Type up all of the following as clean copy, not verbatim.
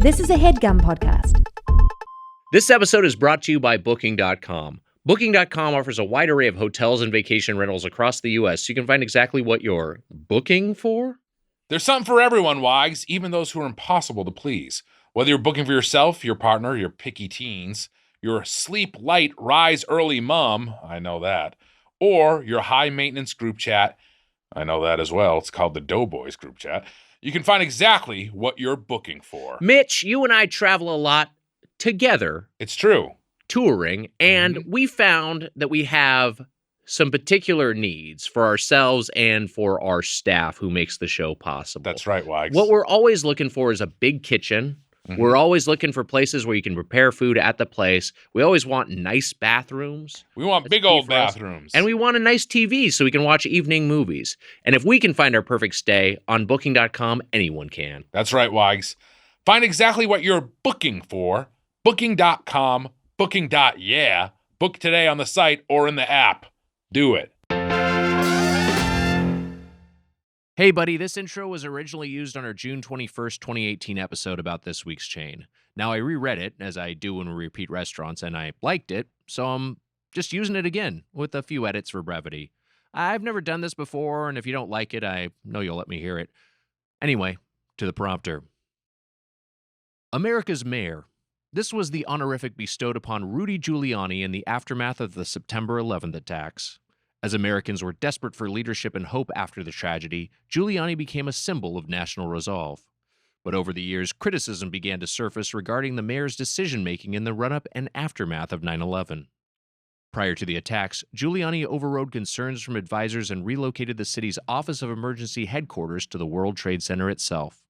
This is a HeadGum podcast. This episode is brought to you by Booking.com. Booking.com offers a wide array of hotels and vacation rentals across the U.S. so you can find exactly what you're booking for. There's something for everyone, Wags, even those who are impossible to please. Whether you're booking for yourself, your partner, your picky teens, your sleep light, rise early mom, I know that, or your high maintenance group chat, I know that as well. It's called the Doughboys group chat. You can find exactly what you're booking for. Mitch, you and I travel a lot together. It's true. Touring, and we found that we have some particular needs for ourselves and for our staff who makes the show possible. That's right, Wags. What we're always looking for is a big kitchen. We're always looking for places where you can prepare food at the place. We always want nice bathrooms. We want big old bathrooms. And we want a nice TV so we can watch evening movies. And if we can find our perfect stay on Booking.com, anyone can. That's right, Wags. Find exactly what you're booking for. Booking.com. Booking.yeah. Book today on the site or in the app. Do it. Hey, buddy, this intro was originally used on our June 21st, 2018 episode about this week's chain. Now, I reread it, as I do when we repeat restaurants, and I liked it, so I'm just using it again with a few edits for brevity. I've never done this before, and if you don't like it, I know you'll let me hear it. Anyway, to the prompter. America's Mayor. This was the honorific bestowed upon Rudy Giuliani in the aftermath of the September 11th attacks. As Americans were desperate for leadership and hope after the tragedy, Giuliani became a symbol of national resolve. But over the years, criticism began to surface regarding the mayor's decision-making in the run-up and aftermath of 9/11. Prior to the attacks, Giuliani overrode concerns from advisors and relocated the city's Office of Emergency Headquarters to the World Trade Center itself.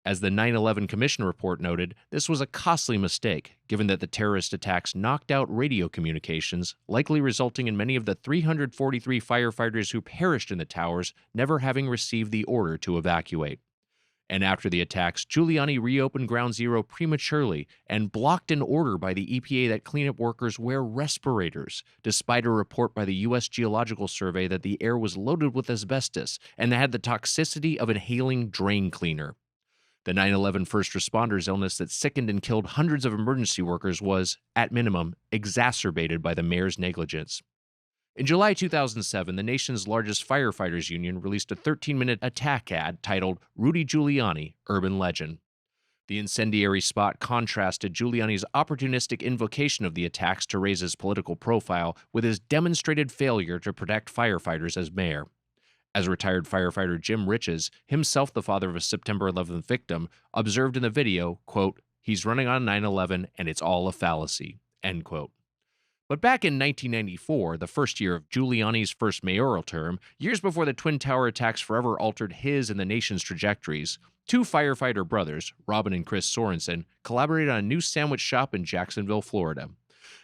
As the 9/11 Commission report noted, this was a costly mistake, given that the terrorist attacks knocked out radio communications, likely resulting in many of the 343 firefighters who perished in the towers never having received the order to evacuate. And after the attacks, Giuliani reopened Ground Zero prematurely and blocked an order by the EPA that cleanup workers wear respirators, despite a report by the U.S. Geological Survey that the air was loaded with asbestos and had the toxicity of inhaling drain cleaner. The 9/11 first responders' illness that sickened and killed hundreds of emergency workers was, at minimum, exacerbated by the mayor's negligence. In July 2007, the nation's largest firefighters union released a 13-minute attack ad titled Rudy Giuliani, Urban Legend. The incendiary spot contrasted Giuliani's opportunistic invocation of the attacks to raise his political profile with his demonstrated failure to protect firefighters as mayor. As retired firefighter Jim Riches, himself the father of a September 11th victim, observed in the video, quote, "He's running on 9/11 and it's all a fallacy," end quote. But back in 1994, the first year of Giuliani's first mayoral term, years before the Twin Tower attacks forever altered his and the nation's trajectories, two firefighter brothers, Robin and Chris Sorensen, collaborated on a new sandwich shop in Jacksonville, Florida.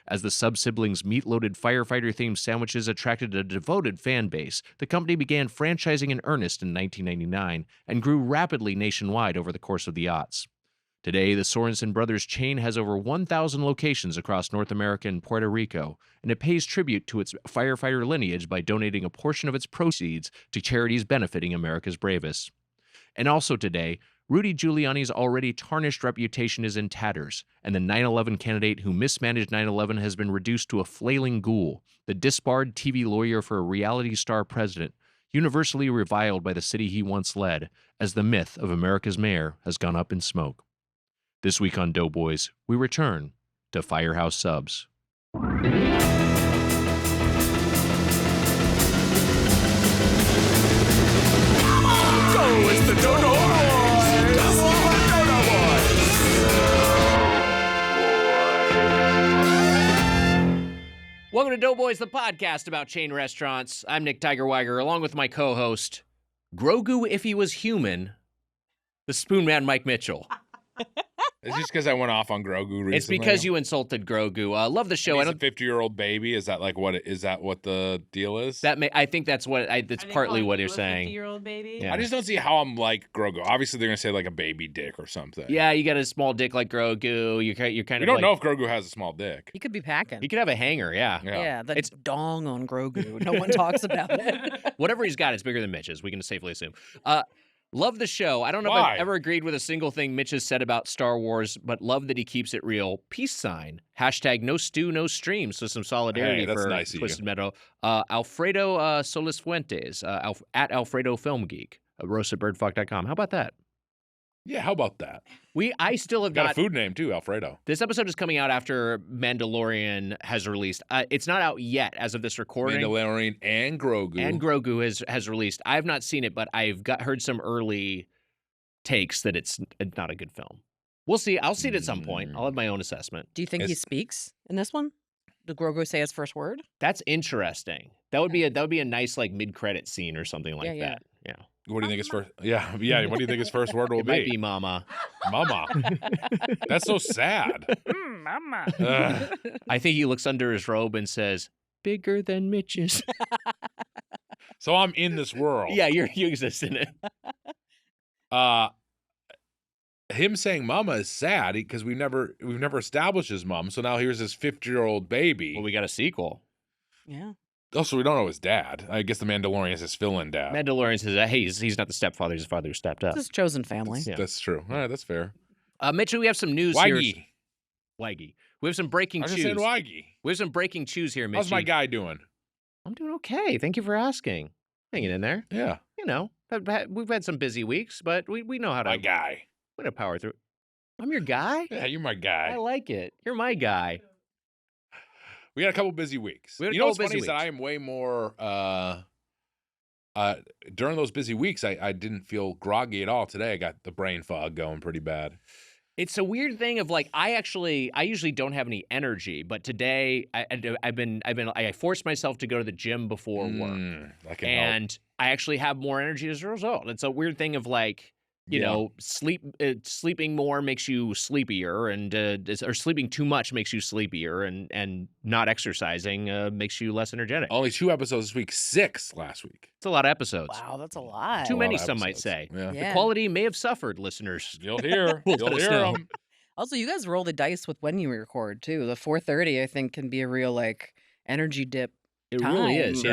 As the sub-siblings' meat-loaded firefighter-themed sandwiches attracted a devoted fan base, the company began franchising in earnest in 1999 and grew rapidly nationwide over the course of the aughts. Today, the Sorensen Brothers chain has over 1,000 locations across North America and Puerto Rico, and it pays tribute to its firefighter lineage by donating a portion of its proceeds to charities benefiting America's bravest. And also today, Rudy Giuliani's already tarnished reputation is in tatters, and the 9/11 candidate who mismanaged 9/11 has been reduced to a flailing ghoul, the disbarred TV lawyer for a reality star president, universally reviled by the city he once led, as the myth of America's mayor has gone up in smoke. This week on Doughboys, we return to Firehouse Subs. Go, it's the Doughboys! Welcome to Doughboys, the podcast about chain restaurants. I'm Nick Tiger Wiger, along with my co-host, Grogu if he was human, the Spoon Man Mike Mitchell. It's just because I went off on Grogu recently. It's because you insulted Grogu. Love the show. He's a 50-year-old baby. Is that what the deal is? I think that's what. That's partly what you're saying. 50-year-old baby. Yeah. I just don't see how I'm like Grogu. Obviously, they're gonna say like a baby dick or something. Yeah, you got a small dick like Grogu. You're kind We of. don't know if Grogu has a small dick. He could be packing. He could have a hanger. Yeah. Yeah, the It's- dong on Grogu. No one talks about it. Whatever he's got, it's bigger than Mitch's. We can safely assume. Love the show. I don't know if Why? I've ever agreed with a single thing Mitch has said about Star Wars, but love that he keeps it real. Peace sign. Hashtag no stew, no stream. So some solidarity Hey, that's for nice of you. Twisted Meadow. Alfredo Solis Fuentes, at Alfredo Film Geek, roastedbirdfuck.com. How about that? Yeah, how about that? I still have Got not. a food name too, Alfredo. This episode is coming out after Mandalorian has released. It's not out yet as of this recording. Mandalorian and Grogu. And Grogu has released. I have not seen it, but I've heard some early takes that it's not a good film. We'll see. I'll see it at some point. I'll have my own assessment. Do you think he speaks in this one? Did Grogu say his first word? That's interesting. That would be a nice like mid-credit scene or something like that. Yeah. What do you think his first? Yeah. What do you think his first word will It be? might be Mama. Mama. That's so sad. Mama. I think he looks under his robe and says, "Bigger than Mitch's." So I'm in this world. Yeah, you exist in it. Him saying "mama" is sad because we've never established his mom. So now here's this 50-year-old baby. Well, we got a sequel. Yeah. Also, we don't know his dad. I guess the Mandalorian is his fill-in dad. Mandalorian says, "Hey, he's not the stepfather. He's the father who stepped up." This is chosen family. Yeah. That's true. All right, that's fair. Mitchell, we have some news here. Wiggy. We have some breaking I chews. just said Wiggy. We have some breaking chews here, Mitchie. How's my guy doing? I'm doing okay. Thank you for asking. Hanging in there. Yeah. You know, we've had some busy weeks, but we know how to. My guy. We know power through. I'm your guy. Yeah, you're my guy. I like it. You're my guy. We had a couple busy weeks. We had a You know what's couple funny busy is that I am way more during those busy weeks I didn't feel groggy at all. Today I got the brain fog going pretty bad. It's a weird thing of like I usually don't have any energy, but today I forced myself to go to the gym before work, That can help. and I actually have more energy as a result. It's a weird thing of like. You know, sleeping more makes you sleepier, or sleeping too much makes you sleepier, and not exercising makes you less energetic. Only 2 episodes this week, 6 last week. It's a lot of episodes. Wow, that's a lot. Too A lot many, of some might episodes. say. Yeah. Yeah. The quality may have suffered, listeners. You'll hear. Well, You'll let us hear know. them. Also, you guys roll the dice with when you record too. The 4:30, I think, can be a real like energy dip. It really Time. is.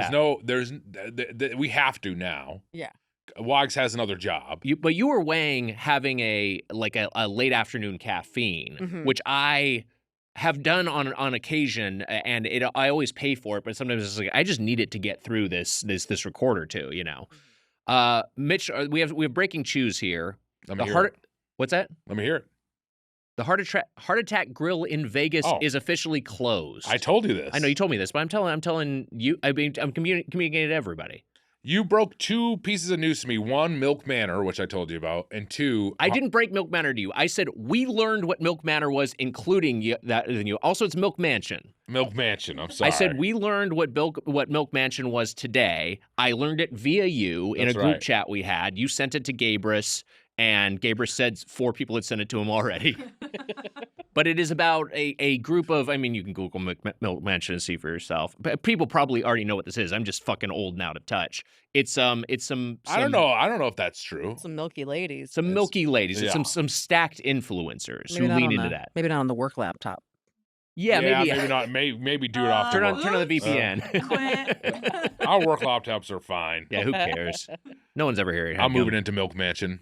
There's Yeah. we have to now. Yeah. Wags has another job. But you were weighing having a late afternoon caffeine, Mhm. which I have done on occasion, and I always pay for it. But sometimes it's like I just need it to get through this record or two. You know, Mitch, we have breaking chews here. Let me hear it. What's that? Let me hear it. The Heart Attack Grill in Vegas is officially closed. I told you this. I know you told me this, but I'm telling you. I'm communicating to everybody. You broke 2 pieces of news to me. 1, Milk Manor, which I told you about, and 2, I didn't break Milk Manor to you. I said we learned what Milk Manor was, including you. Also, it's Milk Mansion. Milk Mansion. I'm sorry. I said we learned what Milk Mansion was today. I learned it via you in That's a group right. chat we had. You sent it to Gabrus, and Gabrus said 4 people had sent it to him already. But it is about a group of, I mean, you can Google Milk Mansion and see for yourself. But people probably already know what this is. I'm just fucking old and out of touch. It's some I don't know. I don't know if that's true. Some milky ladies. Some milky ladies. It's yeah. some stacked influencers Maybe who not lean on into the- that. Maybe not on the work laptop. Yeah, maybe. maybe not. Maybe do it off. Turn the on work. the VPN. Our work laptops are fine. Yeah, who cares? No one's ever here. I'm moving into Milk Mansion.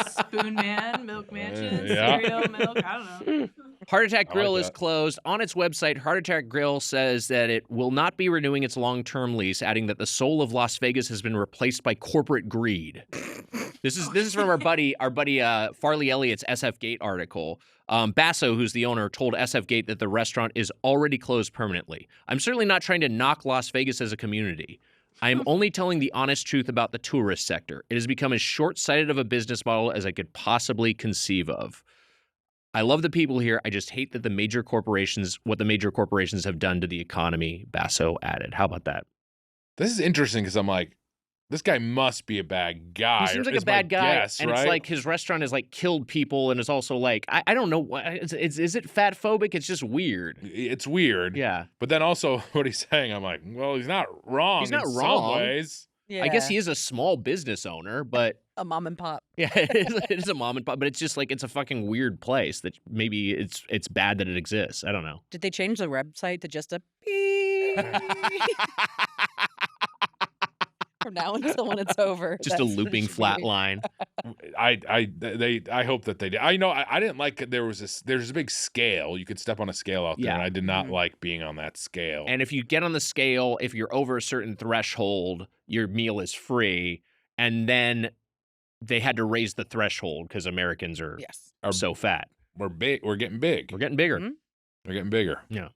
Spoon Man, Milk Mansion, Yeah. cereal, milk. I don't know. Heart Attack I like Grill is that. closed. On its website, Heart Attack Grill says that it will not be renewing its long-term lease, adding that the soul of Las Vegas has been replaced by corporate greed. This is from our buddy Farley Elliott's SF Gate article. Basso, who's the owner, told SF Gate that the restaurant is already closed permanently. I'm certainly not trying to knock Las Vegas as a community. I am only telling the honest truth about the tourist sector. It has become as short-sighted of a business model as I could possibly conceive of. I love the people here. I just hate that what the major corporations have done to the economy, Basso added. How about that? This is interesting because I'm like, this guy must be a bad guy. He seems like is a bad my guy, guess, and right? it's like his restaurant has like killed people, and it's also like I don't know. Is it fat phobic? It's just weird. It's weird. Yeah, But then also what he's saying, I'm like, well, he's not wrong. He's not in wrong. Some ways. Yeah. I guess he is a small business owner, but a mom and pop. yeah, it is a mom and pop. But it's just like it's a fucking weird place that maybe it's bad that it exists. I don't know. Did they change the website to just a beep? from now until when it's over. Just a That's what it looping should be. flat line. I hope that they did. I know I didn't like there's a big scale. You could step on a scale out there, Yeah. and I did not like being on that scale. And if you get on the scale, if you're over a certain threshold, your meal is free. And then they had to raise the threshold because Americans are Yes. so fat. We're big. We're getting big. We're getting bigger. Mhm. We're getting bigger. Yeah.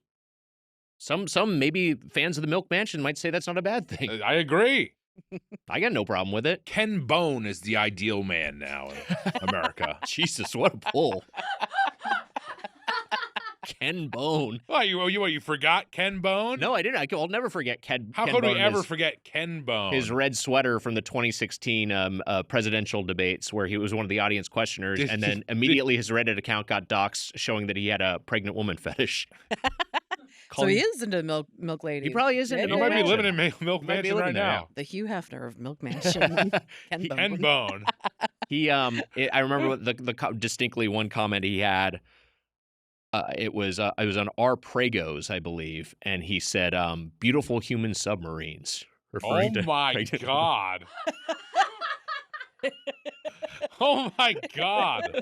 Some maybe fans of the Milk Mansion might say that's not a bad thing. I agree. I got no problem with it. Ken Bone is the ideal man now in America. Jesus, what a pull. Ken Bone. Oh, you forgot Ken Bone? No, I didn't. I'll never forget Ken. How Ken could we Bone, ever his- forget Ken Bone? His red sweater from the 2016 presidential debates, where he was one of the audience questioners, and then immediately his Reddit account got doxxed, showing that he had a pregnant woman fetish. So he is into milk ladies. He probably is into You Milk might be Mansion. living in Milk Might be Mansion right living there, now. The Hugh Hefner of Milk Mansion. Ken Bone. Ken Bone. I remember distinctly one comment he had. It was on R. Pregos, I believe, and he said, "Beautiful human submarines." Oh referring to my pregnant women. God. Oh my God.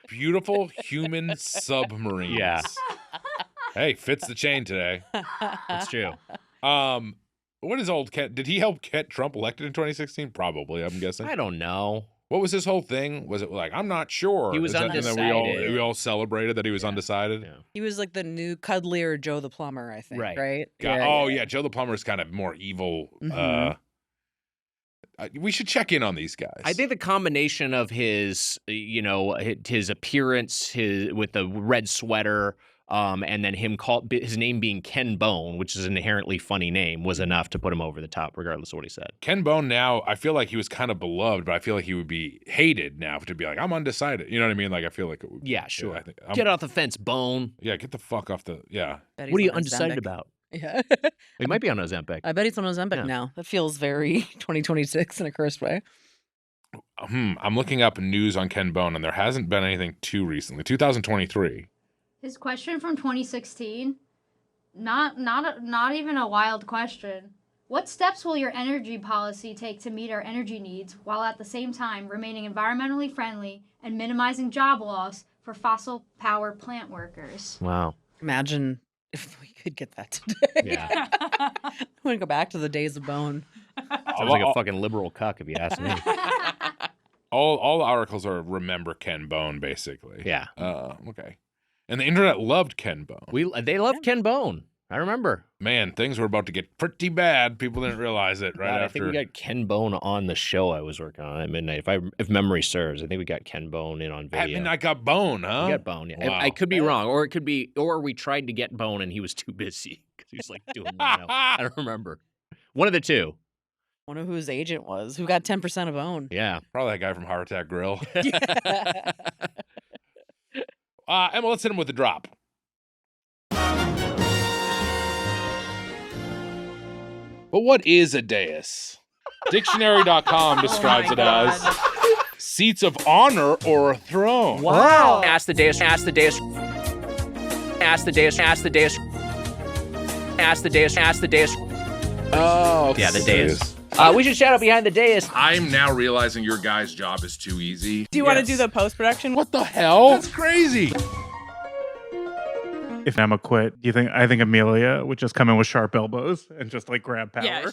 Beautiful human submarines. Yeah. Hey, fits the chain today. That's true. What is old Ken? Did he help get Trump elected in 2016? Probably, I'm guessing. I don't know. What was his whole thing? Was it like, I'm not sure? He was And then undecided. we all celebrated that he was undecided. Yeah. He was like the new cuddlier Joe the Plumber, I think. Right. Right? Yeah, Joe the Plumber is kind of more evil. Mhm. We should check in on these guys. I think the combination of his, his appearance, with the red sweater, and then his name being Ken Bone, which is an inherently funny name, was enough to put him over the top, regardless of what he said. Ken Bone now, I feel like he was kind of beloved, but I feel like he would be hated now to be like, I'm undecided. You know what I mean? Like, I feel like it would. Yeah, sure. I think, Get off the fence, Bone. Yeah, get the fuck off the. Yeah. Bet he's What are you on undecided Ozempic. about? Yeah. He might be on Ozempic. I bet he's on Ozempic Yeah. now. That feels very 2026 in a cursed way. I'm looking up news on Ken Bone, and there hasn't been anything too recently. 2023. His question from 2016, not even a wild question. What steps will your energy policy take to meet our energy needs while at the same time remaining environmentally friendly and minimizing job loss for fossil power plant workers? Wow. Imagine if we could get that today. Yeah. I want to go back to the days of Bone. Sounds like a fucking liberal cuck, if you ask me. All the articles are remember Ken Bone, basically. Yeah. Okay. And the internet loved Ken Bone. They loved Ken Bone. I remember. Man, things were about to get pretty bad. People didn't realize it right God, after. I think we got Ken Bone on the show I was working on at midnight. If memory serves, I think we got Ken Bone in on At video. midnight got Bone, huh? We got Bone. Yeah. Wow. I could be wrong, or we tried to get Bone and he was too busy because he was like doing. I don't remember. One of the two. Wonder who his agent was, who got 10% of Bone. Yeah. Probably that guy from Heart Attack Grill. Yeah. Emma, let's hit him with the drop. But what is a dais? Dictionary.com describes it as seats of honor or a throne. Wow. Ask the dais. Ask the dais. Ask the dais. Ask the dais. Ask the dais. Ask the dais. Oh, Yeah, the dais. We should shout out behind the dais. I'm now realizing your guy's job is too easy. Do you want to do the post-production? What the hell? That's crazy. If Emma quit, I think Amelia would just come in with sharp elbows and just like grab power. Yeah.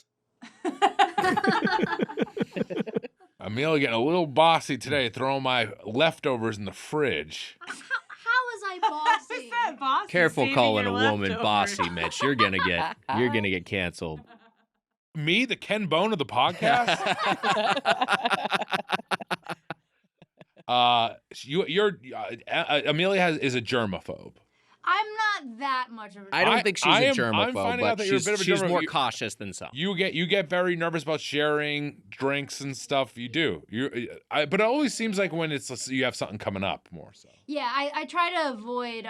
Amelia getting a little bossy today, throwing my leftovers in the fridge. How was I bossy? What's that, boss? Careful Saving calling a your woman leftovers. bossy, Mitch. You're gonna get canceled. Me, the Ken Bone of the podcast? Amelia is a germaphobe. I'm not that much of a I don't think she's a I'm germaphobe, finding out but that you're a bit of a she's germaphobe. more cautious than some. You get very nervous about sharing drinks and stuff. You do. But it always seems like when it's you have something coming up more so. Yeah, I try to avoid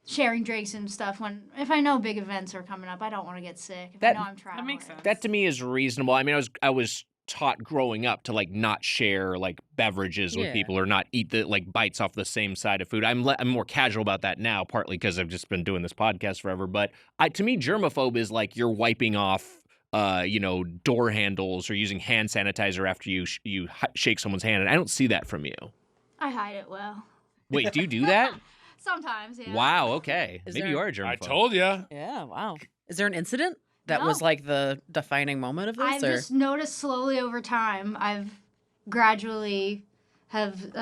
sharing drinks and stuff if I know big events are coming up. I don't want to get sick. If I know I'm traveling. That makes sense. That to me is reasonable. I mean, I was taught growing up to like not share like beverages with Yeah. people or not eat the like bites off the same side of food. I'm more casual about that now, partly because I've just been doing this podcast forever. But to me, germaphobe is like you're wiping off door handles or using hand sanitizer after you shake someone's hand. And I don't see that from you. I hide it well. Wait, do you do that? Sometimes, yeah. Wow, okay. Is Maybe there- you are a germaphobe. I told you. Yeah, wow. Is there an incident that was No. like the defining moment of this? I've or? just noticed slowly over time, I've gradually have,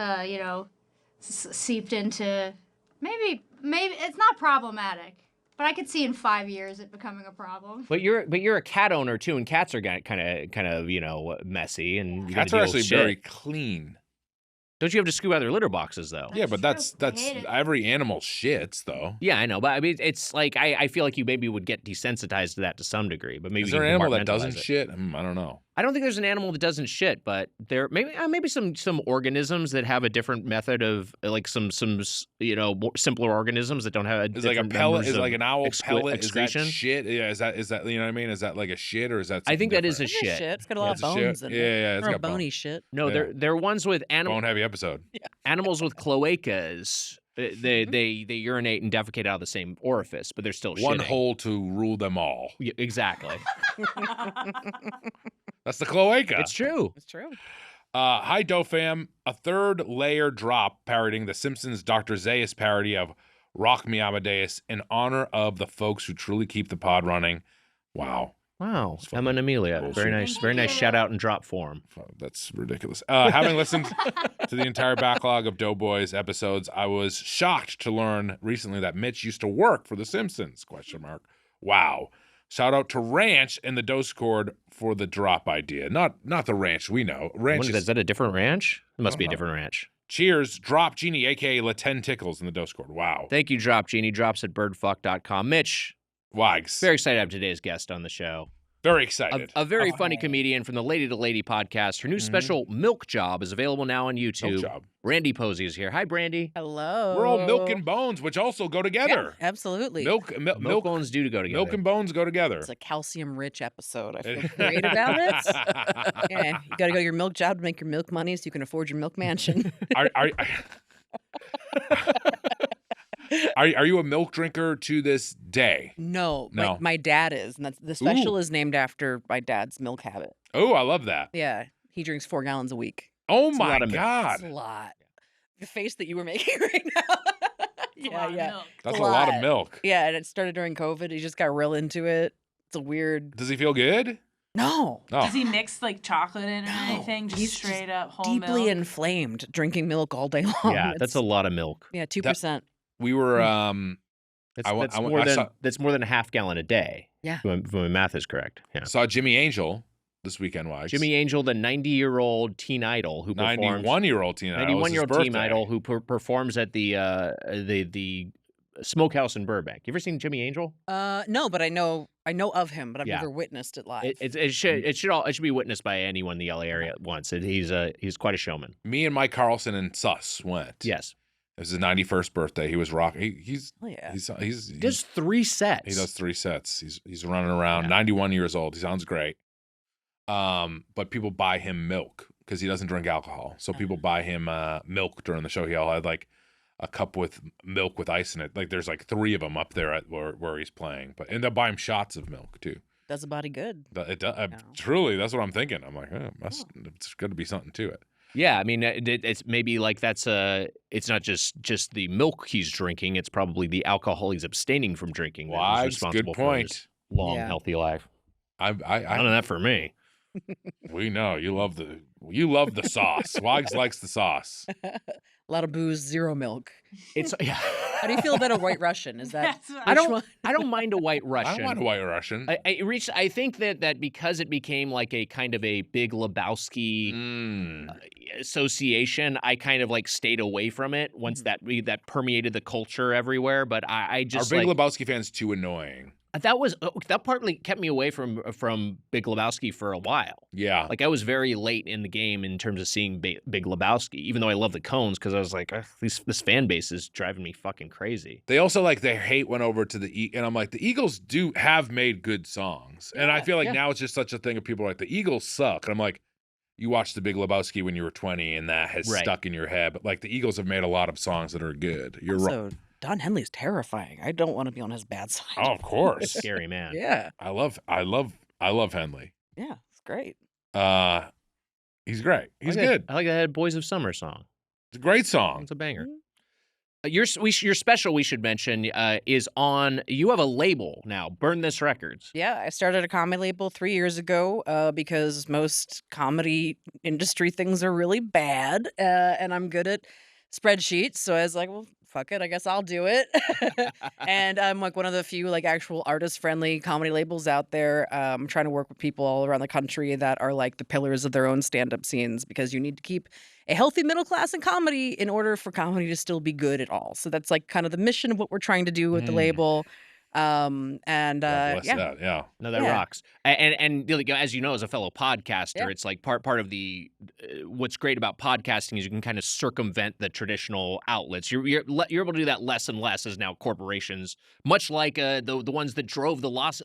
seeped into maybe it's not problematic, but I could see in 5 years it becoming a problem. But you're a cat owner too, and cats are kind of messy, and you gotta Cats deal are with actually shit. very clean. Don't you have to scoop out their litter boxes though? Yeah, but That's that's true. I hate it. every animal shits though. Yeah, I know, but I mean, it's like I feel like you maybe would get desensitized to that to some degree, but maybe Is you there an can animal that doesn't compartmentalize it. shit? I don't know. I don't think there's an animal that doesn't shit, but there maybe some organisms that have a different method of like some more simpler organisms that don't have. Is like a different pellet? numbers Is of like an owl pellet? excretion? Is that shit? Yeah. Is that you know what I mean? Is that like a shit or is that? I think that something is a different? shit. It's got a lot It's of a shit. bones in it. Yeah, it's Or got bone. bony shit. No, Yeah. they're ones with Bone heavy episode. animals with cloacas. They urinate and defecate out of the same orifice, but they're still One shitting. hole to rule them all. Yeah, exactly. That's the cloaca. It's true. It's true. Hi, Doe fam. A third layer drop parodying the Simpsons Dr. Zayas parody of Rock Me Amadeus in honor of the folks who truly keep the pod running. Wow. Wow, It's fucking Emma and Amelia, bullshit. very nice, very nice shout out and drop form. That's ridiculous. Having listened to the entire backlog of Doughboys episodes, I was shocked to learn recently that Mitch used to work for The Simpsons, ? Wow. Shout out to Ranch in the Discord for the drop idea. Not the ranch we know. Ranch Is that a different ranch? It must be a Uh-huh. different ranch. Cheers, Drop Genie, a.k.a. Laten Tickles in the Discord. Wow. Thank you, Drop Genie. Drops at birdfuck.com. Mitch, Wags. very excited to have today's guest on the show. Very excited. A very funny comedian from the Lady to Lady podcast. Her new special, Milk Job, is available now on YouTube. Milk Job. Brandie Posey is here. Hi, Brandie. Hello. We're all milk and bones, which also go together. Yeah, absolutely. Milk bones do go together. Milk and bones go together. It's a calcium-rich episode. I feel great about it. Yeah, you got to go to your milk job to make your milk money so you can afford your milk mansion. Are you a milk drinker to this day? No. No. My dad is. And the special is named after my dad's milk habit. Oh, I love that. Yeah. He drinks 4 gallons a week. Oh a my lot of milk. That's God. a lot. The face that you were making right now. It's a lot of milk. That's a a lot of lot. milk. Yeah, and it started during COVID. He just got real into it. It's a weird. Does he feel good? No. No. Does he mix like chocolate in or anything? Just He's straight up whole Deeply milk? inflamed, drinking milk all day long. Yeah, that's a lot of milk. Yeah, 2%. We were That's, I wa- that's I wa- more I than saw- that's more than a half gallon a day. Yeah. If my math is correct. Yeah. saw Jimmy Angel this weekend. Wags. Jimmy Angel, the 90-year-old teen idol who performs 91-year-old teen idol. 91-year-old teen idol who performs at the Smokehouse in Burbank. You ever seen Jimmy Angel? No, but I know of him, but I've Yeah. never witnessed it live. It should be witnessed by anyone in the LA area at once. He's quite a showman. Me and Mike Carlson and Sus went. Yes. It was his 91st birthday. He was rocking. He's Oh, yeah. he's He does 3 sets. he does 3 sets. He's running around. Yeah. 91 years old. He sounds great. But people buy him milk because he doesn't drink alcohol. So people buy him milk during the show. He'll have like a cup with milk with ice in it. Like there's like 3 of them up there at where he's playing. And they'll buy him shots of milk too. Does a body good. Truly, that's what I'm thinking. I'm like, it's got to be something to it. Yeah, I mean, it's maybe like it's not just the milk he's drinking. It's probably the alcohol he's abstaining from drinking. That is Wags, responsible good for point. his long, Yeah. healthy life. None I of that for me. we know you love the sauce. Wags likes the sauce. A lot of booze, 0 milk. It's yeah. How do you feel about a White Russian? Is that That's what I which don't one? I don't mind a White I Russian. don't want a White Russian. I think that because it became like a kind of a Big Lebowski association, I kind of like stayed away from it once that permeated the culture everywhere. But I Are just Big like, Lebowski fans too annoying? that partly kept me away from Big Lebowski for a while. Yeah. Like I was very late in the game in terms of seeing Big Lebowski, even though I love the Coens because I was like, this fan base is driving me fucking crazy. They also like their hate went over to the and I'm like, the Eagles have made good songs. And I feel like now it's just such a thing of people are like, the Eagles suck. And I'm like, you watched the Big Lebowski when you were 20 and that has Right. stuck in your head. But like the Eagles have made a lot of songs that are good. You're right. So Don Henley's terrifying. I don't want to be on his bad side. Oh, of course. Scary man. Yeah. I love I love Henley. Yeah, it's great. He's great. He's I like good. I like that Boys of Summer song. It's a great song. It's a banger. Mhm. Your special, we should mention, is on. You have a label now, Burn This Records. Yeah, I started a comedy label 3 years ago because most comedy industry things are really bad, and I'm good at spreadsheets. So I was like, well, fuck it, I guess I'll do it. And I'm like one of the few like actual artist-friendly comedy labels out there. I'm trying to work with people all around the country that are like the pillars of their own stand-up scenes because you need to keep a healthy middle class in comedy in order for comedy to still be good at all. So that's like kind of the mission of what we're trying to do with the label. God bless Yeah. that. Yeah. No, that Yeah. rocks. And like, as you know, as a fellow podcaster, Yeah. it's like part of the what's great about podcasting is you can kind of circumvent the traditional outlets. You're able to do that less and less as now corporations, much like the ones that drove the Las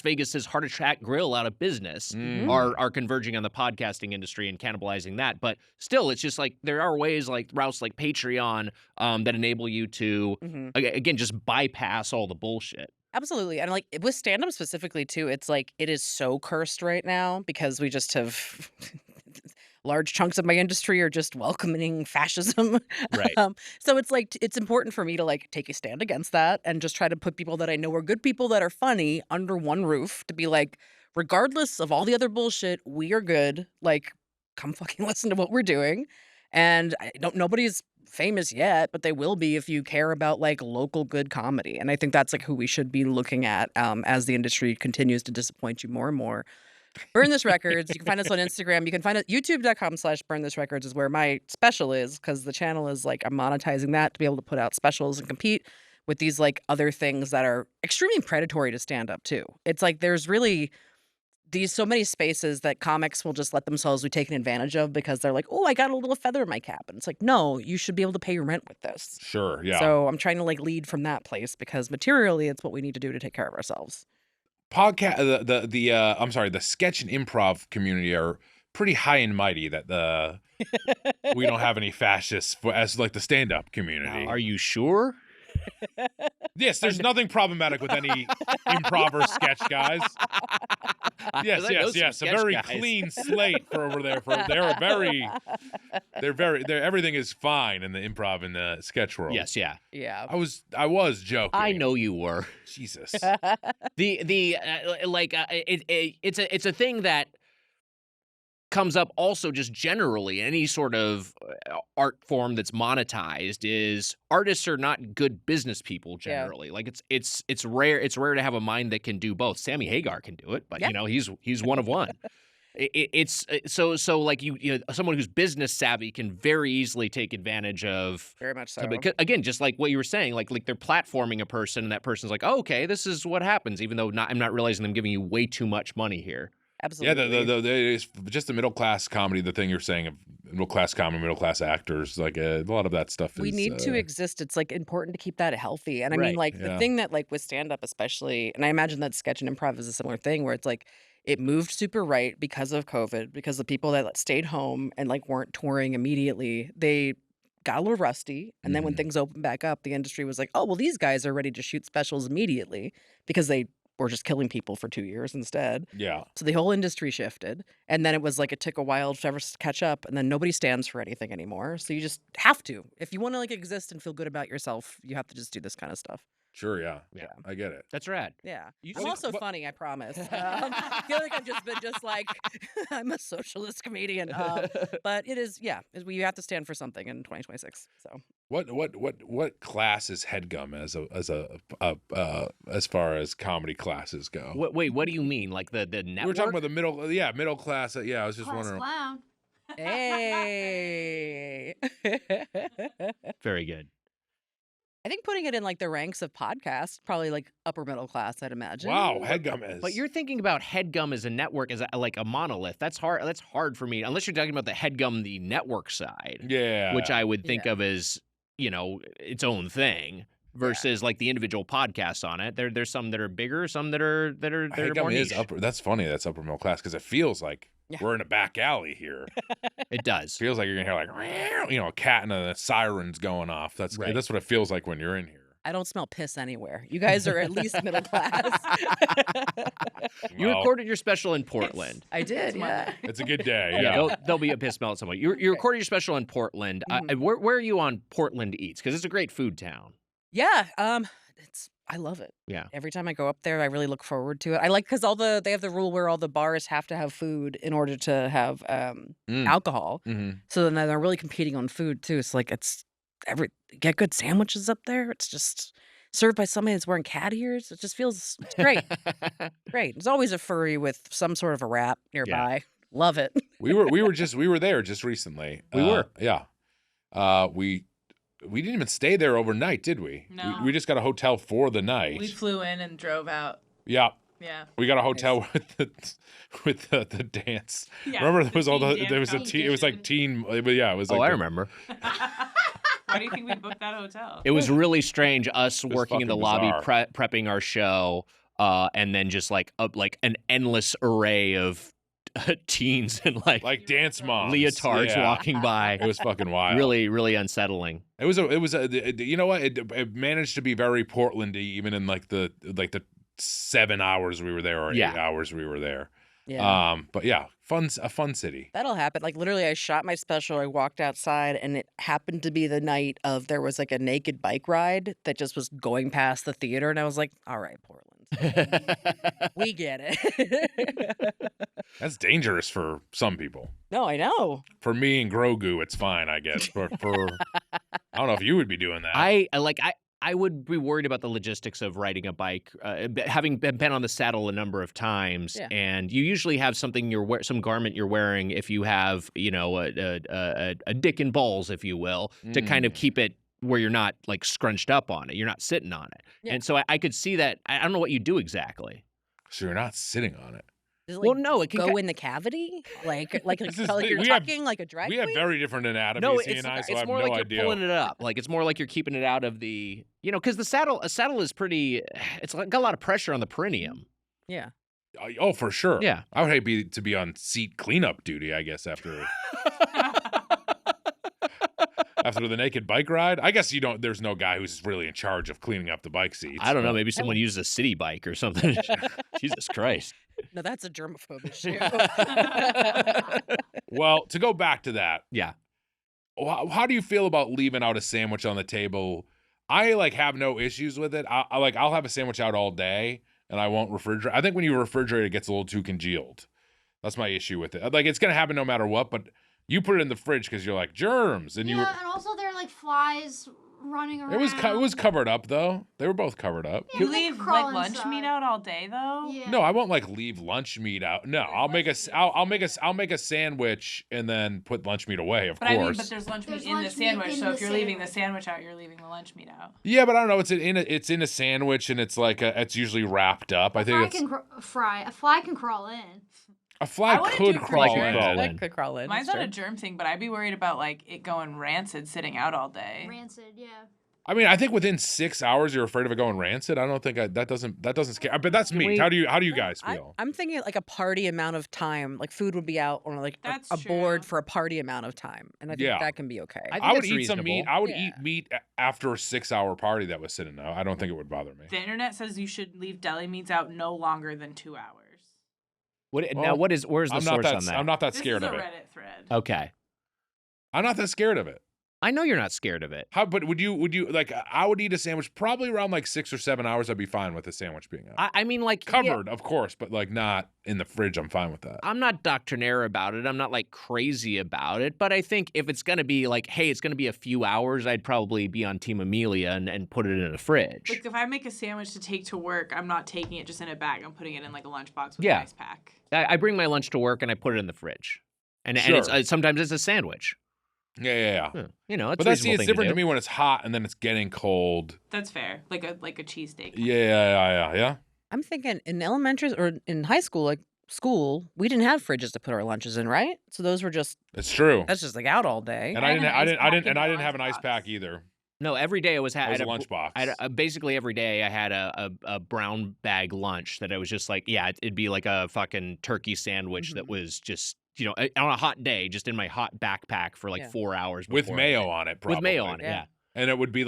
Vegas's Heart Attack Grill out of business Mm. are converging on the podcasting industry and cannibalizing that. But still, it's just like there are ways like routes like Patreon that enable you to Mhm. again just bypass all the bullshit. Absolutely. And like with stand up specifically too, it's like it is so cursed right now because we just have large chunks of my industry are just welcoming fascism. Right. So it's like it's important for me to like take a stand against that and just try to put people that I know are good people that are funny under one roof to be like, regardless of all the other bullshit, we are good. Like, come fucking listen to what we're doing. And nobody's famous yet, but they will be if you care about like local good comedy. And I think that's like who we should be looking at as the industry continues to disappoint you more and more. Burn This Records. You can find us on Instagram. You can find it youtube.com/Burn This Records is where my special is because the channel is like I'm monetizing that to be able to put out specials and compete with these like other things that are extremely predatory to stand up too. It's like there's really these so many spaces that comics will just let themselves be taken advantage of because they're like, oh, I got a little feather in my cap. And it's like, no, you should be able to pay your rent with this. Sure. Yeah. So I'm trying to like lead from that place because materially it's what we need to do to take care of ourselves. Podcast. The sketch and improv community are pretty high and mighty. That we don't have any fascists as like the stand-up community. Are you sure? Yes, there's nothing problematic with any improv or sketch guys. Yes. A very clean slate for over there. Everything is fine in the improv and the sketch world. Yes, yeah. Yeah. I was joking. I know you were. Jesus. It's a thing that comes up also just generally in any sort of art form that's monetized is artists are not good business people generally. Like it's rare to have a mind that can do both. Sammy Hagar can do it, but you know, he's one of one. It's so like you know, someone who's business savvy can very easily take advantage of Very much so. again, just like what you were saying, like they're platforming a person and that person's like, oh, okay, this is what happens, even though I'm not realizing I'm giving you way too much money here. Absolutely. Yeah, it's just the middle class comedy. The thing you're saying of middle class comedy, middle class actors, like a lot of that stuff. We need to exist. It's like important to keep that healthy. And I mean, like the Yeah. thing that like with stand up, especially, and I imagine that sketch and improv is a similar thing where it's like it moved super right because of COVID, because the people that stayed home and like weren't touring immediately, they got a little rusty. And then when things opened back up, the industry was like, oh, well, these guys are ready to shoot specials immediately because they were just killing people for 2 years instead. Yeah. So the whole industry shifted. And then it was like it took a while to ever catch up. And then nobody stands for anything anymore. So you just have to. If you want to like exist and feel good about yourself, you have to just do this kind of stuff. Sure. Yeah. Yeah. I get it. That's rad. Yeah. You I'm see- also funny, I promise. I feel like I've just been just like, I'm a socialist comedian. But it is, yeah, you have to stand for something in 2026. So What class is Headgum as far as comedy classes go? Wait, what do you mean? Like the network? We're talking about the middle class. Yeah, I was just Class wondering. clown. hey. Very good. I think putting it in like the ranks of podcasts, probably like upper middle class, I'd imagine. Wow, Headgum is. But you're thinking about Headgum as a network, as like a monolith. That's hard. That's hard for me, unless you're talking about the Headgum, the network side, yeah, which I would think of as its own thing. Versus like the individual podcasts on it. There's some that are bigger, some that are Headgum more is niche. upper. That's funny. That's upper middle class because it feels like we're in a back alley here. It does. Feels like you're gonna hear like a cat and a siren's going off. That's what it feels like when you're in here. I don't smell piss anywhere. You guys are at least middle class. You Well, recorded your special in Portland. I did, yeah. It's a good day. Yeah, Yeah. there'll be a piss smell at some point. You recorded your special in Portland. Where are you on Portland Eats? Because it's a great food town. Yeah, I love it. Yeah. Every time I go up there, I really look forward to it. I like because they have the rule where all the bars have to have food in order to have alcohol. Mm-hmm. So then they're really competing on food too. It's like get good sandwiches up there. It's just served by somebody that's wearing cat ears. It just feels great. Great. There's always a furry with some sort of a wrap nearby. Love it. We were there just recently. We were. Yeah. We didn't even stay there overnight, did we? No. We just got a hotel for the night. We flew in and drove out. Yeah. Yeah. We got a hotel with the dance. Yeah, Remember the there was all teen the dance there was a teen, it was like teen, but yeah, it was like I remember. Why do you think we booked that hotel? It was really strange us was working in the fucking lobby bizarre. prepping our show, and then just like an endless array of teens in like dance moms. leotards Yeah. walking by. It was fucking wild. Really, really unsettling. It was you know what? It managed to be very Portlandy even in like the 7 hours we were there or 8 hours we were there. Yeah. But yeah, a fun city. That'll happen. Like literally, I shot my special. I walked outside, and it happened to be the night of there was like a naked bike ride that just was going past the theater, and I was like, "All right, Portland, we get it." That's dangerous for some people. No, I know. For me and Grogu, it's fine, I guess. But for I don't know if you would be doing that. I would be worried about the logistics of riding a bike, having been on the saddle a number of times, and you usually have something some garment you're wearing if you have, a dick and balls, if you will, to kind of keep it where you're not like scrunched up on it, you're not sitting on it, and so I could see that. I don't know what you do exactly. So you're not sitting on it. Does it, Well, no, it can go in the cavity, like This is- you're we have- tucking like a drag We have queen? very different anatomies, No, he and I, so I it's have more no like idea. you're pulling it up. Like it's more like you're keeping it out of the, because a saddle is pretty. It's got a lot of pressure on the perineum. Yeah. Oh, for sure. Yeah. I would hate to be on seat cleanup duty, I guess, after the naked bike ride. I guess there's no guy who's really in charge of cleaning up the bike seats. I don't know. but- Maybe someone uses a city bike or something. Jesus Christ. No, that's a germaphobe issue. Well, to go back to that, Yeah. how do you feel about leaving out a sandwich on the table? I have no issues with it. I'll have a sandwich out all day and I won't refrigerate. I think when you refrigerate, it gets a little too congealed. That's my issue with it. Like it's gonna happen no matter what, but you put it in the fridge because you're like germs, and and also there are like flies running around. it was covered up though. They were both covered up. Yeah, You they leave crawl like lunch meat inside. out all day though. Yeah. No, I won't leave lunch meat out. No, I'll make a sandwich and then put lunch meat away. Of But course. there's lunch There's meat in the lunch meat sandwich. in So the if you're leaving the sandwich. sandwich out, you're leaving the lunch meat out. Yeah, but I don't know. It's in a sandwich and it's it's usually wrapped up. I think A fly can crawl in. a fly I wouldn't could do crawl fly in. could crawl in. That could crawl in. Mine's that's not a true. germ thing, but I'd be worried about it going rancid sitting out all day. Rancid, yeah. I mean, I think within 6 hours you're afraid of it going rancid. I don't think that doesn't scare. But that's me. we- How do you guys feel? I'm thinking like a party amount of time, like food would be out on That's a board true. for a party amount of time, and I think Yeah. that can be okay. I think I would that's eat some meat. reasonable. I would Yeah. eat meat after a 6-hour party that was sitting out. I don't think it would bother me. The internet says you should leave deli meats out no longer than 2 hours. Where's the I'm source not on that? I'm not that This scared is of a it. Reddit thread. Okay. I'm not that scared of it. I know you're not scared of it. But would you I would eat a sandwich probably around 6 or 7 hours. I'd be fine with the sandwich being out. I mean, yeah, Covered, of course, but not in the fridge. I'm fine with that. I'm not doctrinaire about it. I'm not crazy about it. But I think if it's going to be hey, it's going to be a few hours, I'd probably be on Team Amelia and put it in a fridge. If I make a sandwich to take to work, I'm not taking it just in a bag. I'm putting it in a lunchbox with Yeah. an ice pack. I bring my lunch to work and I put it in the fridge. And Sure. it's sometimes it's a sandwich. Yeah. It's But a it's reasonable thing different to to me when it's hot and then it's getting cold. That's fair. Like a cheesesteak. Yeah. I'm thinking in elementary or in high school, we didn't have fridges to put our lunches in, right? So those were that's It's true. just out all day. And I I had didn't an ice pack in and I the didn't have an ice lunchbox. pack either. No, every day It was a I lunchbox. basically every day I had a brown bag lunch that I was just it'd be like a fucking turkey sandwich that was just, on a hot day, just in my hot backpack for 4 hours. With before mayo on it, probably. With mayo on it, Yeah. yeah. And it would be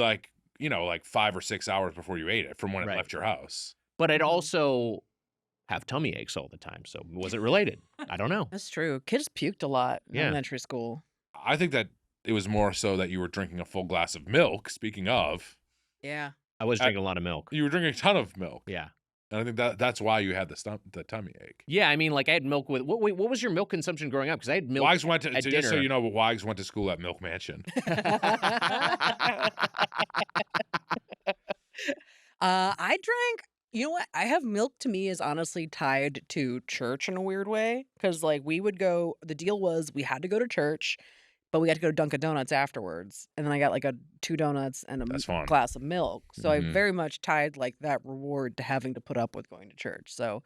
like 5 or 6 hours before you ate it from when it Right. left your house. But I'd also have tummy aches all the time. So was it related? I don't know. That's true. Kids puked a lot in Yeah. elementary school. I think that it was more so that you were drinking a full glass of milk. Speaking of, Yeah. I was drinking a lot of milk. you were drinking a ton of milk. Yeah. And I think that's why you had the tummy ache. Yeah, I mean, like I had milk with. What was your milk consumption growing up? Because I had milk. Wags went to at just so dinner. you know, Wags went to school at Milk Mansion. I drank. You know what? I have milk to me is honestly tied to church in a weird way. Because, like, we would go, the deal was we had to go to church, but we had to go to Dunkin' Donuts afterwards. And then I got like 2 donuts and a That's fun. glass of milk. So I Mhm. very much tied like that reward to having to put up with going to church. So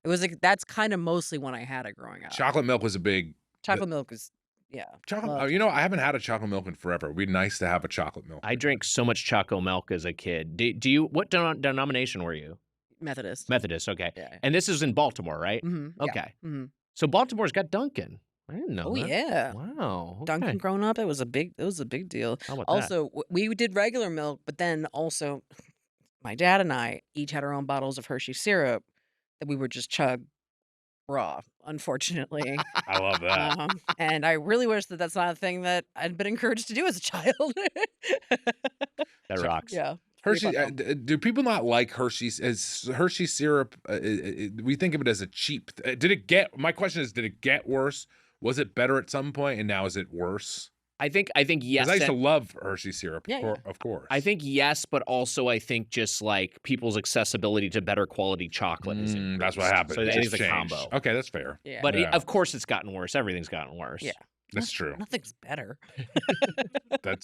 it was like, that's kind of mostly when I had it growing up. Chocolate milk was a big Chocolate milk is, yeah. chocolate. Loved I haven't had a chocolate milk in forever. It'd be nice to have a chocolate milk. I drank so much Choco milk as a kid. Do you? What denomination were you? Methodist. Methodist. Okay. Yeah. And this is in Baltimore, right? Mm-hmm. Okay. Mm-hmm. So Baltimore's got Dunkin'. I didn't know Oh, that. yeah. Wow. Okay. Dunkin' growing up, it was a big deal. How about that? Also, we did regular milk, but then also my dad and I each had our own bottles of Hershey syrup that we would just chug raw, unfortunately. I love that. And I really wish that that's not a thing that I'd been encouraged to do as a child. That rocks. Yeah. Hershey, Pretty fun, do people not like Hershey's? Is Hershey syrup? We think of it as a cheap. My question is, did it get worse? Was it better at some point, and now is it worse? I think yes. Because I used to love Hershey syrup, Yeah, of course. I think yes, but also I think just like people's accessibility to better quality chocolate is increased. That's what happened. So It it just is a changed. combo. Okay, that's fair. Yeah. But Yeah. of course, it's gotten worse. Everything's gotten worse. Yeah. That's true. Nothing's better. That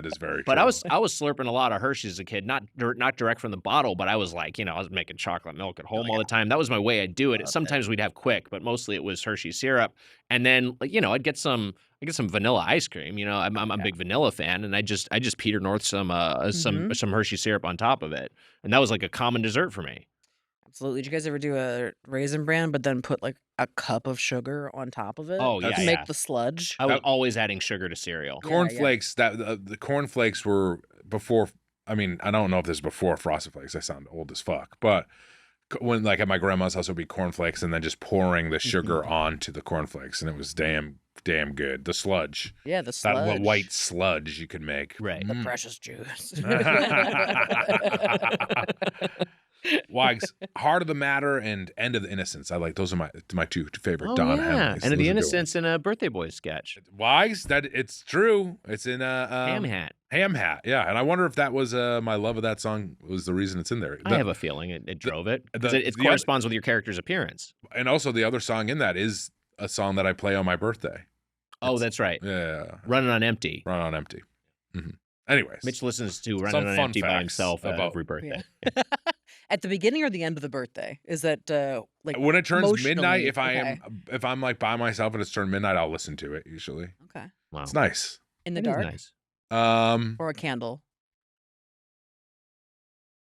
is very true. But I was slurping a lot of Hershey's as a kid, not direct from the bottle, but I was like, I was making chocolate milk at home all the time. That was my way I'd do it. Loved Sometimes we'd have quick, but mostly it was Hershey syrup. And then I'd get some vanilla ice cream. I'm a big vanilla fan, and I just Peter North some Hershey syrup on top of it, and that was like a common dessert for me. Absolutely. Did you guys ever do a Raisin Bran, but then put like a cup of sugar on top of it? Oh, yeah, To yeah. make the sludge? I was always adding sugar to cereal. cornflakes. The cornflakes were before. I mean, I don't know if this is before Frosted Flakes. I sound old as fuck, but when like at my grandma's house, it would be cornflakes, and then just pouring the sugar onto the cornflakes, and it was damn good. The sludge, Yeah, the sludge. that white sludge you could make. Right. The precious juice. Wags, Heart of the Matter and End of the Innocence. I like those are my two favorite Oh, Don yeah. Henleys. And Those the are good Innocents in a Birthday Boy sketch. ones. Wags, that it's true. It's in Ham Hat. Ham Hat. Yeah, and I wonder if that was my love of that song was the reason it's in there. I have a feeling it drove it. 'Cause the it corresponds with your character's appearance. And also the other song in that is a song that I play on my birthday. Oh, that's right. Yeah, Running on Empty. Run on Empty. Anyways, Mitch listens to Some Running on fun Empty by facts himself about- every birthday. At the beginning or the end of the birthday? Is that like when it turns emotionally, midnight, okay. if I'm like by myself and it's turned midnight, I'll listen to it usually. Okay. Wow. It's nice. In the It is dark nice. or a candle?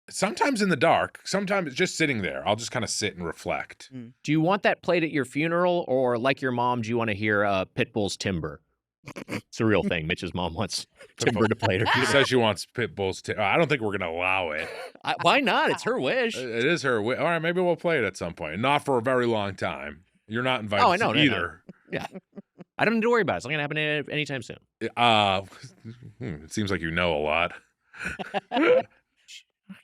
Sometimes in the dark, sometimes it's just sitting there. I'll just kind of sit and reflect. Do you want that played at your funeral, or like your mom, do you want to hear Pitbull's Timber? It's a real thing. Mitch's mom wants Timber to play at her She funeral. says she wants Pitbull's. I don't think we're gonna allow it. Why not? It's her wish. It is her. All right, maybe we'll play it at some point. Not for a very long time. You're not invited Oh, I know, to no, no. either. Yeah. I don't need to worry about it. It's not going to happen anytime soon. It seems like you know a lot.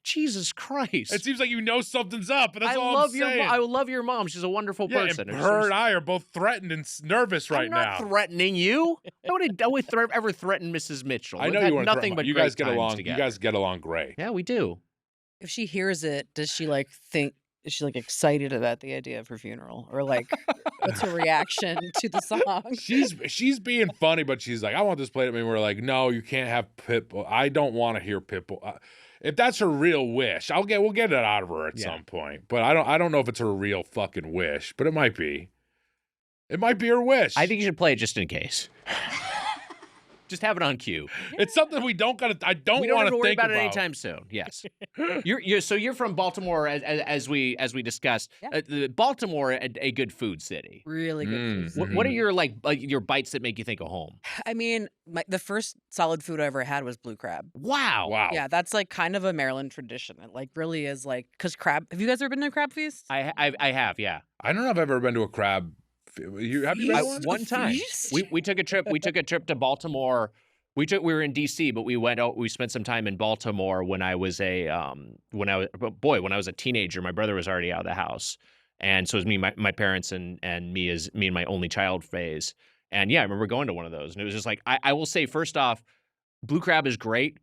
Jesus Christ. It seems like you know something's up, but that's all love I'm your saying. I love your mom. She's a wonderful Yeah, person. and her and I are both threatened and nervous right I'm not now. threatening you. I would ever threaten Mrs. Mitchell. I We've know had you weren't nothing but You great guys get times along. together. You guys get along great. Yeah, we do. If she hears it, does she like think? Is she like excited about the idea of her funeral, or like what's her reaction to the song? She's being funny, but she's like, I want this played at me. We're like, no, you can't have Pitbull. I don't want to hear Pitbull. If that's her real wish, we'll get it out of her at some point. But I don't know if it's her real fucking wish, but it might be. It might be her wish. I think you should play it just in case. Just have it on cue. It's something we don't gotta. I don't We don't want have to to worry think about it anytime soon. Yes, you're from Baltimore, as we discussed. Yeah. Baltimore, a good food city. Really good food. What are your your bites that make you think of home? I mean, the first solid food I ever had was blue crab. Wow. Yeah, that's like kind of a Maryland tradition. It like really is like because crab. Have you guys ever been to a crab feast? I have, yeah. I don't know if I've ever been to a crab. Have you been to one? One time we took a trip. We took a trip to Baltimore. We were in D.C., but we went out. We spent some time in Baltimore when I was when I was a teenager. My brother was already out of the house, and so it was me, my parents, and me and my only child phase. And yeah, I remember going to one of those, and it was just like I will say first off, blue crab is great.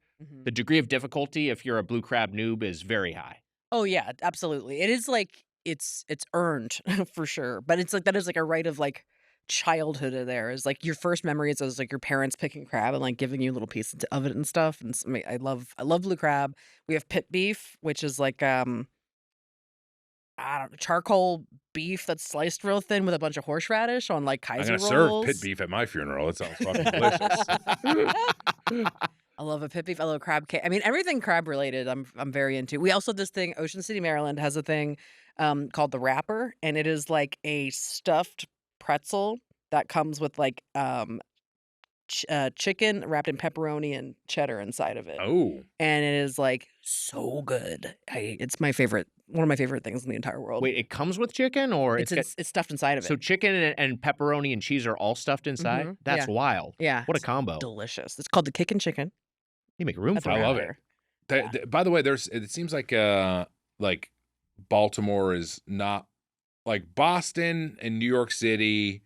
The degree of difficulty, if you're a blue crab noob, is very high. Oh yeah, absolutely. It is like it's earned for sure, but it's like that is like a rite of like childhood there. Is like your first memory is like your parents picking crab and like giving you a little piece of it and stuff. And I mean, I love blue crab. We have pit beef, which is like I don't know, charcoal beef that's sliced real thin with a bunch of horseradish on like I'm Kaiser gonna rolls. serve pit beef at my funeral. It sounds fucking delicious. I love a pit beef. I love crab cake. I mean, everything crab related. I'm very into. We also have this thing. Ocean City, Maryland has a thing called the wrapper, and it is like a stuffed pretzel that comes with like chicken wrapped in pepperoni and cheddar inside of it. Oh, And it is like so good. It's my favorite. One of my favorite things in the entire world. Wait, it comes with chicken, or it's stuffed inside of it. So chicken and pepperoni and cheese are all stuffed inside? That's wild. Yeah, What a it's combo. delicious. It's called the Kickin' Chicken. You make room That's for what it. I love it. By the way, it seems like Baltimore is not like Boston and New York City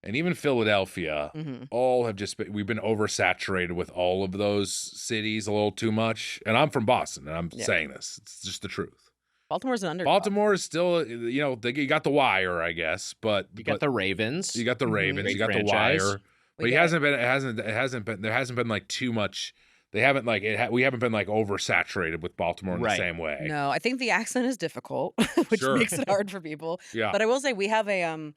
and even Philadelphia all have we've been oversaturated with all of those cities a little too much. And I'm from Boston, and I'm saying this. It's just the truth. Baltimore's an underdog. Baltimore is still, you got the Wire, I guess, but You got the Ravens. you got the Ravens, Great you got franchise. the Wire, but We it got- hasn't been there hasn't been like too much. They haven't like we haven't been like oversaturated with Baltimore in the Right. same way. No, I think the accent is difficult, which Sure. makes it hard for people. Yeah. But I will say we have a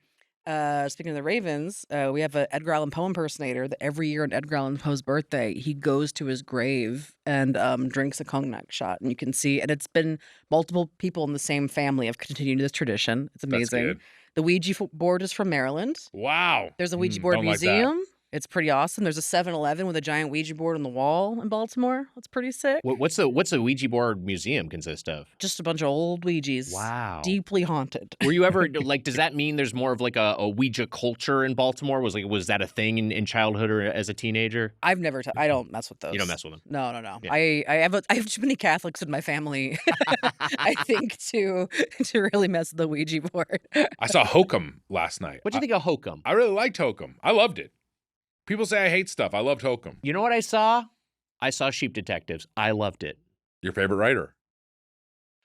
speaking of the Ravens, we have an Edgar Allan Poe impersonator that every year on Edgar Allan Poe's birthday, he goes to his grave and drinks a cognac shot. And you can see, and it's been multiple people in the same family have continued this tradition. It's That's amazing. good. The Ouija board is from Maryland. Wow. There's a Ouija board don't like that. museum. It's pretty awesome. There's a 7-Eleven with a giant Ouija board on the wall in Baltimore. That's pretty sick. What's a Ouija board museum consist of? Just a bunch of old Ouijas. Wow. Deeply haunted. Were you ever like? Does that mean there's more of like a Ouija culture in Baltimore? Was that a thing in childhood or as a teenager? I've never. I don't mess with those. You don't mess with them. No. Yeah. I have too many Catholics in my family. I think to really mess with the Ouija board. I saw Hokum last night. What do you think of Hokum? I really liked Hokum. I loved it. People say I hate stuff. I loved Hokum. You know what I saw? I saw Sheep Detectives. I loved it. Your favorite writer?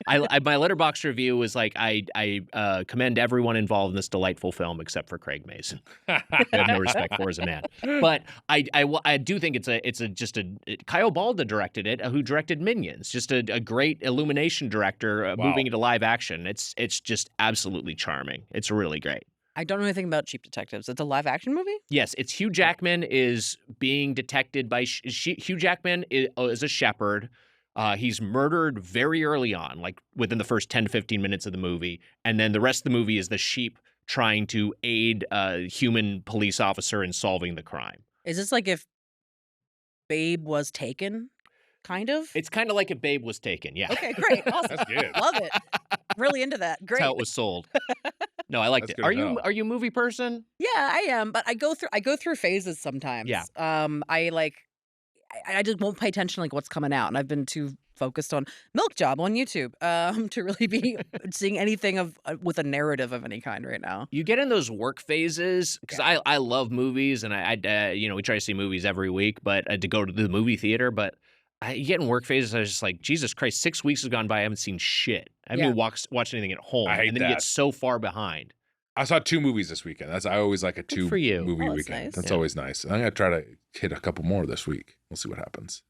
My Letterboxd review was like, I commend everyone involved in this delightful film except for Craig Mason. I have no respect for as a man. But I do think Kyle Balda directed it, who directed Minions. Just a great Illumination director moving into live action. It's just absolutely charming. It's really great. I don't know anything about Cheap Detectives. It's a live action movie? Yes, it's Hugh Jackman is being detected by Hugh Jackman is a shepherd. He's murdered very early on, like within the first 10 to 15 minutes of the movie. And then the rest of the movie is the sheep trying to aid a human police officer in solving the crime. Is this like if Babe was taken? Kind of? It's kind of like if Babe was taken, yeah. Okay, great. Awesome. That's good. Love it. Really into that. Great. That's how it was sold. No, I liked That's it. good to know. Are you a movie person? Yeah, I am, but I go through phases sometimes. Yeah. I just won't pay attention to like what's coming out, and I've been too focused on Milk Job on YouTube to really be seeing anything with a narrative of any kind right now. You get in those work phases because I love movies, and we try to see movies every week, but to go to the movie theater, but. You get in work phases, I was just like, Jesus Christ, 6 weeks has gone by, I haven't seen shit. I haven't even watched anything at home. I hate and then that. you get so far behind. I saw 2 movies this weekend. I always like a Good for you. movie Oh, that's weekend. nice. That's Yeah. always nice. I'm gonna try to hit a couple more this week. We'll see what happens.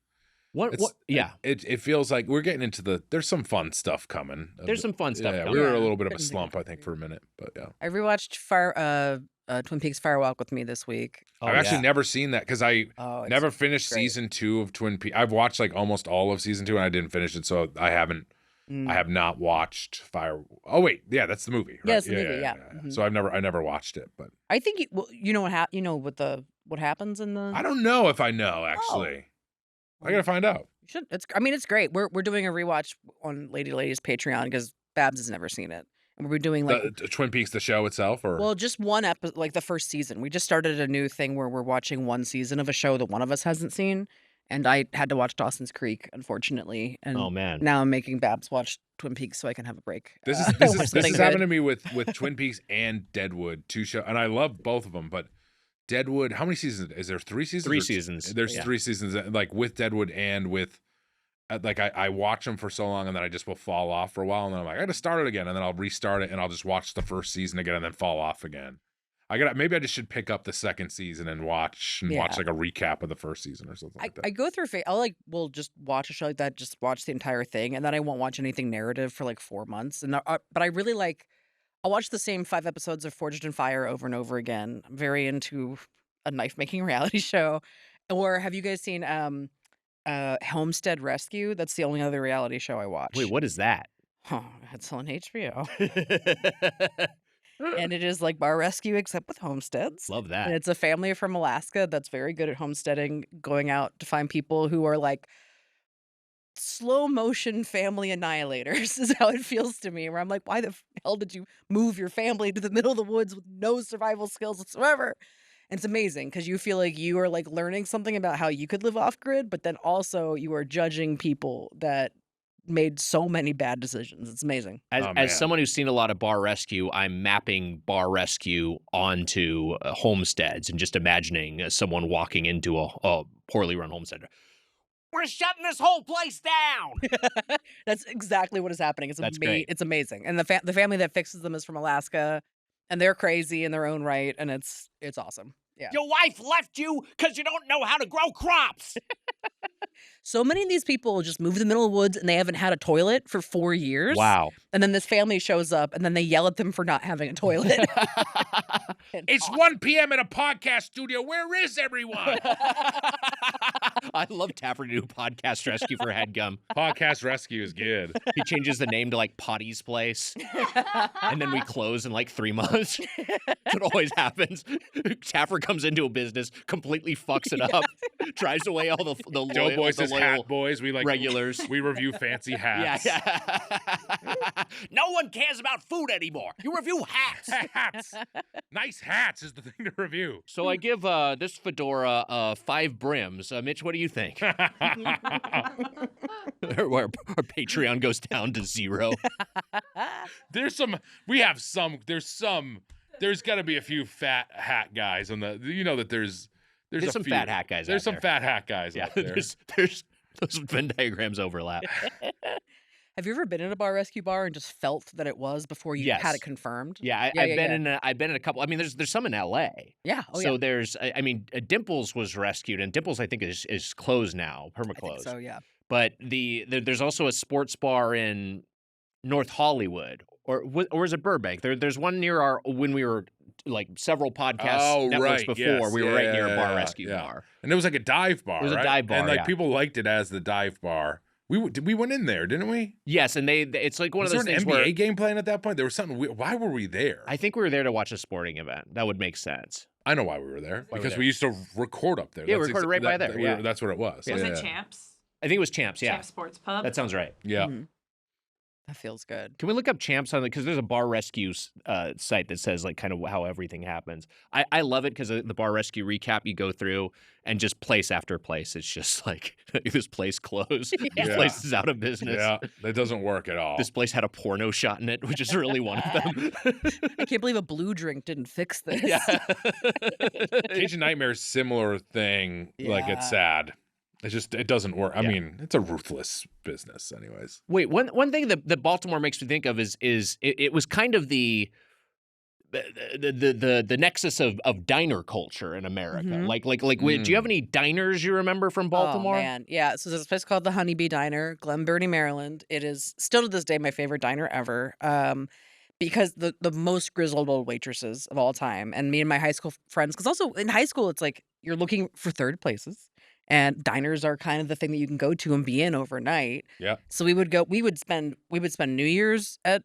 What? Yeah. It feels like we're getting into there's some fun stuff coming. There's some fun stuff Yeah, coming. we were a Yeah, little bit of a couldn't think slump, of I think, for a minute, but yeah. I rewatched Twin Peaks Fire Walk with me this week. Oh, I've actually never seen that because I it's never finished great. season 2 of Twin Peaks. I've watched like almost all of season 2 and I didn't finish it, so I haven't. I have not watched Fire. Oh wait, yeah, that's the movie. Right? Yeah, it's the movie. Yeah. Mhm. So I never watched it, but I think you know what happens in the. I don't know if I know actually. I gotta find out. You should. It's great. We're doing a rewatch on Lady Lady's Patreon because Babs has never seen it, and we're doing like The Twin Peaks, the show itself, or well, just one episode, like the first season. We just started a new thing where we're watching one season of a show that one of us hasn't seen, and I had to watch Dawson's Creek, unfortunately, and Oh man. now I'm making Babs watch Twin Peaks so I can have a break. This watch is something happened to good. me with Twin Peaks and Deadwood, 2 shows, and I love both of them. But Deadwood, how many seasons? Is there 3 seasons? 3 or seasons. There's Yeah. 3 seasons. Like with Deadwood and with like I watch them for so long and then I just will fall off for a while and then I'm like I got to start it again and then I'll restart it and I'll just watch the first season again and then fall off again. Maybe I just should pick up the second season and watch like a recap of the first season or something like that. I go through will just watch a show like that, just watch the entire thing, and then I won't watch anything narrative for like 4 months. And but I really I'll watch the same 5 episodes of Forged in Fire over and over again. I'm very into a knife making reality show. Or have you guys seen Homestead Rescue? That's the only other reality show I watch. Wait, what is that? It's on HBO. And it is like bar rescue except with homesteads. Love And that. it's a family from Alaska that's very good at homesteading, going out to find people who are like slow motion family annihilators is how it feels to me, where I'm like, why the hell did you move your family to the middle of the woods with no survival skills whatsoever? And it's amazing because you feel like you are like learning something about how you could live off grid, but then also you are judging people that made so many bad decisions. It's amazing. Oh, man. As someone who's seen a lot of bar rescue, I'm mapping bar rescue onto homesteads and just imagining someone walking into a poorly run homestead. We're shutting this whole place down. That's exactly what is happening. That's great. It's amazing. And the family that fixes them is from Alaska, and they're crazy in their own right, and it's awesome. Yeah. Your wife left you because you don't know how to grow crops. So many of these people just move to the middle of the woods and they haven't had a toilet for 4 years. Wow. And then this family shows up and then they yell at them for not having a toilet. It's 1 p.m. in a podcast studio. Where is everyone? I love Taffer to do podcast rescue for Headgum. Podcast rescue is good. He changes the name to like Potty's Place. And then we close in like 3 months. That's what always happens. Taffer comes into a business, completely fucks it up, drives away all the Doughboys is loyal hat boys. We like regulars. We review fancy Yeah, hats. yeah. No one cares about food anymore. You review hats. Hats. Nice hats is the thing to review. So I give this fedora 5 brims. Mitch, what do you think? Our Patreon goes down to 0. There's got to be a few fat hat guys on the. You know that there's There's a some few. fat hat guys. There's out some there. fat hat guys Yeah, out there. there's those Venn diagrams overlap. Have you ever been in a bar rescue bar and just felt that it was before you Yes. had it confirmed? Yeah, I've been in a couple. I mean, there's some in L.A. Yeah. Oh, So yeah. there's, I mean, Dimples was rescued, and Dimples I think is closed now, I think perma-closed. so, yeah. But there's also a sports bar in North Hollywood, or is it Burbank? There's one near when we were like several podcast networks before. Yes. We were Yeah, right near a yeah, bar yeah, rescue yeah. bar. And it was like a dive bar. It was a right? dive bar, and like yeah. people liked it as the dive bar. We went in there, didn't we? Yes, and it's like one Was of those there an things NBA where game playing at that point? There was something. Why were we there? I think we were there to watch a sporting event. That would make sense. I know why we were there. Why we Because there? we used to record up there. Yeah, we recorded right by there, yeah. That's what it was. Was yeah. it Champs? I think it was Champs. Yeah, Champs Sports Pub. that sounds right. Yeah. Mhm. That feels good. Can we look up Champs on because there's a bar rescue site that says like kind of how everything happens. I love it because the bar rescue recap you go through and just place after place. It's just like this place closed. This Yeah. place is out of business. Yeah. That doesn't work at all. This place had a porno shot in it, which is really one of them. I can't believe a blue drink didn't fix this. Yeah. Cajun Nightmare's similar thing. Like it's Yeah. sad. It doesn't work. I Yeah. mean, it's a ruthless business, anyways. Wait, one thing that Baltimore makes me think of is it was kind of the nexus of diner culture in America. Mhm. Do you have any diners you remember from Baltimore? Oh, man. Yeah. So there's a place called the Honeybee Diner, Glen Burnie, Maryland. It is still to this day my favorite diner ever. because the most grizzled old waitresses of all time, and me and my high school friends, because also in high school it's like you're looking for third places, and diners are kind of the thing that you can go to and be in overnight. Yeah. So we would spend New Year's at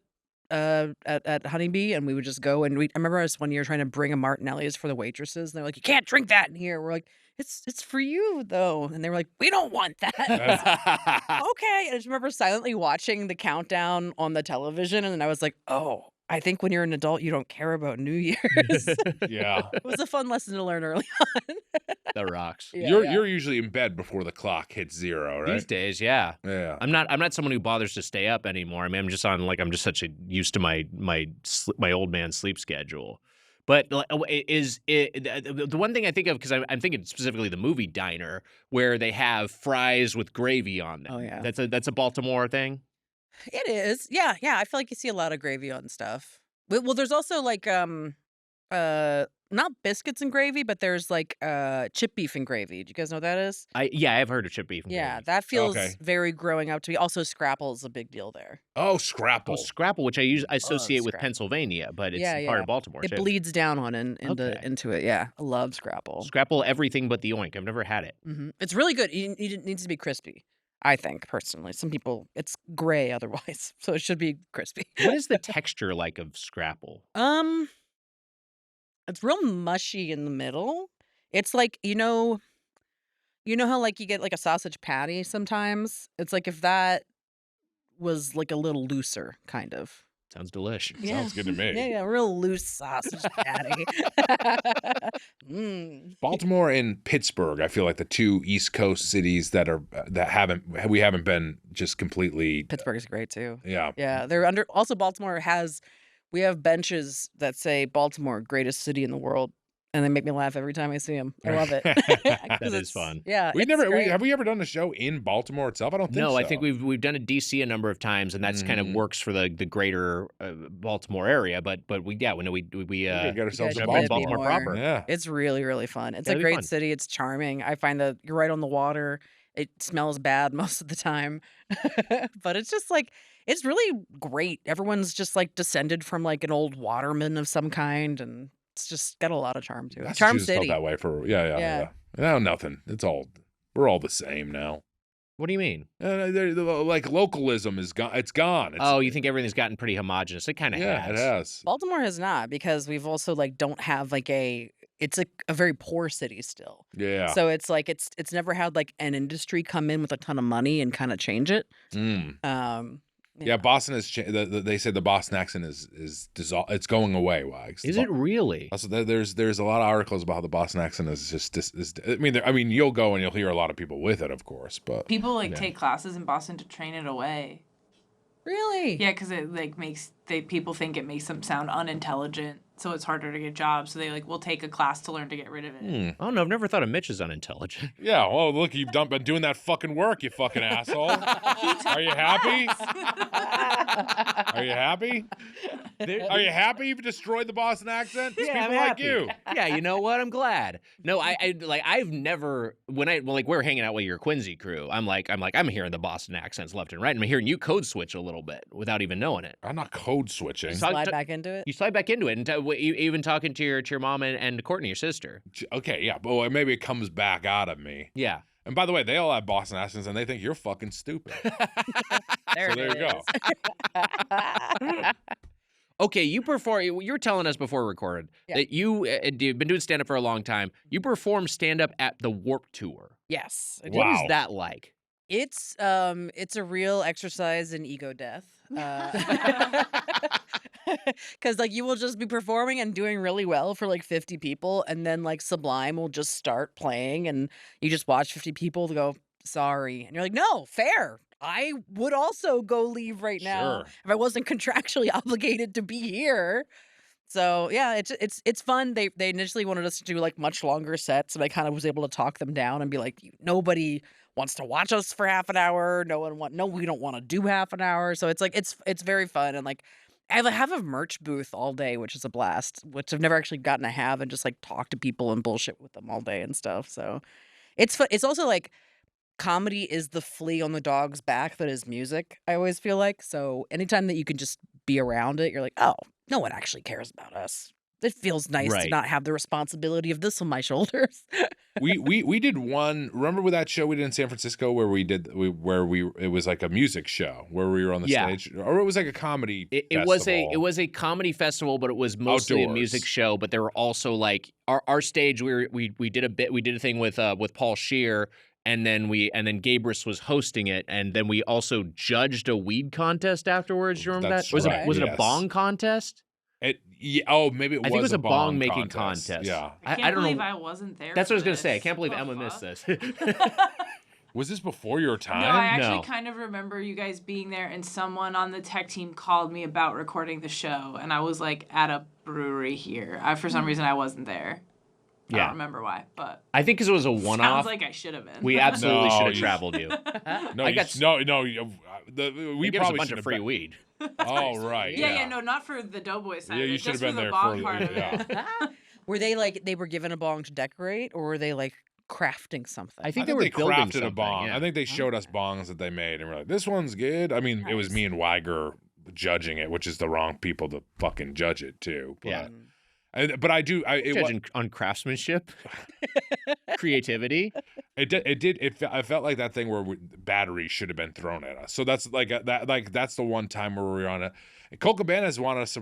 Honeybee, and we would just go and I remember us one year trying to bring a Martinelli's for the waitresses, and they're like, you can't drink that in here. We're like, it's for you though, and they were like, we don't want that. Okay. And I just remember silently watching the countdown on the television, and then I was like, oh, I think when you're an adult, you don't care about New Year's. Yeah. It was a fun lesson to learn early on. That rocks. Yeah, You're usually in bed before the clock hits 0, right? These days, yeah. Yeah. I'm not someone who bothers to stay up anymore. I mean, I'm just such used to my old man sleep schedule. But the one thing I think of, because I'm thinking specifically the movie Diner, where they have fries with gravy on them. Oh, yeah. That's a Baltimore thing. It is. Yeah. I feel like you see a lot of gravy on stuff. Well, there's also like not biscuits and gravy, but there's like chip beef and gravy. Do you guys know what that is? I've heard of chip beef. And Yeah, gravy. that feels Okay. very growing up to me. Also, Scrapple is a big deal there. Oh, Scrapple. Well, Scrapple, which I associate with Scrapple. Pennsylvania, but it's Yeah, part yeah. of Baltimore It too. bleeds down on Okay. into it. Yeah, I love Scrapple. Scrapple, everything but the oink. I've never had it. It's really good. It needs to be crispy. I think personally, some people it's gray otherwise, so it should be crispy. What is the texture like of Scrapple? It's real mushy in the middle. It's like you know how like you get like a sausage patty sometimes. It's like if that was like a little looser, kind of. Sounds delicious. Sounds good to me. Yeah, real loose sausage patty. Baltimore and Pittsburgh, I feel like the two East Coast cities that we haven't been just completely. Pittsburgh is great too. Yeah. Yeah, they're under. Also, we have benches that say Baltimore, greatest city in the world, and they make me laugh every time I see them. I love it. That is fun. Yeah, Have we ever done a show in Baltimore itself? I don't think so. No, I think we've done a DC a number of times, and that's kind of works for the greater Baltimore area. But we get ourselves to a Baltimore more. proper. Yeah. It's really, really fun. It's That'd a be great fun. city. It's charming. I find that you're right on the water. It smells bad most of the time, but it's just like it's really great. Everyone's just like descended from like an old waterman of some kind, and it's just got a lot of charm to it. Charm Massachusetts felt City. that way for yeah. No, nothing. We're all the same now. What do you mean? Like localism is gone. It's gone. You think everything's gotten pretty homogenous? It kind of Yeah, has. it has. Baltimore has not, because we've also like don't have like it's a very poor city still. Yeah. So it's like it's never had like an industry come in with a ton of money and kind of change it. Yeah, Boston has changed. They said the Boston accent is it's going away. Wags. Is it really? Also, there's a lot of articles about how the Boston accent is just. I mean, you'll go and you'll hear a lot of people with it, of course, but People take classes in Boston to train it away. Really? Yeah, because it like people think it makes them sound unintelligent, so it's harder to get jobs. So they will take a class to learn to get rid of it. Oh no, I've never thought of Mitch as unintelligent. yeah. Oh, look, you've been doing that fucking work, you fucking asshole. Are you happy? Are you happy? Are you happy you've destroyed the Boston accent? It's Yeah, people I'm like happy. you. Yeah, you know what? I'm glad. No, I've never we're hanging out with your Quincy crew. I'm hearing the Boston accents left and right. I'm hearing you code switch a little bit without even knowing it. I'm not code switching. Slide back into it. You slide back into it, and even talking to your mom and Courtney, your sister. Okay, yeah, but maybe it comes back out of me. Yeah. And by the way, they all have Boston accents, and they think you're fucking stupid. There So there you go. Okay, you were telling us before we recorded that you've been doing stand-up for a long time. You perform stand-up at the Warped Tour. Yes. I do. What is Wow. that like? It's a real exercise in ego death. Because like you will just be performing and doing really well for like 50 people, and then like Sublime will just start playing, and you just watch 50 people go sorry, and you're like, no, fair. I would also go leave right now Sure. if I wasn't contractually obligated to be here. So yeah, it's fun. They initially wanted us to do like much longer sets, and I kind of was able to talk them down and be like, nobody wants to watch us for half an hour. We don't want to do half an hour. So it's like it's very fun, and like I have a merch booth all day, which is a blast, which I've never actually gotten to have, and just like talk to people and bullshit with them all day and stuff. So it's fun. It's also like comedy is the flea on the dog's back that is music, I always feel like. So anytime that you can just be around it, you're like, oh, no one actually cares about us. It feels nice to Right. not have the responsibility of this on my shoulders. we did one. Remember with that show we did in San Francisco where it was like a music show where we were on the Yeah. stage, or it was like a comedy. It was a comedy festival, but it was mostly a music Outdoors. show. But there were also like our stage. We did a thing with Paul Scheer, and then Gabrus was hosting it, and then we also judged a weed contest afterwards. You remember That's that? Was right, it a yes. bong contest? Maybe it was. I think it was a bong making contest. contest. Yeah. I can't I don't believe know. I wasn't there. That's for what I was gonna say. I this. can't believe What the Emma missed fuck? this. Was this before your time? No, I actually No. kind of remember you guys being there, and someone on the tech team called me about recording the show, and I was like at a brewery here. For some reason, I wasn't there. I Yeah. don't remember why, but I think 'cause it was a one-off. sounds like I should have been. We absolutely No, should have you- traveled you. No, I you got sh- no, no. We They gave us a probably bunch should of have free been. weed. Oh right. yeah, no, not for the Doughboys side. Yeah, of you it, should have just been for the there bong for- part of yeah. it. Were they were given a bong to decorate, or were they like crafting something? I think I they were think they building crafted something. a bong. Yeah. I think they showed us bongs that they made, and we're like, "This one's good." I mean, it was Nice. me and Wiger judging it, which is the wrong people to fucking judge it too. But, Yeah. but I do. Judging on craftsmanship, creativity. I felt like that thing where batteries should have been thrown at us. So that's that's the one time where we were on it. Cole Cabanas wanted us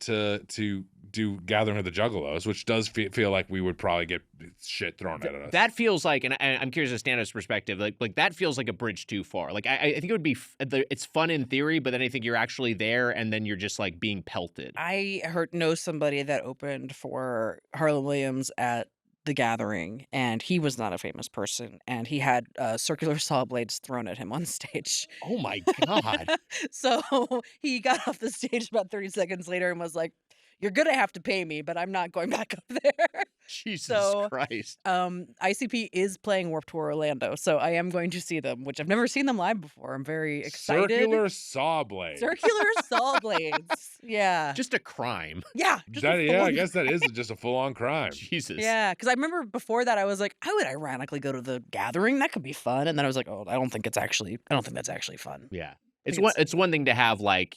to do Gathering of the Juggalos, which does feel like we would probably get shit thrown at us. That feels like, and I'm curious of stand-up's perspective, like that feels like a bridge too far. Like I think it would be, it's fun in theory, but then I think you're actually there, and then you're just like being pelted. I know somebody that opened for Harlan Williams at The Gathering, and he was not a famous person, and he had circular saw blades thrown at him on stage. Oh my god! So he got off the stage about 30 seconds later and was like, "You're gonna have to pay me, but I'm not going back up there." Jesus So, Christ! ICP is playing Warped Tour Orlando, so I am going to see them, which I've never seen them live before. I'm very excited. Circular saw blade. Circular saw blades. Yeah. Just a crime. Yeah. just a I full-on- guess that is just a full-on crime. Jesus. Yeah, because I remember before that I was like, I would ironically go to The Gathering. That could be fun. And then I was like, oh, I don't think that's actually fun. Yeah. think It's one thing to have like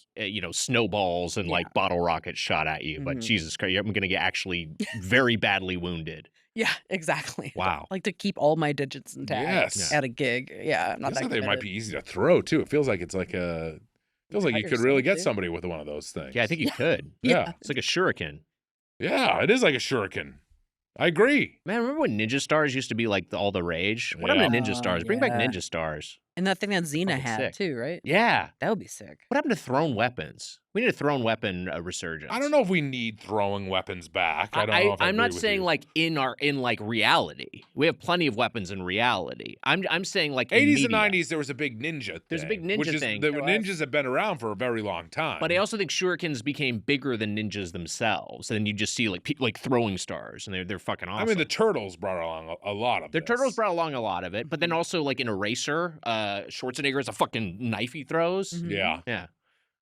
snowballs and Yeah. like bottle rockets shot at you, but Mhm. Jesus Christ, I'm gonna get actually very badly wounded. Yeah, exactly. Wow. Like to keep all my digits intact Yes. at a gig. Yeah, I'm not Feels that like they might committed. be easy to throw too. It feels like it's like a. Feels like Cut you could really yourself, get too. somebody with one of those things. Yeah, I think you could. Yeah. It's like a shuriken. Yeah, it is like a shuriken. I agree. Man, remember when Ninja Stars used to be like all the rage? What happened to Ninja Yeah. Stars? Bring back Yeah. Ninja Stars. And that thing that Xena Fucking had sick. too, right? Yeah. That would be sick. What happened to thrown weapons? We need a thrown weapon resurgence. I don't know if we need throwing weapons back. I don't know if I I'm not agree with saying you. like in reality. We have plenty of weapons in reality. I'm saying like in 80s and media. 90s, there was a big ninja thing. There's a big ninja which is, thing. The There was. ninjas have been around for a very long time. But I also think shurikens became bigger than ninjas themselves, and then you just see like throwing stars, and they're fucking awesome. I mean, the turtles brought along a lot of The this. turtles brought along a lot of it, but then also like in Eraser, Schwarzenegger has a fucking knife he throws. Mhm. Yeah. Yeah.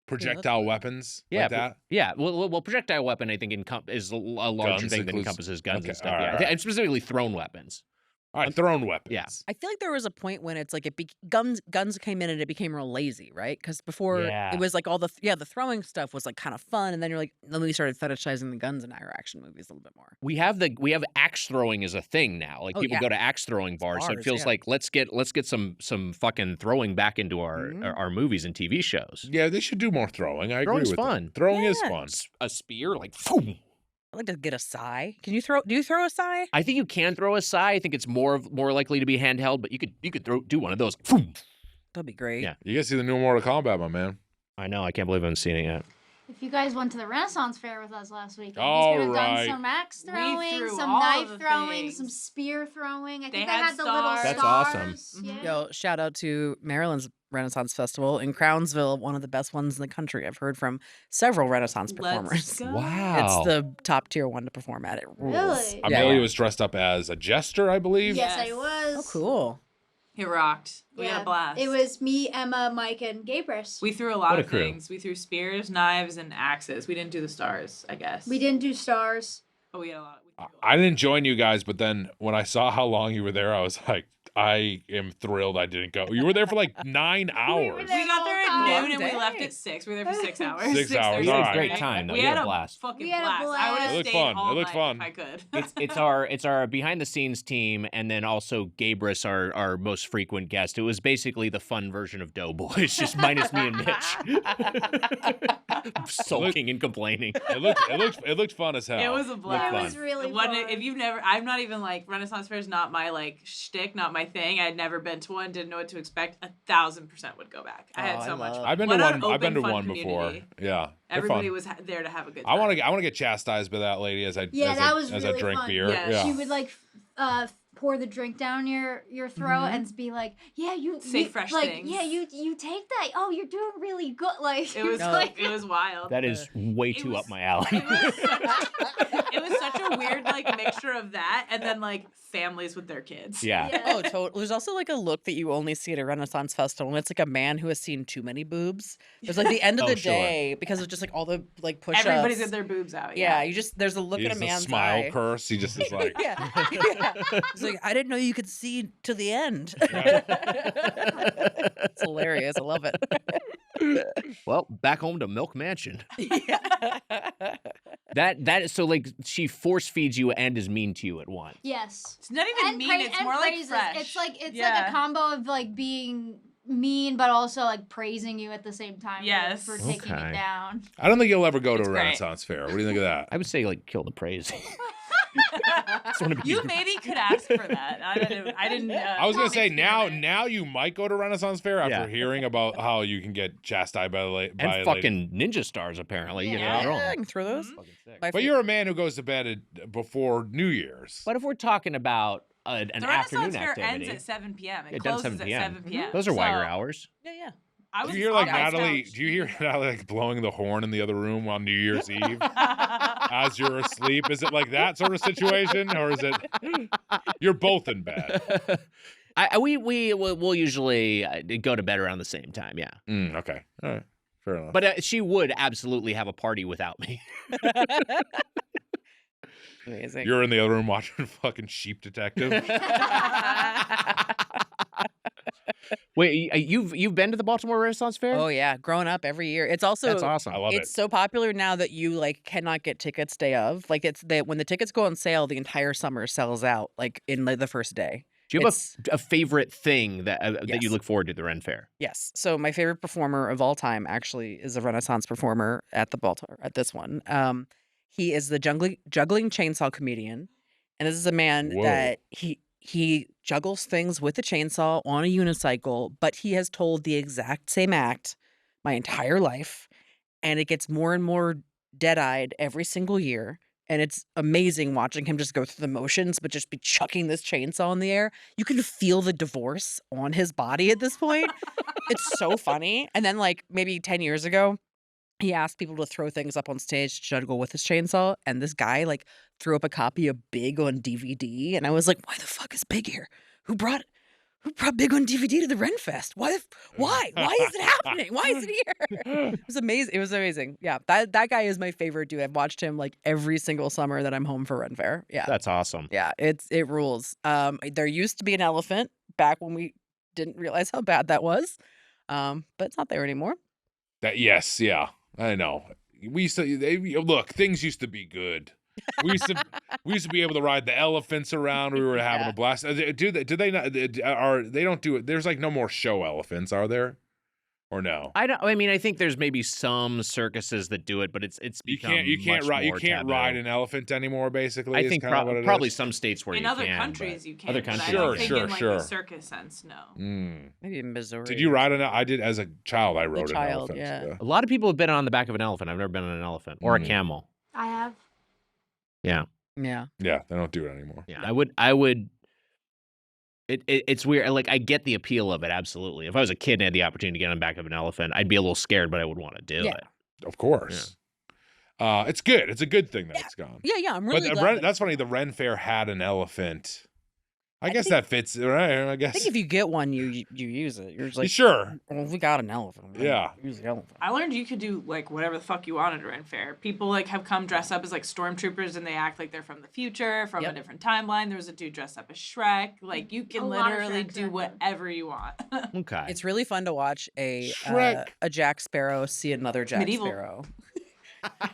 Projectile weapons Yeah, like that. Yeah, well, projectile weapon I think is a larger Guns thing that includes- encompasses guns okay, and stuff. all right, Yeah, all right. and specifically thrown weapons. All right, thrown weapons. Yeah. I feel like there was a point when it's like guns came in and it became real lazy, right? Because before Yeah. it was like all the throwing stuff was like kind of fun, and then then we started fetishizing the guns in our action movies a little bit more. We have axe throwing as a thing now. Like Oh, people yeah. go to axe throwing bars, so it bars, feels yeah. like let's get some fucking throwing back into Mhm. our movies and TV shows. Yeah, they should do more throwing. I Throwing's agree with fun. that. Throwing is Yeah. fun. A spear, like boom. I'd like to get a sai. Can you throw? Do you throw a sai? I think you can throw a sai. I think it's more likely to be handheld, but you could do one of those. Boom. That'd be great. Yeah. You guys see the new Mortal Kombat, my man. I know. I can't believe I haven't seen it yet. If you guys went to the Renaissance Fair with us last weekend, All you could have right. done some axe We throwing, threw some all knife the throwing, things. some spear throwing. I They think had they had the little stars. That's stars. awesome. Yeah. Yo, shout out to Maryland's Renaissance Festival in Crownsville, one of the best ones in the country. I've heard from several Renaissance performers. Let's go. It's the top tier one to perform at. It rules. Really? Yeah, Amelia yeah. was dressed up as a jester, I believe. Yes, I Yes. was. Oh, cool. It rocked. We had a blast. It was me, Emma, Mike, and Gabrus. We threw a lot What a of crew. things. We threw spears, knives, and axes. We didn't do the stars, I guess. We didn't do stars. But we had a lot. We threw a lot. I didn't join you guys, but then when I saw how long you were there, I was like, I am thrilled I didn't go. You were there for like 9 hours. We got there at Oh, noon and we dang. left at 6. We were there for 6 hours. 6 hours, You had a all right. great time, though. We You had had a blast. Fucking We had a blast. I would blast. have It looked stayed fun. all It looked night fun. if I could. It's our behind the scenes team, and then also Gabrus, our most frequent guest. It was basically the fun version of Doughboys, just minus me and Mitch, sulking and complaining. It looked fun as hell. It was a It blast. was really fun. If you've never, I'm not even like Renaissance Fair is not my like shtick, not my thing. I'd never been to one, didn't know what to expect. 1,000% would go back. I had Oh, I so much love fun. I've been What to an one. I've been to open, fun one before. community. Yeah, they're Everybody fun. was there to have a good I time. want to get chastised by that lady as I that was as I really drink fun. beer. Yeah, Yeah. She would like pour the drink down your throat and be like, "Yeah, Say you, fresh like, things. Yeah, you take that. Oh, you're doing really good." Like It was like, it was wild. That is way It too was- up my alley. It was such a weird like mixture of that and then like families with their kids. Yeah. Yeah. Oh, totally. There's also like a look that you only see at a Renaissance festival, and it's like a man who has seen too many boobs. There's like the end of Oh, the sure. day because of just like all the like push-ups. Everybody's got their boobs out. Yeah, you just there's a look He at a has man's smile eye. curse. He just is like, Yeah, yeah. It's like I didn't know you could see to the end. It's hilarious. I love it. Well, back home to Milk Mansion. Yeah. That is so like she force feeds you and is mean to you at once. yes. It's not even And mean, praise it's and more like praises. fresh. It's like like Yeah. a combo of like being mean but also like praising you at the same time. for- Yes. For taking Okay. it down. I don't think you'll ever go to It's a great. Renaissance Fair. What do you think of that? I would say like kill the praise. You maybe could ask for that. I didn't. I was gonna say now experiment. you might go to Renaissance Fair after Yeah. hearing about how you can get chastised by by And a lady. fucking ninja stars apparently. You know, Yeah. they're all Yeah, I can throw those. Mhm. fucking sick. My But you're a man who goes to bed before New Year's. But if we're talking about an The afternoon Renaissance Fair activity, ends at 7 p.m. It It does closes 7 at p.m. 7 p.m. those are Wiger So, hours. yeah. I Do was you hear like on my Natalie? couch. Do you hear Natalie like blowing the horn in the other room on New Year's Eve as you're asleep? Is it like that sort of situation, or is it you're both in bed? We'll usually go to bed around the same time. Yeah, Okay, all right, fair enough. but she would absolutely have a party without me. Amazing. You're in the other room watching fucking Sheep Detective. Wait, you've been to the Baltimore Renaissance Fair? Oh yeah, growing up every year. It's also That's awesome. I love it's it. so popular now that you like cannot get tickets day of. Like it's when the tickets go on sale, the entire summer sells out like in like, the first day. Do you have It's- a favorite thing that that you Yes. look forward to at the Ren Fair? Yes. So my favorite performer of all time actually is a Renaissance performer at the Baltimore at this one. He is the juggling chainsaw comedian, and this is a man Whoa. that he juggles things with a chainsaw on a unicycle, but he has told the exact same act my entire life, and it gets more and more dead-eyed every single year. And it's amazing watching him just go through the motions, but just be chucking this chainsaw in the air. You can feel the divorce on his body at this point. It's so funny. And then, like, maybe 10 years ago, he asked people to throw things up on stage to juggle with his chainsaw. And this guy, like, threw up a copy of Big on DVD. And I was like, why the fuck is Big here? Who brought Big on DVD to the Ren Fest? Why? Why is it happening? Why is it here? It was amazing. It was amazing. Yeah, that guy is my favorite dude. I've watched him like every single summer that I'm home for Ren Fair. Yeah, That's awesome. yeah, it rules. There used to be an elephant back when we didn't realize how bad that was, but it's not there anymore. Yes, yeah, I know. We used to look. Things used to be good. We used to be able to ride the elephants around. We were having Yeah. a blast. Do they not? They don't do it? There's like no more show elephants, are there? Or no? I mean, I think there's maybe some circuses that do it, but it's You become can't much more taboo. ride an elephant anymore. Basically, I is think kinda what it probably is. some states where In you other can, countries, but you can. other but I countries, don't Sure, think sure, in, like, sure. the circus sense, no. Mm. Maybe in Missouri. Did you ride an? I did as a child. I rode an child, elephant. yeah. A lot of people have been on the back of an elephant. I've never been on an elephant or a Mhm. camel. I have. Yeah, Yeah. Yeah, they don't do it anymore. yeah. I would. It's weird. Like I get the appeal of it. Absolutely. If I was a kid and had the opportunity to get on the back of an elephant, I'd be a little scared, but I would want to do Yeah. it. Of course. It's good. It's a good thing that it's gone. Yeah, I'm really But glad. that's funny. The Ren Fair had an elephant. I guess that fits, right? I guess. I think if you get one, you use it. You're just like, sure. well, we got an elephant. Yeah. Use the elephant. I learned you could do like whatever the fuck you want at a Ren Fair. People like have come dressed up as like stormtroopers and they act like they're from the future, from a different timeline. There was a dude dressed up as Shrek. Like you can literally do whatever you want. Okay. It's really fun to watch a Shrek. Jack Sparrow see another Jack Medieval. Sparrow.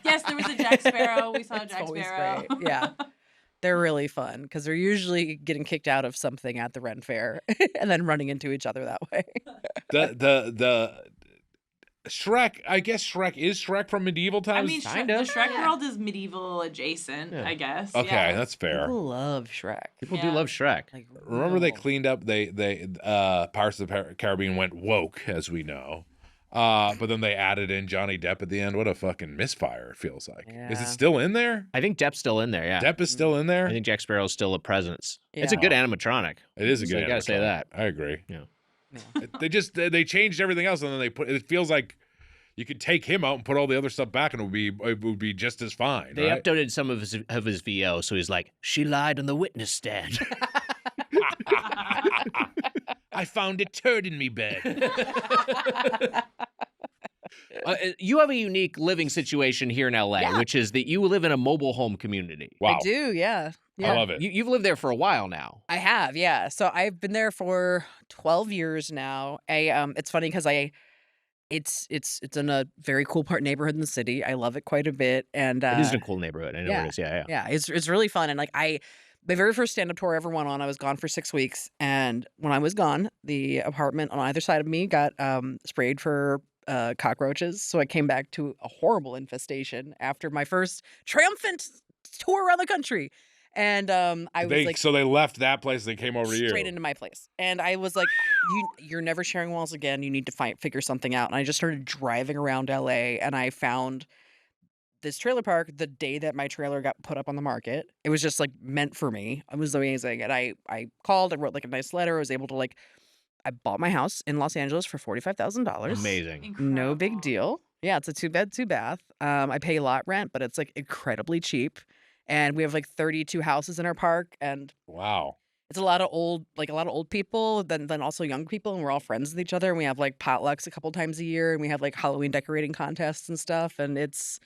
Yes, there was a Jack Sparrow. We saw It's Jack always Sparrow. great. Yeah. They're really fun because they're usually getting kicked out of something at the Ren Fair and then running into each other that way. The Shrek, I guess Shrek from medieval times? I mean, the Shrek world is medieval adjacent, I guess. Okay, Yeah. that's fair. People love Shrek. People do love Shrek. Like, Remember they real. cleaned up, they Pirates of the Caribbean went woke, as we know. But then they added in Johnny Depp at the end. What a fucking misfire it feels like. Is it Yeah. still in there? I think Depp's still in there, yeah. Depp is still in there? I think Jack Sparrow's still a presence. It's a Yeah. good animatronic. It is a So good you gotta say animatronic. that. I agree. Yeah. They changed everything else and then it feels like you could take him out and put all the other stuff back and it would be just as fine. They right? updated some of his VO, so he's like, she lied on the witness stand. I found a turd in me bed. You have a unique living situation here in LA, which is that you live in a mobile home community. Wow. I do, yeah. I love it. You've lived there for a while now. I have, yeah. So I've been there for 12 years now. It's funny because it's in a very cool neighborhood in the city. I love it quite a bit, and It is a cool neighborhood. I know it is. Yeah. yeah, it's really fun. And like my very first stand-up tour I ever went on, I was gone for 6 weeks, and when I was gone, the apartment on either side of me got sprayed for cockroaches. So I came back to a horrible infestation after my first triumphant tour around the country. And I was like, so they left that place. They came over to you. straight into my place, and I was like, "You're never sharing walls again. You need to figure something out." And I just started driving around LA, and I found this trailer park the day that my trailer got put up on the market. It was just like meant for me. It was amazing, and I called. I wrote like a nice letter. I was able to I bought my house in Los Angeles for $45,000. Amazing. Incredible. No big deal. Yeah, it's a 2-bed, 2-bath. I pay lot rent, but it's like incredibly cheap. And we have like 32 houses in our park, and Wow. it's a lot of old people, then also young people, and we're all friends with each other. And we have like potlucks a couple times a year, and we have like Halloween decorating contests and stuff, and it's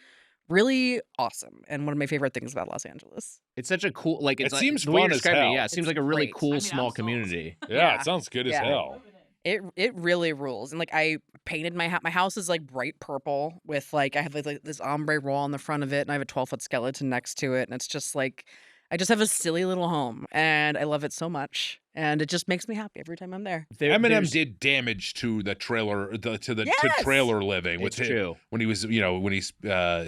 really awesome. And one of my favorite things about Los Angeles. It's such a cool, like, it's It like, seems the way you're fun as describing it, hell. yeah, it seems It's like a really great. cool, I mean, small I'm sold. community. Yeah, Yeah. it sounds good as Yeah. hell. It really rules. And like I painted my house is like bright purple with like I have like this ombre wall on the front of it, and I have a 12-foot skeleton next to it, and it's just like I just have a silly little home, and I love it so much, and it just makes me happy every time I'm there. Eminem There's- did damage to the trailer to Yes! trailer living It's with true. when he was when he's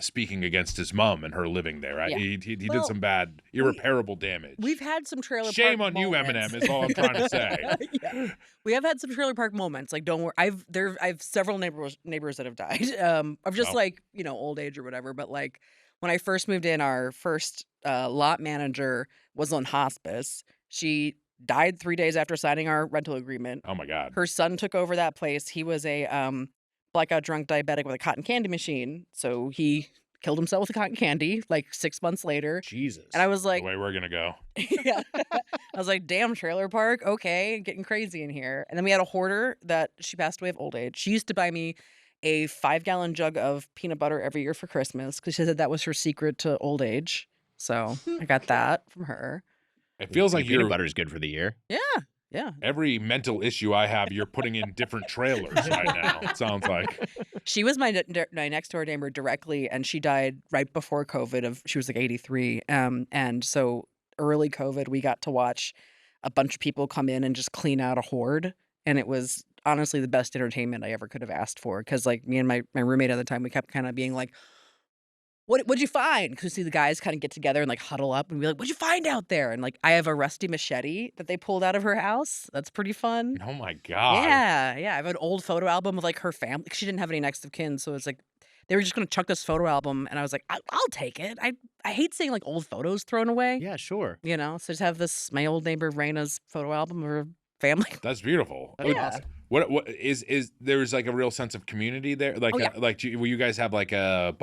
speaking against his mom and her living there. Right? Yeah. He did Well, some bad irreparable damage. We've had some trailer Shame park on you, moments. Eminem. Is all I'm trying to say. Yeah. We have had some trailer park moments. Like, don't worry. I've several neighbors that have died. Of just Wow. like old age or whatever. But like when I first moved in, our first lot manager was on hospice. She died 3 days after signing our rental agreement. Oh my God. Her son took over that place. He was a blackout drunk diabetic with a cotton candy machine, so he killed himself with a cotton candy like 6 months later. Jesus. And I was like, The way we're gonna go. yeah. I was like, damn, trailer park. Okay, getting crazy in here. And then we had a hoarder that she passed away of old age. She used to buy me a 5-gallon jug of peanut butter every year for Christmas because she said that was her secret to old age. So I got that from her. It feels like peanut you're butter's good for the year. Yeah. every mental issue I have. You're putting in different trailers right now. It sounds like. She was my next door neighbor directly, and she died right before COVID. She was like 83. And so early COVID, we got to watch a bunch of people come in and just clean out a horde. And it was honestly the best entertainment I ever could have asked for. Because like me and my roommate at the time, we kept kind of being like, What'd you find? Because see the guys kind of get together and like huddle up and be like, what'd you find out there? And like I have a rusty machete that they pulled out of her house. That's pretty fun. Oh my God. Yeah. I have an old photo album of like her family. She didn't have any next of kin, so it's like they were just gonna chuck this photo album, and I was like, I'll take it. I hate seeing like old photos thrown away. Yeah, sure. So just have my old neighbor Raina's photo album of her family. That's beautiful. That'd be awesome. What is there's like a real sense of community there? Like like will you guys have like a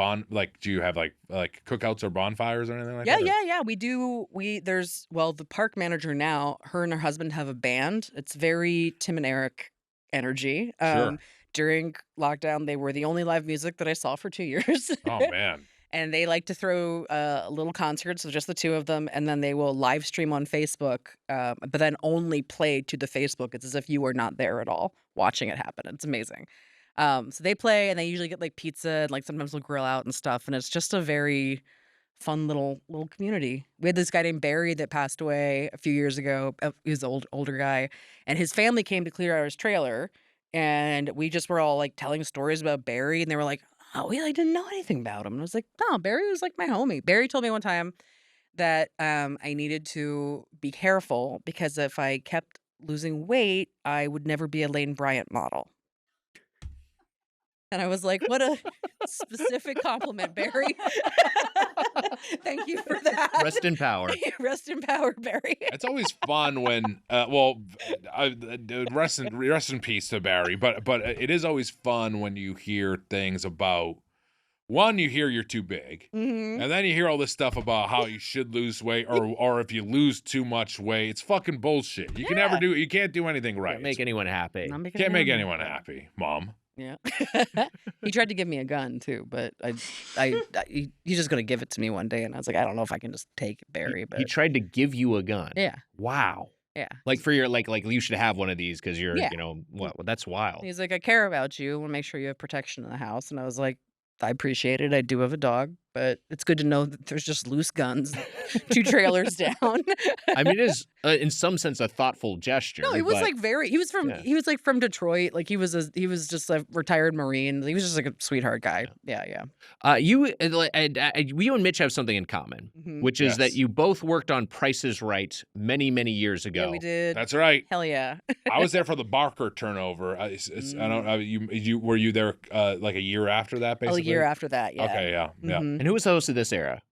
do you have like cookouts or bonfires or anything like that? Yeah. We do. There's the park manager now, her and her husband have a band. It's very Tim and Eric energy. Sure. During lockdown, they were the only live music that I saw for 2 years. Oh man. And they like to throw little concerts of just the two of them, and then they will live stream on Facebook, but then only play to the Facebook. It's as if you were not there at all watching it happen. It's amazing. So they play, and they usually get like pizza, and like sometimes they'll grill out and stuff, and it's just a very fun little community. We had this guy named Barry that passed away a few years ago. He was an older guy, and his family came to clear out his trailer, and we just were all like telling stories about Barry, and they were like, oh, I didn't know anything about him. And I was like, no, Barry was like my homie. Barry told me one time that I needed to be careful because if I kept losing weight, I would never be a Lane Bryant model. And I was like, what a specific compliment, Barry. Thank you for that. Rest in power. Rest in power, Barry. It's always fun when rest in peace to Barry, but it is always fun when you hear things about you hear you're too big, and then you hear all this stuff about how you should lose weight or if you lose too much weight, it's fucking bullshit. You can't do anything right. Can't make anyone happy. Can't make anyone happy, Mom. Yeah. He tried to give me a gun too, but he's just gonna give it to me one day, and I was like, I don't know if I can just take it, Barry. But He tried to give you a gun. Yeah. Wow. Yeah. Like for your like you should have one of these because you're Yeah. That's wild. He's like, I care about you. I want to make sure you have protection in the house. And I was like, I appreciate it. I do have a dog, but it's good to know that there's just loose guns 2 trailers down. I mean, it is in some sense a thoughtful gesture. No, he was like he was from Detroit. Like he was just a retired Marine. He was just like a sweetheart guy. Yeah. You and Mitch have something in common, which is that you both worked on Price is Right many, many years ago. Yeah, we did. That's right. Hell yeah. I was there for the Barker turnover. I don't. Were you there like a year after that? Basically, A year after that. Yeah. Okay. Yeah. Yeah. And who was the host of this era?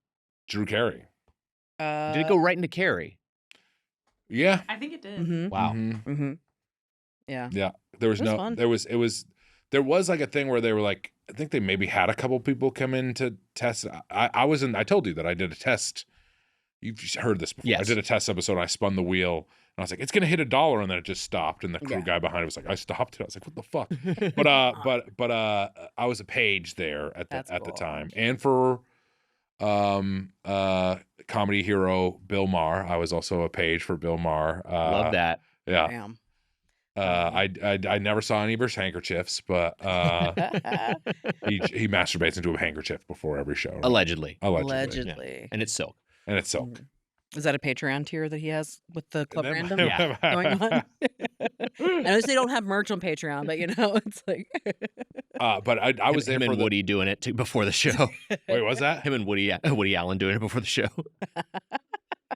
Drew Carey. Did it go right into Carey? Yeah. I think it did. Mm-hmm. Wow. Mm-hmm. Yeah. Yeah. There was fun. There was like a thing where they were like, I think they maybe had a couple people come in to test. I told you that I did a test. You've heard this before. Yes. I did a test episode. And I spun the wheel and I was like, it's gonna hit $1, and then it just stopped. And the crew guy behind it was like, I stopped it. I was like, what the fuck? but I was a page there at the time, and for comedy hero Bill Maher, I was also a page for Bill Maher. Love that. Yeah. Damn. I never saw any of his handkerchiefs, but he masturbates into a handkerchief before every show. Allegedly. Allegedly. And it's silk. And it's silk. Is that a Patreon tier that he has with the Club That Random might- going on? I know they don't have merch on Patreon, but it's like. But I was there him for and Woody doing it before the show. Wait, was that? Him and Woody Allen doing it before the show.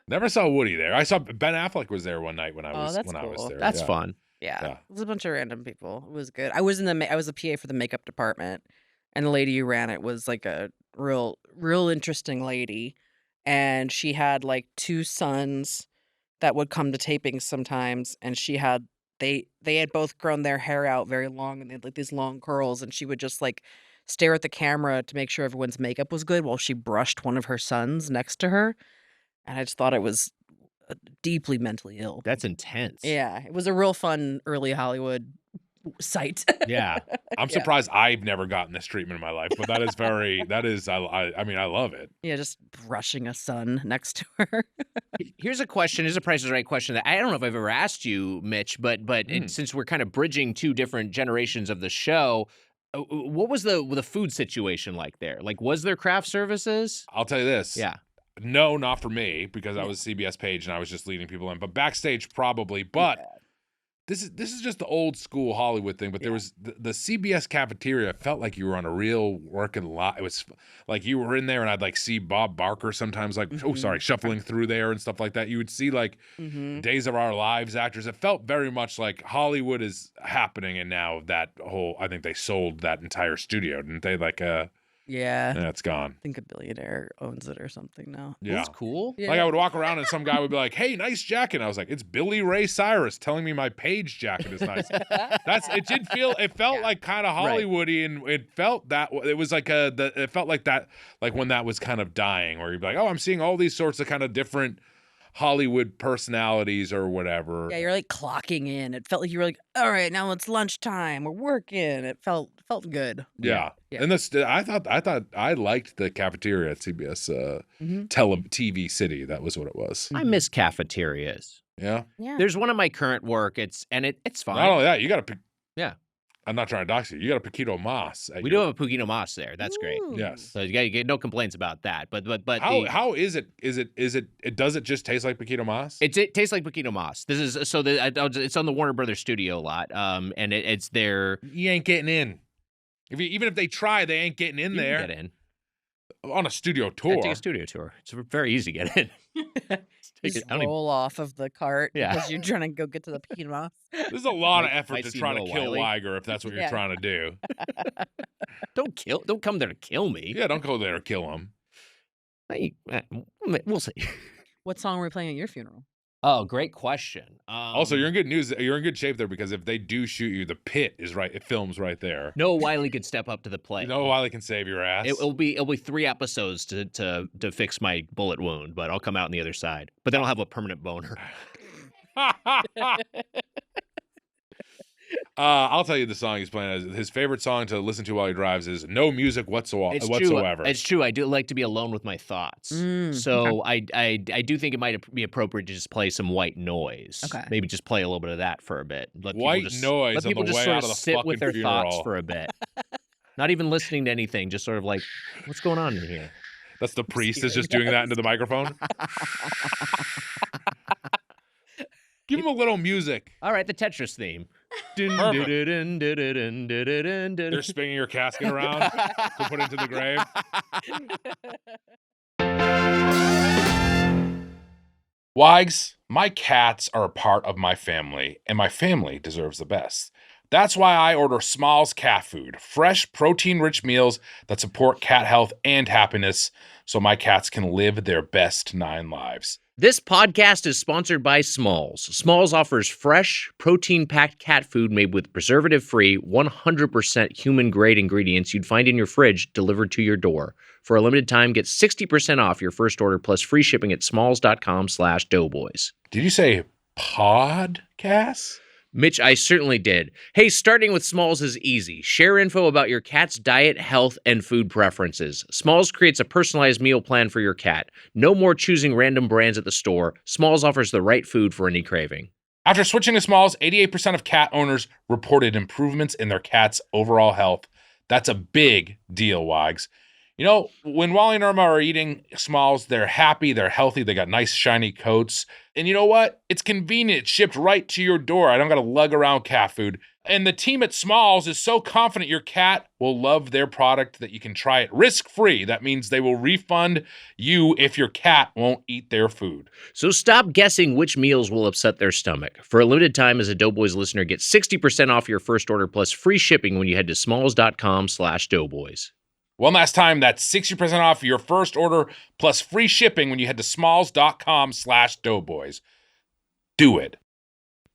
Never saw Woody there. I saw Ben Affleck was there one night when I was that's I was cool. there. That's yeah. fun. Yeah, it was a bunch of random people. It was good. I was a PA for the makeup department, and the lady who ran it was like a real interesting lady, and she had like 2 sons that would come to tapings sometimes, and they had both grown their hair out very long, and they had like these long curls, and she would just like stare at the camera to make sure everyone's makeup was good while she brushed one of her sons next to her, and I just thought it was deeply mentally ill. That's intense. Yeah, it was a real fun early Hollywood sight. Yeah. I'm surprised I've never gotten this treatment in my life, but I mean, I love it. Yeah, just brushing a son next to her. Here's a question. Here's a Price is Right question that I don't know if I've ever asked you, Mitch, but since we're kind of bridging 2 different generations of the show, what was the food situation like there? Like, was there craft services? I'll tell you this. Yeah. No, not for me, because I was CBS page and I was just leading people in. But backstage, probably. But this is just the old school Hollywood thing. But there was the CBS cafeteria felt like you were on a real working lot. It was like you were in there, and I'd like see Bob Barker sometimes, like shuffling through there and stuff like that. You would see like Days of Our Lives actors. It felt very much like Hollywood is happening, and now that whole I think they sold that entire studio, didn't they? Like Yeah. Yeah, it's gone. I think a billionaire owns it or something now. Yeah. That's cool. Yeah. Like I would walk around and some guy would be like, "Hey, nice jacket." And I was like, "It's Billy Ray Cyrus telling me my Page jacket is nice." It felt like kind of Hollywoody, and it felt that it was like it felt like that, like when that was kind of dying, where you'd be like, "Oh, I'm seeing all these sorts of kind of different Hollywood personalities or whatever." Yeah, you're like clocking in. It felt like you were like, all right, now it's lunchtime. We're working. It felt good. Yeah. Yeah. And this, I liked the cafeteria at CBS TV City. That was what it was. I miss cafeterias. Yeah. Yeah. There's one at my current work. It's fine. Not only that, you got to. Yeah. I'm not trying to dox you. You got a Paquito Mas. We do have a Pugino Mas there. That's great. Ooh. Yes. So you get no complaints about that. But How is it? Does it just taste like Paquito Mas? it tastes like Pugino Mas. This is it's on the Warner Brothers studio lot. And it's their You ain't getting in. Even if they try, they ain't getting in you can there get in. on a studio Yeah, tour. take a studio tour. It's very easy to get in. Just roll off of the cart Yeah. because you're trying to go get to the Pinot. There's a lot of Might effort to seem try a to little kill wily. Wiger if that's what you're Yeah. trying to do. Don't come there to kill me. Yeah, don't go there to kill him. We'll see. What song were we playing at your funeral? Oh, great question. Also, you're in good news. You're in good shape there because if they do shoot you, the pit is right. It films right there. Noah Wiley could step up to the plate. You know why they can save your ass? It'll be 3 episodes to fix my bullet wound, but I'll come out on the other side. But then I'll have a permanent boner. I'll tell you the song he's playing. His favorite song to listen to while he drives is "No Music Whatsoever." It's true. I do like to be alone with my thoughts. So I do think it might be appropriate to just play some white noise. Okay. Maybe just play a little bit of that for a bit. White noise Let on people the just way sort out of of the sit with fucking their thoughts funeral. for a bit. Not even listening to anything. Just sort of like, what's going on in here? That's the priest is just doing that into the microphone. Give him a little music. All right, the Tetris theme. Perfect. They're They're spinning your casket around to put into the grave. Wags, my cats are a part of my family, and my family deserves the best. That's why I order Smalls Cat Food, fresh, protein-rich meals that support cat health and happiness so my cats can live their best 9 lives. This podcast is sponsored by Smalls. Smalls offers fresh, protein-packed cat food made with preservative-free, 100% human-grade ingredients you'd find in your fridge delivered to your door. For a limited time, get 60% off your first order plus free shipping at smalls.com/doughboys. Did you say podcast? Mitch, I certainly did. Hey, starting with Smalls is easy. Share info about your cat's diet, health, and food preferences. Smalls creates a personalized meal plan for your cat. No more choosing random brands at the store. Smalls offers the right food for any craving. After switching to Smalls, 88% of cat owners reported improvements in their cat's overall health. That's a big deal, Wags. You know, when Wally and Irma are eating Smalls, they're happy, they're healthy, they got nice shiny coats. And you know what? It's convenient. It's shipped right to your door. I don't got to lug around cat food. And the team at Smalls is so confident your cat will love their product that you can try it risk-free. That means they will refund you if your cat won't eat their food. So stop guessing which meals will upset their stomach. For a limited time, as a Doughboys listener, get 60% off your first order plus free shipping when you head to smalls.com/doughboys. One last time, that's 60% off your first order plus free shipping when you head to smalls.com/doughboys. Do it.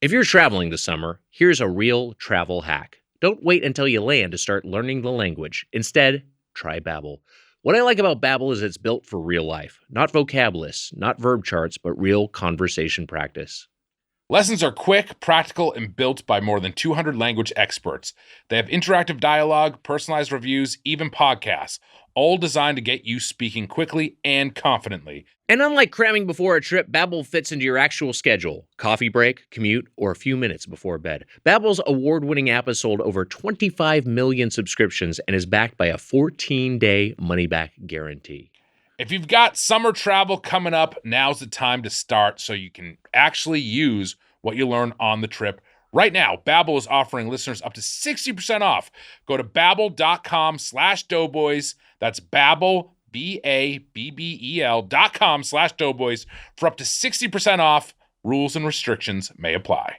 If you're traveling this summer, here's a real travel hack. Don't wait until you land to start learning the language. Instead, try Babbel. What I like about Babbel is it's built for real life. Not vocab lists, not verb charts, but real conversation practice. Lessons are quick, practical, and built by more than 200 language experts. They have interactive dialogue, personalized reviews, even podcasts, all designed to get you speaking quickly and confidently. And unlike cramming before a trip, Babbel fits into your actual schedule. Coffee break, commute, or a few minutes before bed. Babbel's award-winning app has sold over 25 million subscriptions and is backed by a 14-day money-back guarantee. If you've got summer travel coming up, now's the time to start so you can actually use what you learn on the trip. Right now, Babbel is offering listeners up to 60% off. Go to babbel.com/doughboys. That's Babbel, BABBEL.com/doughboys for up to 60% off. Rules and restrictions may apply.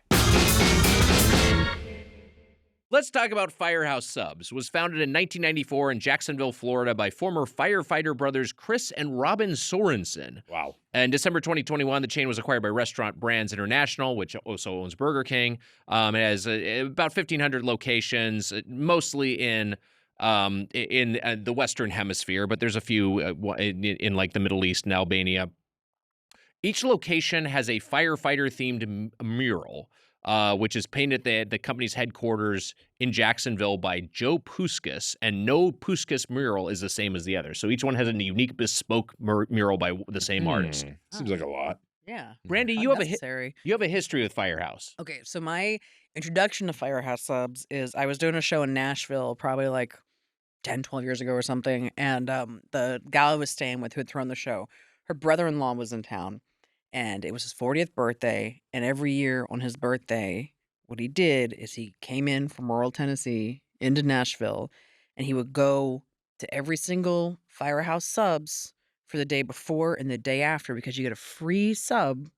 Let's talk about Firehouse Subs. It was founded in 1994 in Jacksonville, Florida by former firefighter brothers Chris and Robin Sorensen. Wow. In December 2021, the chain was acquired by Restaurant Brands International, which also owns Burger King. It has about 1,500 locations, mostly in the Western Hemisphere, but there's a few in like the Middle East and Albania. Each location has a firefighter-themed mural, which is painted at the company's headquarters in Jacksonville by Joe Puskas, and no Puskas mural is the same as the other. So each one has a unique bespoke mural by the same artist. Seems like a lot. Yeah. Brandie, you have Unnecessary. a history with Firehouse. Okay, so my introduction to Firehouse Subs is I was doing a show in Nashville probably like 10, 12 years ago or something, and the gal I was staying with who had thrown the show, her brother-in-law was in town, and it was his 40th birthday, and every year on his birthday, what he did is he came in from rural Tennessee into Nashville, and he would go to every single Firehouse Subs for the day before and the day after, because you get a free sub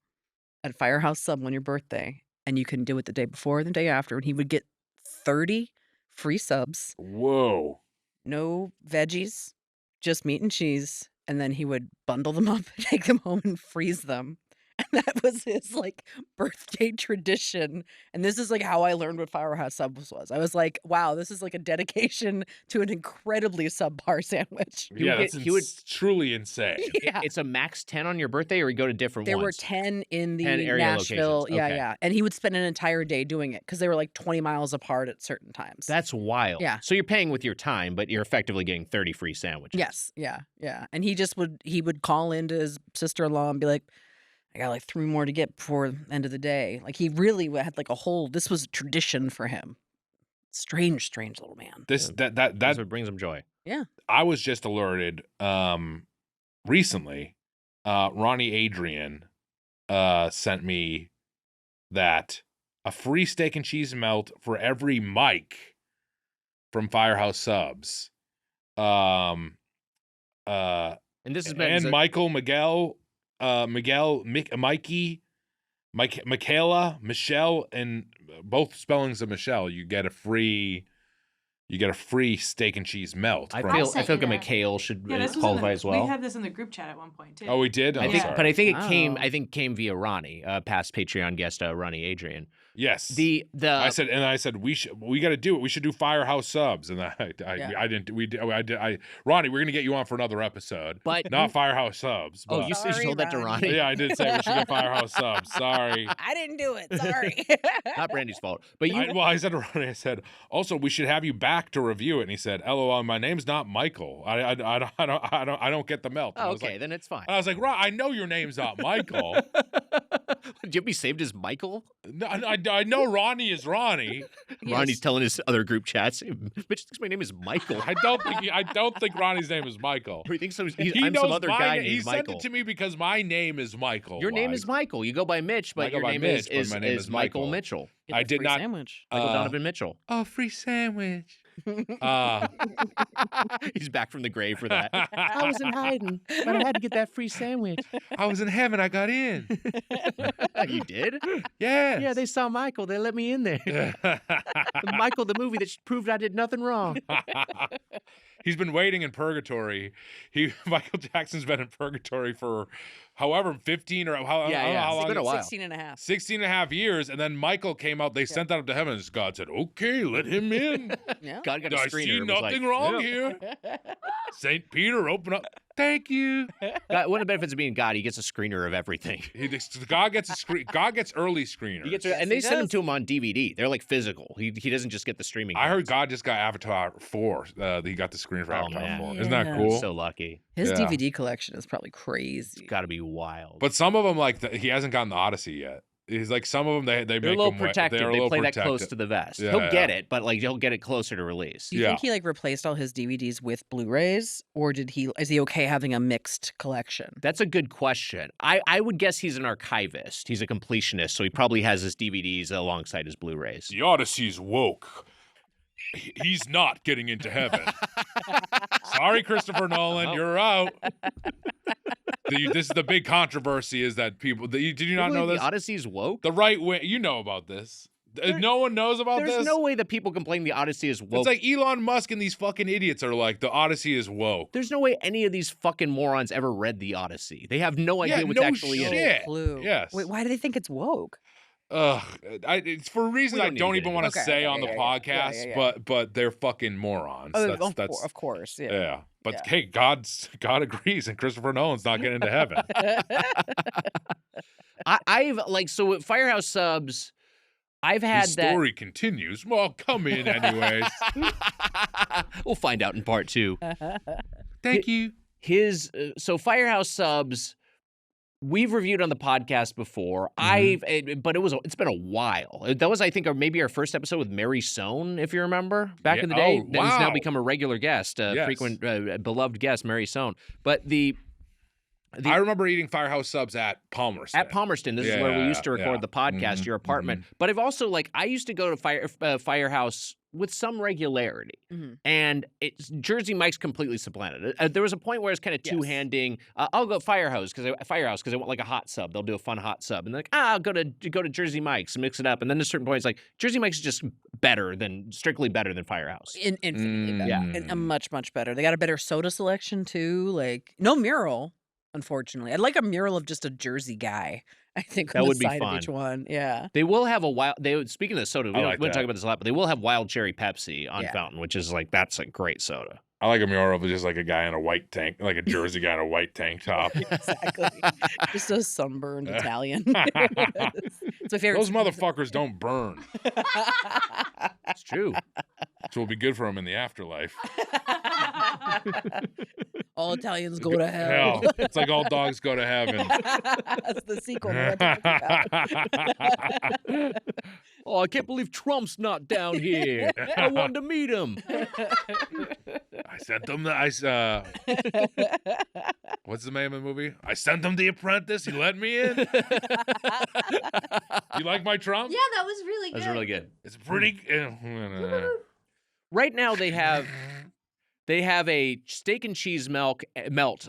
at Firehouse Sub on your birthday, and you can do it the day before and the day after, and he would get 30 free subs, Whoa. no veggies, just meat and cheese, and then he would bundle them up, take them home, and freeze them. And that was his like birthday tradition. And this is like how I learned what Firehouse Subs was. I was like, wow, this is like a dedication to an incredibly subpar sandwich. He would truly insane. Yeah. It's a max 10 on your birthday, or you go to different There ones? were 10 in the 10 area Nashville. locations. Yeah, Okay. yeah. And he would spend an entire day doing it because they were like 20 miles apart at certain times. That's wild. Yeah. So you're paying with your time, but you're effectively getting 30 free sandwiches. Yes. Yeah. Yeah. And he would call into his sister-in-law and be like, I got like 3 more to get before the end of the day. Like he really had like this was a tradition for him. Strange little man. That's That's what brings him joy. I was just alerted recently. Ronnie Adrian sent me that a free steak and cheese melt for every Mike from Firehouse Subs. And this has been And Michael, Miguel, Mikey, Michaela, Michelle, and both spellings of Michelle. You get a free steak and cheese melt. I from- feel sent like you a that. McHale should Yeah, this was in qualify the, as well. We had this in the group chat at one point too. Oh, we did. I I'm think, sorry. but I think it came. Wow. I think came via Ronnie, past Patreon guest Ronnie Adrian. Yes. The I said we got to do it. We should do Firehouse Subs, and I didn't. Ronnie, we're gonna get you on for another episode, but not Firehouse Subs. oh, but- you Sorry, told that to Ronnie. Ronnie. yeah, I did say we should get Firehouse Subs. Sorry. I didn't do it. Sorry. Not Brandy's fault. But you, I said to Ronnie, I said, also we should have you back to review it, and he said, "LOL, my name's not Michael. I don't get the melt." And I oh, was okay, like, then it's fine. and I was like, Ron, I know your name's not Michael. Do you have me saved as Michael? No, I know Ronnie is Ronnie. Ronnie's telling his other group chats. Bitch thinks my name is Michael. I don't think Ronnie's name is Michael. He thinks I'm He some knows other my guy name. named He sent Michael. it to me because my name is Michael. Your name is Michael. You go by Mitch, but I go your by name Mitch, but is my name is Michael Michael. Mitchell. Get I the did free not- Sandwich. Michael Donovan Mitchell. Oh, free sandwich. He's back from the grave for that. I was in hiding, but I had to get that free sandwich. I was in heaven. I got in. You did? Yes. Yeah, they saw Michael. They let me in there. Michael, the movie that proved I did nothing wrong. He's been waiting in purgatory. Michael Jackson's been in purgatory for however 15 or how, Yeah, I don't know yeah. how It's long. been a while. 16 and a half. 16 and a half years, and then Michael came out. They sent that up to heaven, and God said, "Okay, let him in." Yeah. God got a I screener. see and was nothing like, wrong "Yeah." here. Saint Peter, open up. Thank you. God, one of the benefits of being God, he gets a screener of everything. God gets a screen. God gets early screeners. He gets, and they he send them does. to him on DVD. They're like physical. He doesn't just get the streaming. I heard rights. God just got Avatar 4. He got the screen for Oh, Avatar man. 4. Isn't that Yeah. cool? So lucky. His Yeah. DVD collection is probably crazy. Got to be wild. But some of them, he hasn't gotten the Odyssey yet. He's like, some of them, they they're make a little them protected. They're a They little play that protected. close to the vest. Yeah, He'll get yeah. it, but he'll get it closer to release. Do you Yeah. think he replaced all his DVDs with Blu-rays, or is he okay having a mixed collection? That's a good question. I would guess he's an archivist. He's a completionist, so he probably has his DVDs alongside his Blu-rays. The Odyssey's woke. He's not getting into heaven. Sorry, Christopher Nolan, you're out. This is the big controversy: is that people? Did you not know Really? this? The Odyssey's woke. The right wing, you know about this. No one knows about this? There's no way that people complain the Odyssey is woke. It's like Elon Musk and these fucking idiots are like, the Odyssey is woke. There's no way any of these fucking morons ever read the Odyssey. They have no idea what's no actually in it. shit. Clue. Yes. Wait, why do they think it's woke? It's for a reason We I don't need don't to even get want into to it. say Okay, on the yeah, podcast, yeah. but they're fucking morons. Oh, That's of course. Yeah. yeah. But Yeah. hey, God agrees, and Christopher Nolan's not getting into heaven. I've like so at Firehouse Subs, I've had The story continues. Well, come in anyways. We'll find out in part 2. Thank you. So Firehouse Subs, we've reviewed on the podcast before. But it's been a while. That was, I think, maybe our first episode with Mary Sohn, if you remember, back in the day. Oh, That has now wow. become a regular guest, Yes. frequent, beloved guest, Mary Sohn. But I remember eating Firehouse Subs at Palmerston. At Palmerston, this is where we used to record the podcast, your apartment. But I've also, I used to go to Firehouse with some regularity. And Jersey Mike's completely supplanted it. There was a point where it's kind of two-handing. I'll go Firehouse because I want like a hot sub. They'll do a fun hot sub. And they're like, I'll go to Jersey Mike's and mix it up. And then at a certain point, it's like, Jersey Mike's is just strictly better than Firehouse. Infinitely better. Yeah. And much, much better. They got a better soda selection, too. Like, no mural. Unfortunately, I'd like a mural of just a Jersey guy. I think That on would the be side fun. of each one. Yeah. They will have speaking of soda, we don't talk about this a lot, but they will have wild cherry Pepsi on Fountain, which is that's a great soda. I like a mural of just like a guy in a white tank, like a Jersey guy in a white tank top. Exactly. Just a sunburned Italian. It's my favorite. Those motherfuckers don't burn. It's true. Which will be good for them in the afterlife. All Italians go to hell. It's like all dogs go to heaven. That's the sequel. to what I'm talking about. Oh, I can't believe Trump's not down here. I wanted to meet him. I sent them what's the name of the movie? I sent him The Apprentice. He let me in. You like my Trump? Yeah, that was really good. That's really good. It's pretty. Right now they have a steak and cheese melt.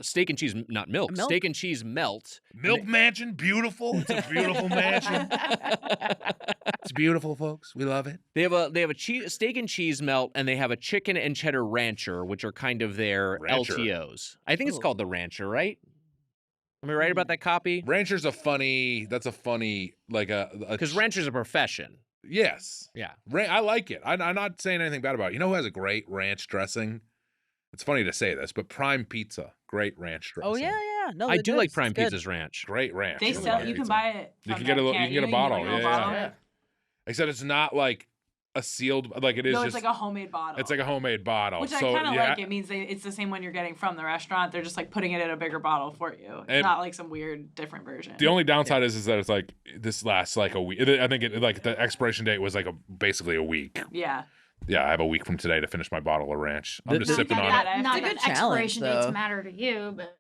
Steak and cheese, not milk. Milk? Steak and cheese melt. Milk mansion, beautiful. It's a beautiful mansion. It's beautiful, folks. We love it. They have a steak and cheese melt, and they have a chicken and cheddar rancher, which are kind of their Rancher. LTOs. I think it's Ooh. called the rancher, right? Am I right about that copy? Rancher's a funny like a Because rancher's a profession. yes. Yeah. I like it. I'm not saying anything bad about it. You know who has a great ranch dressing? It's funny to say this, but Prime Pizza, great ranch dressing. Oh yeah. No, I it do does. like It's Prime good. Pizza's ranch. Great ranch. They Really sell. good You can pizza. buy it. You from can get that a can. you can get a can bottle. like a Yeah, bottle. yeah. Except it's not like a sealed, like it is No, just it's like a homemade bottle. it's like a homemade bottle. Which I so kind of yeah, like. It means it's the same one you're getting from the restaurant. They're just like putting it in a bigger bottle for you. It's And- not like some weird different version. the only downside is that it's like this lasts like a week. I think like the expiration date was like basically a week. Yeah. Yeah, I have a week from today to finish my bottle of ranch. I'm just sipping on it. that. Not It's a that good challenge, expiration dates though. matter to you, but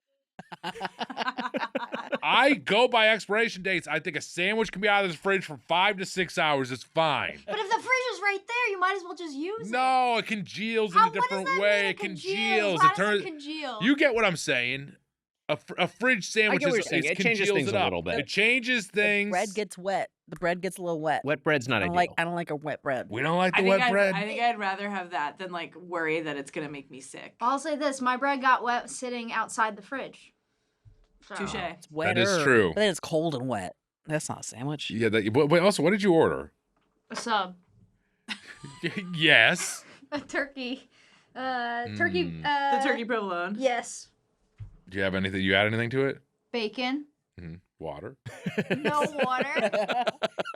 I go by expiration dates. I think a sandwich can be out of this fridge for 5 to 6 hours. It's fine. but if the fridge is right there, you might as well just use it. No, it congeals in How, a different what does that way. mean, It congeals. How It does turns. it congeal? You get what I'm saying? A fridge sandwich what you're is saying. It changes congeals things it a up. little bit. It changes things. The bread gets wet. The bread gets a little wet. Wet bread's not ideal. I don't like a wet bread. We don't like I the think wet bread. I think I'd rather have that than like worry that it's gonna make me sick. I'll say this: my bread got wet sitting outside the fridge. So. Touche. It's wetter. is true. But then it's cold and wet. That's not a sandwich. Yeah. Wait. Also, what did you order? A sub, Yes. a turkey, Hmm. turkey. The turkey provolone. Yes, Do you have anything? You add anything to it? bacon, Water. no water.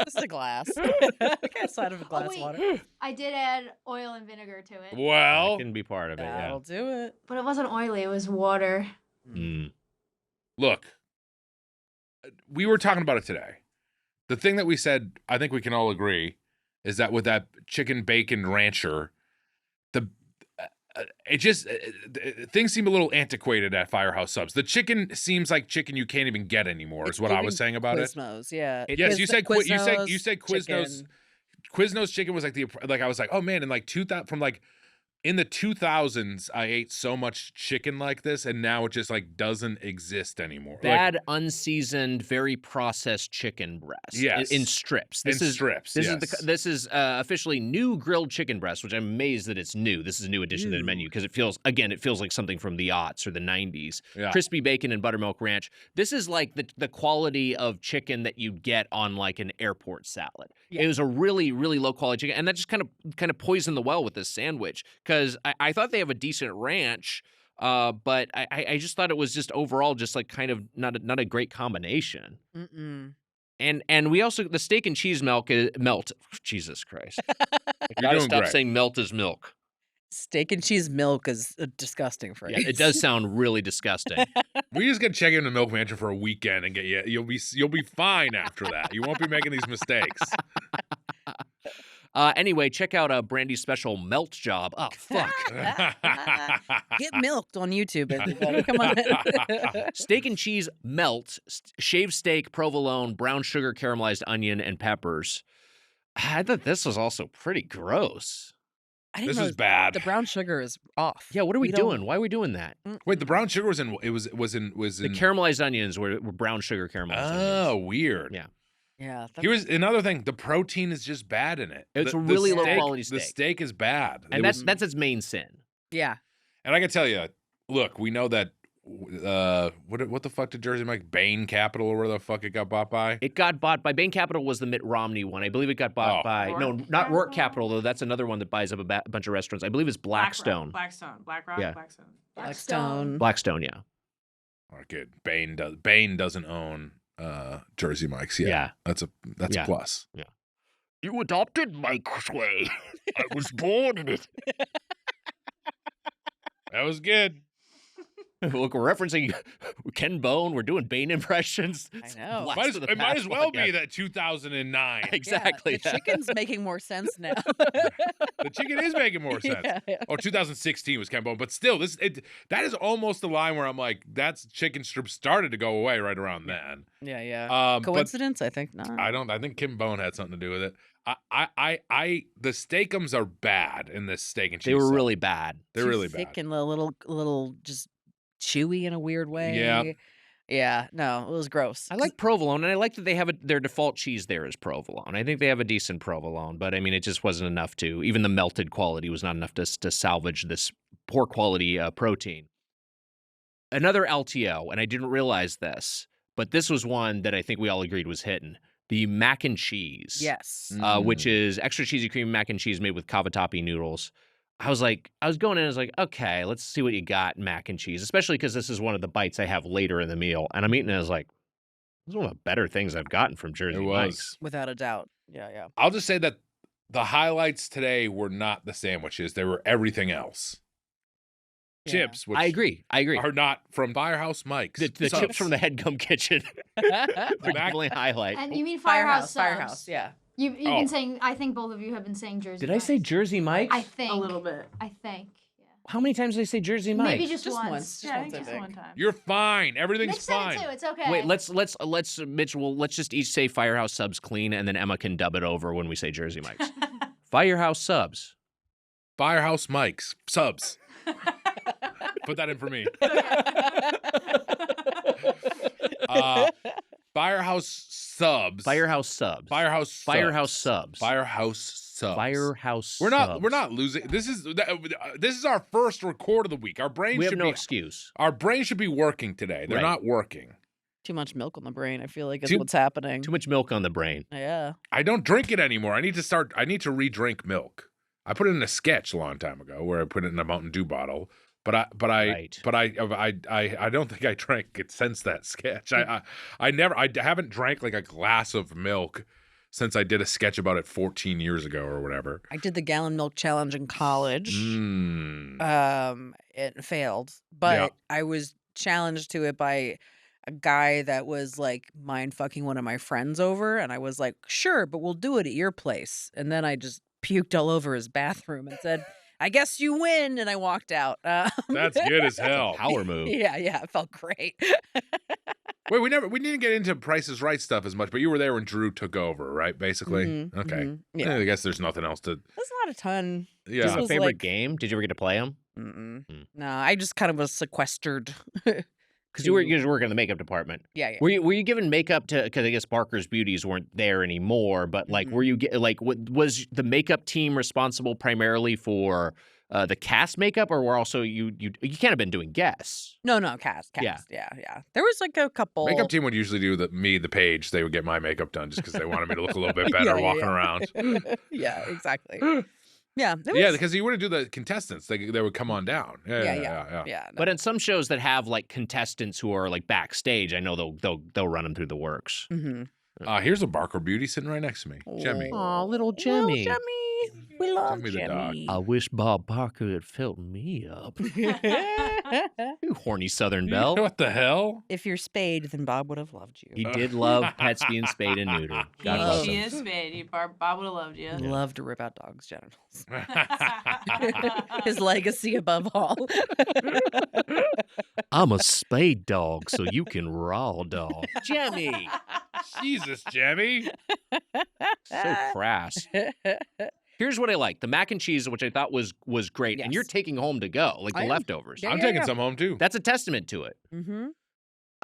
Just a glass. I got side of a glass of wait. water. I did add oil and vinegar to it, Well, That can be part of it, yeah. That'll do it. but it wasn't oily. It was water. Mm. look. We were talking about it today. The thing that we said, I think we can all agree, is that with that chicken bacon rancher, things seem a little antiquated at Firehouse Subs. The chicken seems like chicken you can't even get anymore. Is what I was saying about it. Quiznos, yeah. Yes, you said Quiznos Quiznos. chicken. Quiznos chicken was like I was like, oh man, and like 2000 from like In the 2000s, I ate so much chicken like this, and now it just like doesn't exist anymore. Bad, unseasoned, very processed chicken breast. Yes. In strips. This is officially new grilled chicken breast, which I'm amazed that it's new. This is a new addition to the menu because it feels like something from the aughts or the 90s. Yeah. Crispy bacon and buttermilk ranch. This is like the quality of chicken that you'd get on like an airport salad. Yeah. It was a really, really low quality chicken, and that just kind of poisoned the well with this sandwich because I thought they have a decent ranch. But I just thought it was just overall just like kind of not a great combination. Mm-mm. And we also the steak and cheese melt. Jesus Christ! I gotta stop saying melt is milk. Steak and cheese milk is a disgusting phrase. Yeah, it does sound really disgusting. We just gotta check into Milk Mansion for a weekend and get you. You'll be fine after that. You won't be making these mistakes. Anyway, check out Brandie's special melt job. Oh, fuck. Get milked on YouTube, everybody. Come on. Steak and cheese melt, shaved steak, provolone, brown sugar, caramelized onion, and peppers. I thought this was also pretty gross. I didn't This know is bad. The brown sugar is off. Yeah, what are we doing? Why are we doing that? Wait, the brown sugar was in. The caramelized onions were brown sugar caramelized onions. Oh, weird. Yeah. Yeah. Here's another thing. The protein is just bad in it. It's The a really steak- low-quality steak. The steak is bad. And that's its main sin. Yeah. And I can tell you, look, we know that. What the fuck did Jersey make? Bain Capital or where the fuck it got bought by? It got bought by Bain Capital was the Mitt Romney one. I believe it got bought by not Rourke Capital though. That's another one that buys up a bunch of restaurants. I believe it's Blackstone. Black Rock, Yeah. Blackstone. Blackstone, yeah. Oh, good. Bain doesn't own Jersey Mike's. Yeah. That's a plus. Yeah. You adopted Mike's way. I was born in it. That was good. Look, we're referencing Ken Bone. We're doing Bane impressions. I know. It might as well be that 2009. Exactly. Yeah, the chicken's making more sense now. The chicken is making more sense. Yeah. Oh, 2016 was Ken Bone, but still, that is almost the line where I'm like, that's chicken strip started to go away right around then. Yeah. Coincidence? I think not. I think Ken Bone had something to do with it. The steakums are bad in this steak and cheese. They were sauce. really bad. They're really thick bad. and a little just chewy in a weird way. Yeah. Yeah. No, it was gross. I like provolone, and I like that they have their default cheese there is provolone. I think they have a decent provolone, but I mean, it just wasn't enough to. Even the melted quality was not enough to salvage this poor quality protein. Another LTO, and I didn't realize this, but this was one that I think we all agreed was hitting. The mac and cheese. Yes. Which is extra cheesy cream mac and cheese made with cavatappi noodles. I was going in, I was like, okay, let's see what you got, mac and cheese, especially because this is one of the bites I have later in the meal. And I'm eating it, I was like, this is one of the better things I've gotten from Jersey Mike's. Without a doubt. Yeah. I'll just say that the highlights today were not the sandwiches. They were everything else. Yeah. Chips, which I agree. are not from Firehouse Mike's. The chips from the Headgum Kitchen. They're definitely a highlight. And you mean Firehouse Subs? Firehouse, yeah. You've been saying, I think both of you have been saying Jersey Did I say Mike's. Jersey Mike's? I think. A little bit. I think. Yeah. How many times did I say Jersey Mike's? Maybe just once. once. Yeah, I think just one time. You're fine. Everything's Nick said fine. it too. It's okay. Wait, let's Mitch, let's just each say Firehouse Subs clean, and then Emma can dub it over when we say Jersey Mike's. Firehouse Subs. Firehouse Mike's subs. Put that in for me. Firehouse Subs. Firehouse Subs. Firehouse Subs. Firehouse Subs. Firehouse Subs. Firehouse We're Subs. not losing. This is our first record of the week. Our brain We should have no be excuse. Our brain should be working today. They're Right. not working. Too much milk on the brain, I feel like is Too- what's happening. Too much milk on the brain. Yeah. I don't drink it anymore. I need to re-drink milk. I put it in a sketch a long time ago where I put it in a Mountain Dew bottle. But I don't think I drank it since that sketch. I haven't drank like a glass of milk since I did a sketch about it 14 years ago or whatever. I did the gallon milk challenge in college. It failed, but Yeah. I was challenged to it by a guy that was like mind fucking one of my friends over, and I was like, sure, but we'll do it at your place. And then I just puked all over his bathroom and said, I guess you win, and I walked out. That's good as hell. Power move. Yeah, it felt great. Wait, we didn't get into Price is Right stuff as much, but you were there when Drew took over, right? Basically. Okay. Yeah. I guess there's nothing else to. That's not a ton. Do you Yeah. have a was favorite like- game? Did you ever get to play them? No, I just kind of was sequestered. Because you were working in the makeup department. Yeah. Were you given makeup to? Because I guess Barker's Beauties weren't there anymore. But like, were you was the makeup team responsible primarily for the cast makeup, or were also you can't have been doing guests? No, cast. Yeah. Yeah. There was like a couple. Makeup team would usually do the page. They would get my makeup done just because they wanted me to look a little bit better walking around. Yeah, exactly. Yeah. Yeah, because you wouldn't do the contestants. They would come on down. Yeah. Yeah. But in some shows that have like contestants who are like backstage, I know they'll run them through the works. Here's a Barker Beauty sitting right next to me, Jemmy. Aw, little Jemmy. We love Jemmy the dog. I wish Bob Barker had filled me up. You horny Southern belle. What the hell? If you're spayed, then Bob would have loved you. He did love pets being spayed and neutered. God bless She him. is spayed. Bob would have loved you. Love to rip out dogs' genitals. His legacy above all. I'm a spayed dog, so you can raw dog. Jemmy. Jesus, Jemmy. So crass. Here's what I like. The mac and cheese, which I thought was great. And you're Yes. taking home to go, like I the am. leftovers. Yeah, I'm taking some home too. That's a testament to it.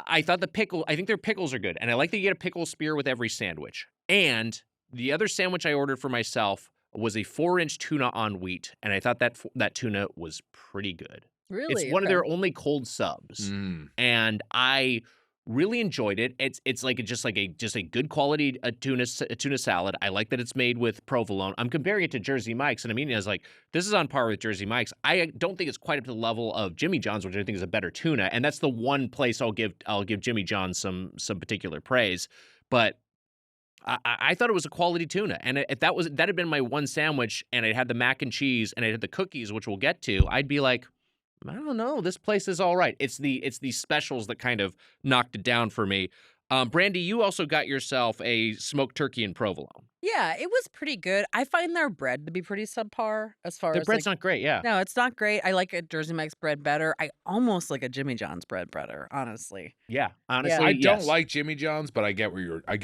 I thought I think their pickles are good. And I like that you get a pickle spear with every sandwich. And the other sandwich I ordered for myself was a 4-inch tuna on wheat. And I thought that tuna was pretty good. Really? It's one of their only cold subs. And I really enjoyed it. It's like just a good quality tuna salad. I like that it's made with provolone. I'm comparing it to Jersey Mike's, and I mean, it's like this is on par with Jersey Mike's. I don't think it's quite up to the level of Jimmy John's, which I think is a better tuna, and that's the one place I'll give Jimmy John's some particular praise. But I thought it was a quality tuna, and if that had been my one sandwich, and it had the mac and cheese, and it had the cookies, which we'll get to, I'd be like, I don't know. This place is all right. It's the specials that kind of knocked it down for me. Brandie, you also got yourself a smoked turkey and provolone. Yeah, it was pretty good. I find their bread to be pretty subpar as far Their as bread's not great, yeah. No, it's not great. I like a Jersey Mike's bread better. I almost like a Jimmy John's bread better, honestly. Yeah, honestly, I yes. don't like Jimmy John's, but I get where you're. I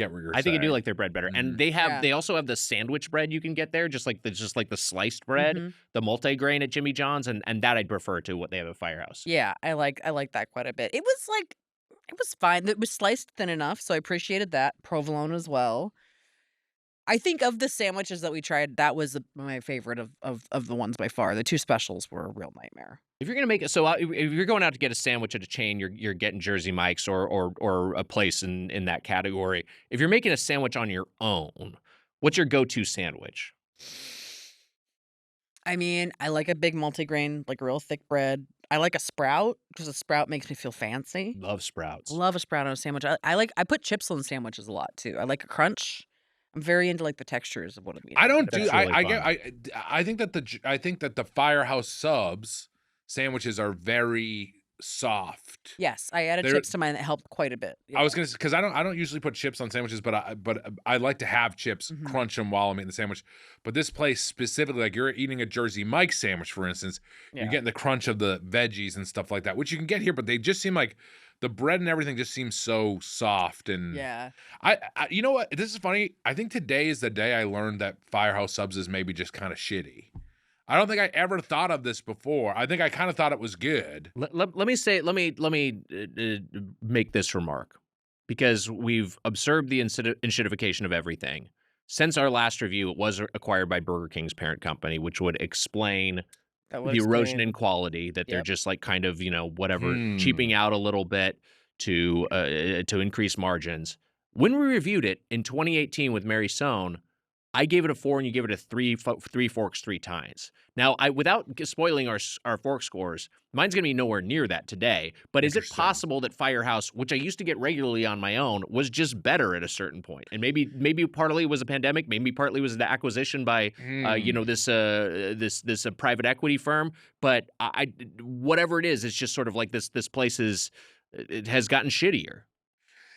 think I do like their bread better, and they also have the sandwich bread you can get there, just like the sliced bread, the multigrain at Jimmy John's, and that I'd prefer to what they have at Firehouse. Yeah, I like that quite a bit. It was fine. It was sliced thin enough, so I appreciated that. Provolone as well. I think of the sandwiches that we tried, that was my favorite of the ones by far. The two specials were a real nightmare. If you're gonna make it, so if you're going out to get a sandwich at a chain, you're getting Jersey Mike's or a place in that category. If you're making a sandwich on your own, what's your go-to sandwich? I mean, I like a big multigrain, like real thick bread. I like a sprout because a sprout makes me feel fancy. Love Sprouts. Love a sprout on a sandwich. I put chips on sandwiches a lot too. I like a crunch. I'm very into like the textures of what I'm eating. I don't do. That's really I think that the Firehouse Subs sandwiches are very soft. Yes, I added They're- chips to mine that helped quite a bit. I was gonna say because I don't usually put chips on sandwiches, but I like to have chips, crunch them while I'm eating the sandwich. But this place specifically, like you're eating a Jersey Mike's sandwich, for instance, you're getting the crunch of the veggies and stuff like that, which you can get here, but they just seem like the bread and everything just seems so soft. And I you know what? This is funny. I think today is the day I learned that Firehouse Subs is maybe just kind of shitty. I don't think I ever thought of this before. I think I kind of thought it was good. Let me make this remark, because we've observed the inshittification of everything. Since our last review, it was acquired by Burger King's parent company, which would explain the erosion in quality, that they're just like kind of, whatever, cheaping out a little bit to increase margins. When we reviewed it in 2018 with Mary Sohn, I gave it a 4 and you gave it a 3 forks 3 times. Now, without spoiling our fork scores, mine's going to be nowhere near that today. But is it possible that Firehouse, which I used to get regularly on my own, was just better at a certain point? And maybe partly it was a pandemic, maybe partly it was the acquisition by this private equity firm. But whatever it is, it's just sort of like this place it has gotten shittier.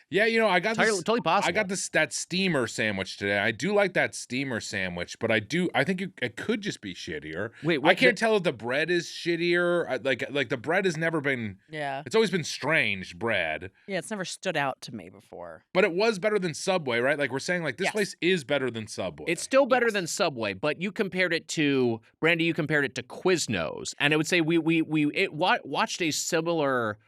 Yeah, I got this. Totally possible. I got that steamer sandwich today. I do like that steamer sandwich, but I think it could just be shittier. Wait, I can't tell if the bread is shittier. Like the bread has never been. Yeah. It's always been strange bread. Yeah, it's never stood out to me before. But it was better than Subway, right? Like we're saying, like this Yes. place is better than Subway. It's still better than Subway, but you compared it to Brandie. You compared it to Quiznos, and I would say we watched a similar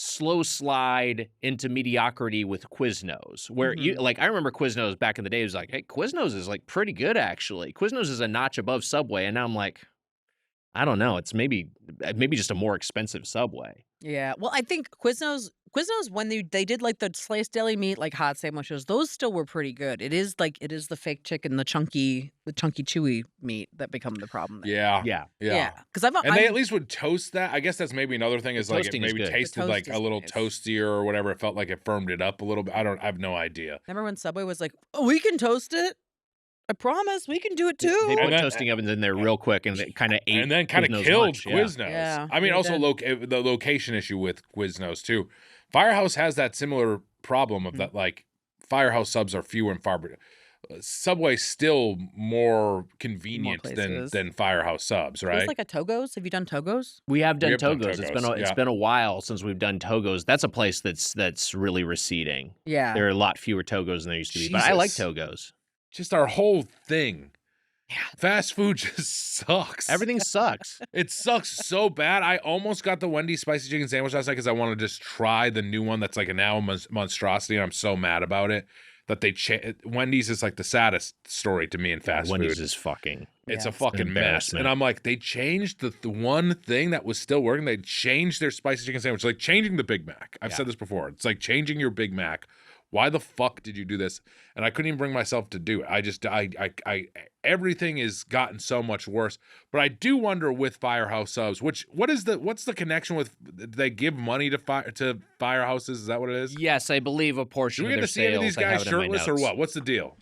slow slide into mediocrity with Quiznos, where you like. I remember Quiznos back in the day. It was like, hey, Quiznos is like pretty good actually. Quiznos is a notch above Subway, and now I'm like, I don't know. It's maybe just a more expensive Subway. Yeah. Well, I think Quiznos when they did like the sliced deli meat, like hot sandwiches, those still were pretty good. It is the fake chicken, the chunky chewy meat that become the problem there. Yeah. Because They at least would toast that. I guess that's maybe another thing is like it toasting is maybe good. tasted The like toast a little is nice. toastier or whatever. It felt like it firmed it up a little bit. I have no idea. Remember when Subway was like, "Oh, we can toast it. I promise, we can do it too." They put And then- toasting ovens in there real quick, and it kind of ate. And then kind of Quiznos killed lunch, yeah. Quiznos. Yeah, I mean, they also did. the location issue with Quiznos too. Firehouse has that similar problem of that like Firehouse subs are fewer and far. Subway's still more convenient places. than Firehouse subs, right? It's like a Togo's. Have you done Togo's? We have done have done Togos. Togos, It's been a while since we've done Togos. That's a place that's really receding. Yeah. There are a lot fewer Togos than there used to be, but I like Jesus. Togos. Just our whole thing. Yeah. Fast food just sucks. Everything sucks. It sucks so bad. I almost got the Wendy's spicy chicken sandwich last night because I want to just try the new one that's like a now monstrosity, and I'm so mad about it that they Wendy's is like the saddest story to me in fast Wendy's food. is fucking. It's Yeah. a fucking mess. embarrassment. And I'm like, they changed the one thing that was still working. They changed their spicy chicken sandwich, like changing the Big Mac. I've said this before. It's like changing your Big Mac. Why the fuck did you do this? And I couldn't even bring myself to do it. I everything has gotten so much worse. But I do wonder with Firehouse subs, what's the connection with? They give money to firehouses? Is that what it is? Yes, I believe a portion Do we of get their to see any of sales. these I have guys it in my shirtless or notes. what? What's the deal?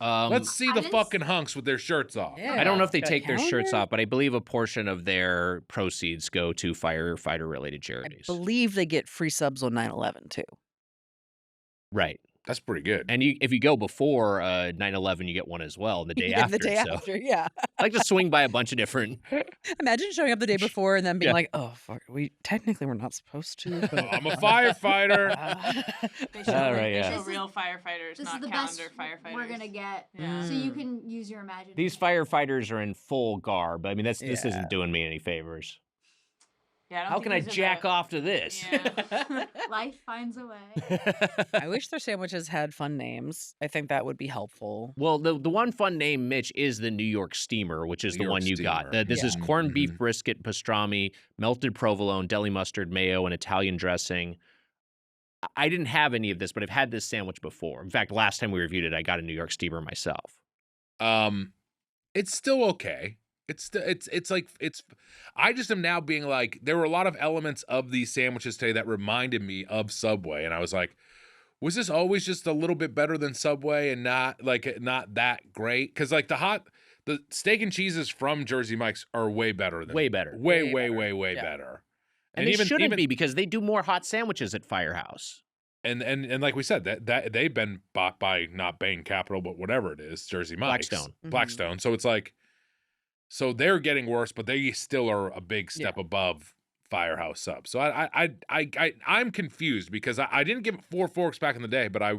Let's see I the didn't fucking hunks with their shirts off. Yeah. I don't know if they Got a take their shirts calendar? off, but I believe a portion of their proceeds go to firefighter-related I charities. believe they get free subs on 9/11 too. Right. That's pretty good. And if you go before 9/11, you get one as well the day Yeah, after. the day so after, yeah. I like to swing by a bunch of different. Imagine showing up the day before and then being Yeah. like, "Oh fuck, we technically we're not supposed to." But I'm a firefighter. They show, All like, right, they yeah. show This is- real firefighters, This not is the calendar best firefighters. we're gonna get, Yeah. so you can use your imagination. These firefighters are in full garb. I mean, this Yeah. isn't doing me any favors. Yeah, I don't How think can I these are jack the- off to this? Yeah. Life finds a way. I wish their sandwiches had fun names. I think that would be helpful. Well, the one fun name, Mitch, is the New York Steamer, which is New the York one you got. Steamer. This is Yeah. corned beef brisket, pastrami, melted provolone, deli mustard, mayo, and Italian dressing. I didn't have any of this, but I've had this sandwich before. In fact, last time we reviewed it, I got a New York Steamer myself. It's still okay. I just am now being like, there were a lot of elements of these sandwiches today that reminded me of Subway, and I was like, was this always just a little bit better than Subway and not that great? Because like the steak and cheeses from Jersey Mike's are way better than Way better. way Yeah. better. And they shouldn't be because they do more hot sandwiches at Firehouse. And like we said, that they've been bought by not Bain Capital, but whatever it is, Jersey Mike's. Blackstone. Blackstone. So it's like, so they're getting worse, but they still are a big step above Firehouse subs. So I'm confused because I didn't give it 4 forks back in the day, but I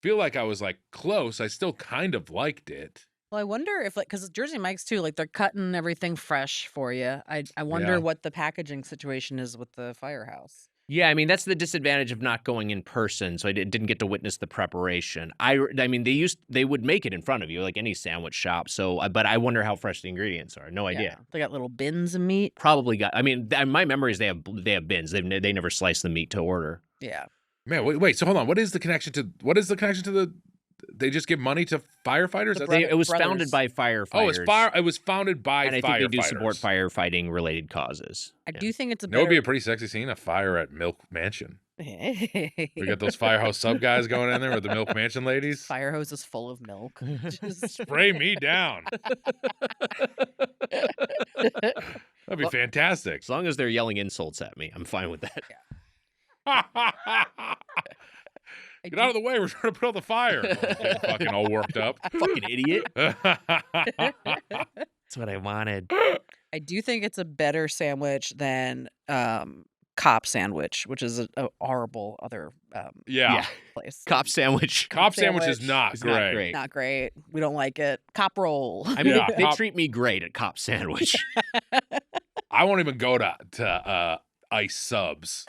feel like I was like close. I still kind of liked it. Well, I wonder if because Jersey Mike's too, like they're cutting everything fresh for you. I wonder Yeah. what the packaging situation is with the Firehouse. Yeah, I mean, that's the disadvantage of not going in person, so I didn't get to witness the preparation. I mean, they would make it in front of you, like any sandwich shop, so, but I wonder how fresh the ingredients are. No idea. Yeah. They got little bins of meat. Probably got, I mean, my memory is they have bins. They never slice the meat to order. Yeah. Man, wait. So hold on. What is the connection to the? They just give money to firefighters. The That's- It was brothers. founded by firefighters. Oh, it was founded by and I firefighters. think they do support firefighting related causes. I Yeah. do think it's a That would be better. a pretty sexy scene, a fire at Milk Mansion. We We got those Firehouse sub guys going in there with the Milk Mansion ladies. Fire hose is full of milk. Just- Spray me down. That'd be fantastic. As long as they're yelling insults at me, I'm fine with that. Get out of the way. We're trying to build the fire. Get fucking all worked up. Fucking idiot. That's what I wanted. I do think it's a better sandwich than Cop sandwich, which is a horrible other Yeah. place. Cop sandwich. Cop sandwich is not It's great. not great. Not great. We don't like it. Cop roll. I mean, Yeah, they Cop- treat me great at Cop sandwich. I won't even go to Ice Subs.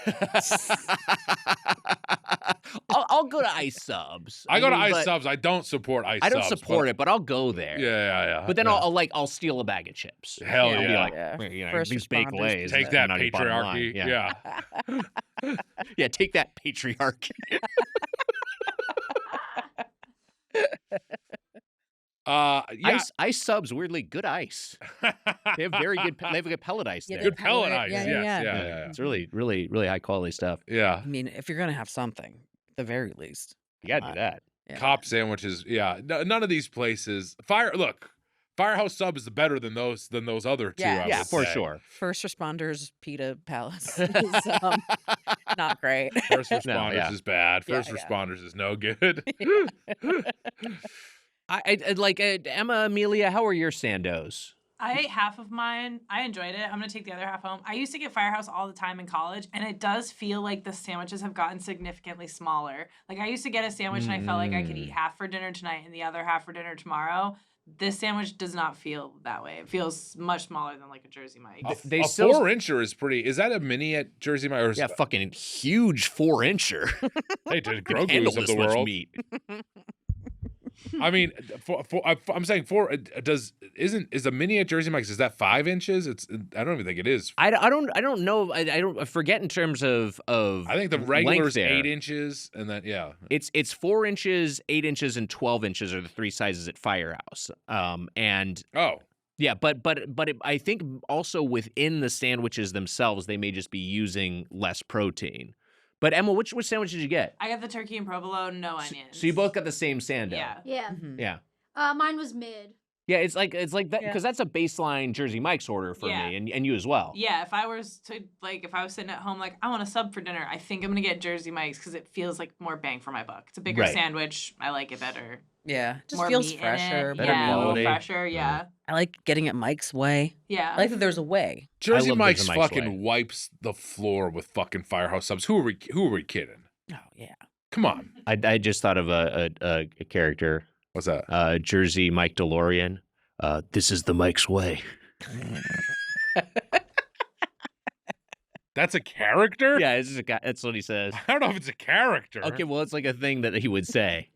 I'll go to Ice Subs. I go to mean, Ice but Subs. I don't support Ice I Subs. don't support it, but I'll go there. Yeah. But then yeah. I'll steal a bag of chips. Hell I'll be yeah. like, Yeah. you know, First these baked responders. lays. Take are that, not your bottom line. patriarchy. Yeah. Yeah, take that, patriarchy. Yeah. Ice Subs, weirdly good ice. They have very good. They have good pellet ice Yeah, there. Good pellet ice. Yeah, Yes. yeah. Yeah. It's really, really, really high quality stuff. Yeah. I mean, if you're gonna have something, at the very least. You gotta do that. Yeah. Cop sandwiches. Yeah. None of these places. Firehouse Sub is better than those other two. Yeah. I Yeah, would for say. sure. First responders pita palace is not great. First No, responders yeah. is bad. Yeah, First yeah. responders is no good. I like Emma, Amelia. How are your sandos? I ate half of mine. I enjoyed it. I'm going to take the other half home. I used to get Firehouse all the time in college, and it does feel like the sandwiches have gotten significantly smaller. Like, I used to get a sandwich, and I felt like I could eat half for dinner tonight and the other half for dinner tomorrow. This sandwich does not feel that way. It feels much smaller than, like, a Jersey Mike's. They a still- 4-incher is pretty. Is that a mini at Jersey Mike? Or is Yeah, fucking huge 4-incher. hey, to Handle Grogu's of this the much world. meat. I mean, I'm saying is a mini at Jersey Mike's? Is that 5 inches? I don't even think it is. I don't know. I forget in terms of. I think the regular is length there. 8 inches, and then yeah. It's 4 inches, 8 inches, and 12 inches are the three sizes at Firehouse. And Oh, yeah, but I think also within the sandwiches themselves, they may just be using less protein. But Emma, which sandwich did you get? I got the turkey and provolone, no onions. So you both got the same sando. Yeah. Yeah. Mhm. Yeah. Mine was mid. Yeah, it's like that Yeah. because that's a baseline Jersey Mike's order for Yeah. me and you as well. Yeah, if I was sitting at home, like, I want a sub for dinner, I think I'm going to get Jersey Mike's because it feels like more bang for my buck. It's a bigger Right. sandwich. I like it better. Yeah. Just more feels meat in fresher. it. Better Yeah, a little quality. fresher. Yeah. I like getting it Mike's way. Yeah. I like that there's a way. Jersey love Mike's Jersey Mike's fucking way. wipes the floor with fucking Firehouse Subs. Who are we kidding? Oh yeah. Come on. I just thought of a character, What's that? Jersey Mike DeLorean. This is the Mike's way. That's a character? Yeah, this is a guy. That's what he says. I don't know if it's a character. Okay, well, it's like a thing that he would say.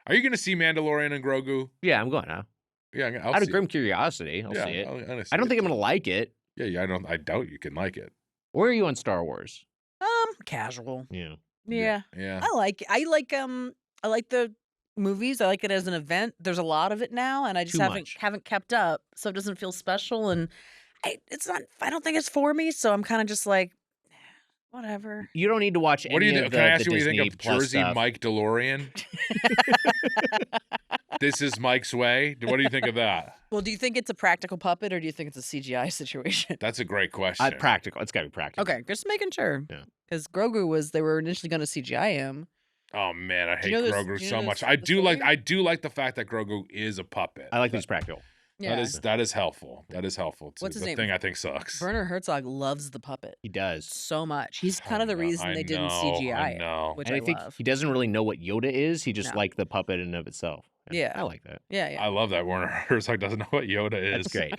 Are you going to see Mandalorian and Grogu? Yeah, I'm going now. Yeah, I'll Out of see grim curiosity, I'll yeah, see it. I'll see I don't it. think I'm gonna like it. Yeah, I doubt you can like it. Where are you on Star Wars? Casual. Yeah. Yeah. Yeah. I like the movies. I like it as an event. There's a lot of it now, and I just Too haven't much. kept up, so it doesn't feel special. And I don't think it's for me. So I'm kind of just like, whatever. You don't need to watch What do any you of think? Can I the ask you what you Disney think of Plus Jersey stuff. Mike DeLorean? This is Mike's way. What do you think of that? Well, do you think it's a practical puppet or do you think it's a CGI situation? That's a great question. Practical. It's gotta be practical. Okay, just making sure. Yeah. Because Grogu they were initially going to CGI him. Oh man, I Do hate you know this- Grogu do you so know much. this- I the do story? like the fact that Grogu is a puppet. I like these practical. Yeah. That is helpful. That is helpful. What's his the name? thing I think sucks. Werner Herzog loves the puppet He does. so much. He's kind of the I know, reason I they didn't know, CGI I it, know. which And I I think love. he doesn't really know what Yoda is. He just No. liked the puppet in and of itself. Yeah. I like that. Yeah, yeah. I love that Werner Herzog doesn't know what Yoda is. That's great.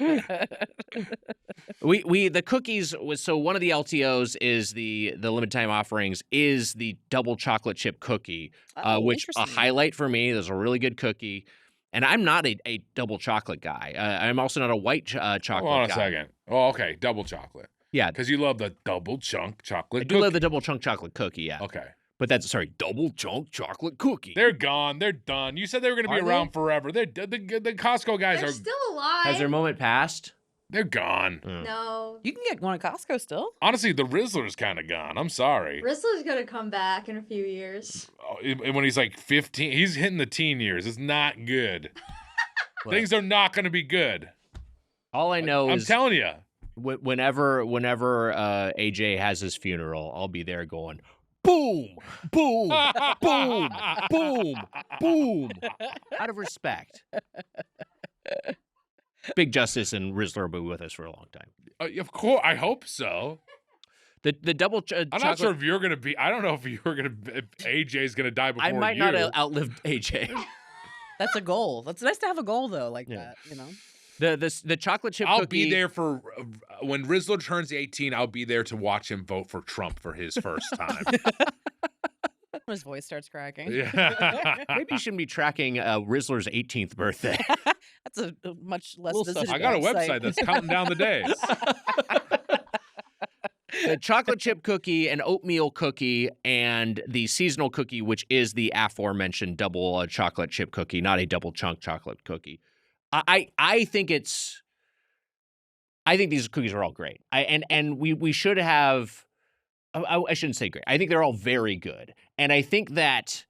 We the cookies was so one of the LTOs is the limited time offerings is the double chocolate chip cookie, Oh, which a interesting. highlight for me. There's a really good cookie, and I'm not a double chocolate guy. I'm also not a white chocolate Hold on a guy. second. Oh, okay. Double chocolate. Yeah, Because you love the double chunk chocolate I do cookie. love the double chunk chocolate cookie. Yeah, Okay. but that's double chunk chocolate cookie. They're gone. They're done. You said they were going to be Are around they? forever. The Costco guys They're are still alive. Has their moment passed? they're gone. No. You can get one at Costco still. Honestly, the Rizzler's kind of gone. I'm sorry. Rizzler's gonna come back in a few years. And when he's like 15, he's hitting the teen years. It's not good. Things are not going to be good. All I know I'm is telling you. whenever AJ has his funeral, I'll be there going, boom, boom, boom, boom, boom. Out of respect. Big Justice and Rizzler will be with us for a long time. Of course, I hope so. The double. I'm not sure if you're gonna be. I don't know if if AJ's gonna die before I might you. not outlive AJ. That's a goal. That's nice to have a goal though, like Yeah. that. You know. The chocolate chip I'll cookie. be there for when Rizzler turns 18. I'll be there to watch him vote for Trump for his first time. His voice starts cracking. Yeah. Maybe you shouldn't be tracking Rizzler's 18th birthday. That's a much less Little visited stuff. I got a website. website that's counting down the days. The chocolate chip cookie, an oatmeal cookie, and the seasonal cookie, which is the aforementioned double chocolate chip cookie, not a double chunk chocolate cookie. I think it's. I think these cookies are all great. And we should have. I shouldn't say great. I think they're all very good, and I think that.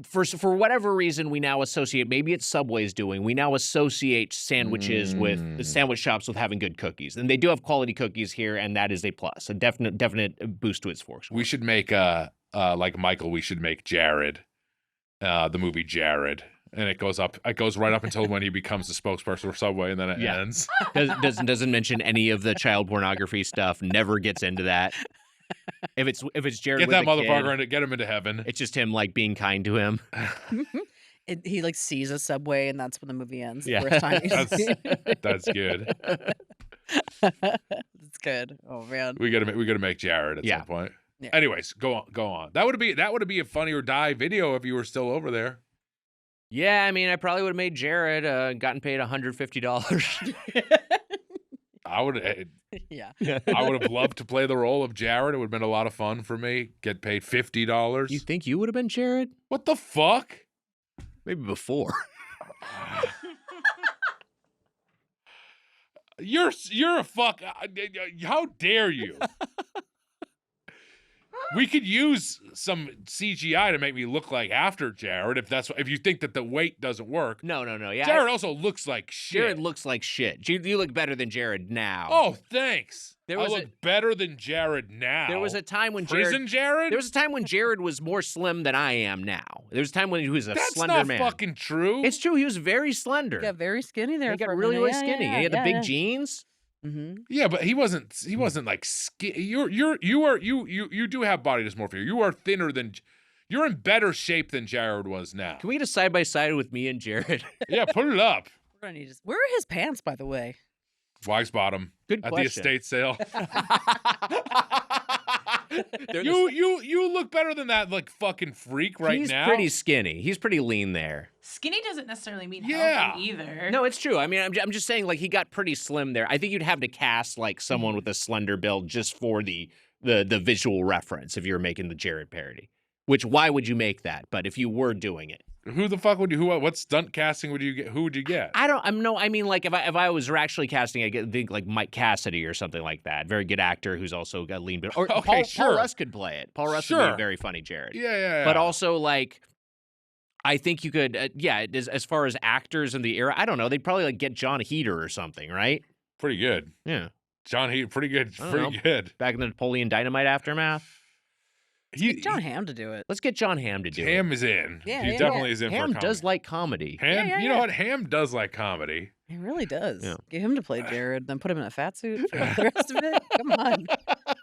For whatever reason, we now associate, maybe it's Subway's doing, we now associate sandwiches with the sandwich shops with having good cookies. And they do have quality cookies here, and that is a plus, a definite boost to its forks. We should make like Michael. We should make Jared, the movie Jared, and it goes right up until when he becomes the spokesperson for Subway, and then it ends. Doesn't mention any of the child pornography stuff. Never gets into that. If it's Jared, Get with that a motherfucker kid, and get him into heaven. it's just him like being kind to him. He like sees a Subway, and that's when the movie ends. Yeah. The first time That's good. That's good. Oh man. We gotta make Jared at some point. Yeah. Anyways, go on. That would be a Funny or Die video if you were still over there. Yeah, I mean, I probably would have made Jared gotten paid $150. I would. Yeah. I would have loved to play the role of Jared. It would have been a lot of fun for me. Get paid $50. You think you would have been Jared? What the fuck? Maybe before. You're a fuck. How dare you? We could use some CGI to make me look like after Jared if you think that the weight doesn't work. No. Yeah, Jared also looks like shit. Jared looks like shit. You look better than Jared now. Oh, thanks. There I was look better than Jared now. There was a time when Jared. There was a time when Jared was more slim than I am now. There was a time when he was a slender man. That's not fucking true. It's true. He was very slender. He got very skinny there. He got for a really, minute. really skinny. He had the big jeans. Mm-hmm. Yeah, but he wasn't like skinny. You do have body dysmorphia. You are thinner than. You're in better shape than Jared was now. Can we get a side by side with me and Jared? Yeah, put it up. We're gonna need where are his pants, by the way? Wags bottom. Good at question. the estate sale. You look better than that like fucking freak right He's now. He's pretty skinny. He's pretty lean there. Skinny doesn't necessarily mean Yeah. healthy either. No, it's true. I mean, I'm just saying, like, he got pretty slim there. I think you'd have to cast like someone with a slender build just for the visual reference if you were making the Jared parody. Which, why would you make that? But if you were doing it, Who the fuck would you? What stunt casting would you get? Who would you get? I mean, like if I was actually casting, I think like Mike Cassidy or something like that. Very good actor who's also got lean build. Or Okay, Paul Rudd could play it. Paul Rudd would be a very funny Jared. Yeah. But also like, I think you could, as far as actors in the era, I don't know. They'd probably like get John Heder or something, right? Pretty good. Yeah, John Heder, pretty good. I don't Pretty know. good. Back in the Napoleon Dynamite aftermath. Get John Hamm to do it. Let's get John Hamm to do it. Ham is in. Yeah, he yeah, definitely is in Hamm for does comedy. like comedy. Ham, Yeah. you know what? Ham does like comedy. He really does. Yeah. Get him to play Jared, then put him in a fat suit for the rest of it. Come on,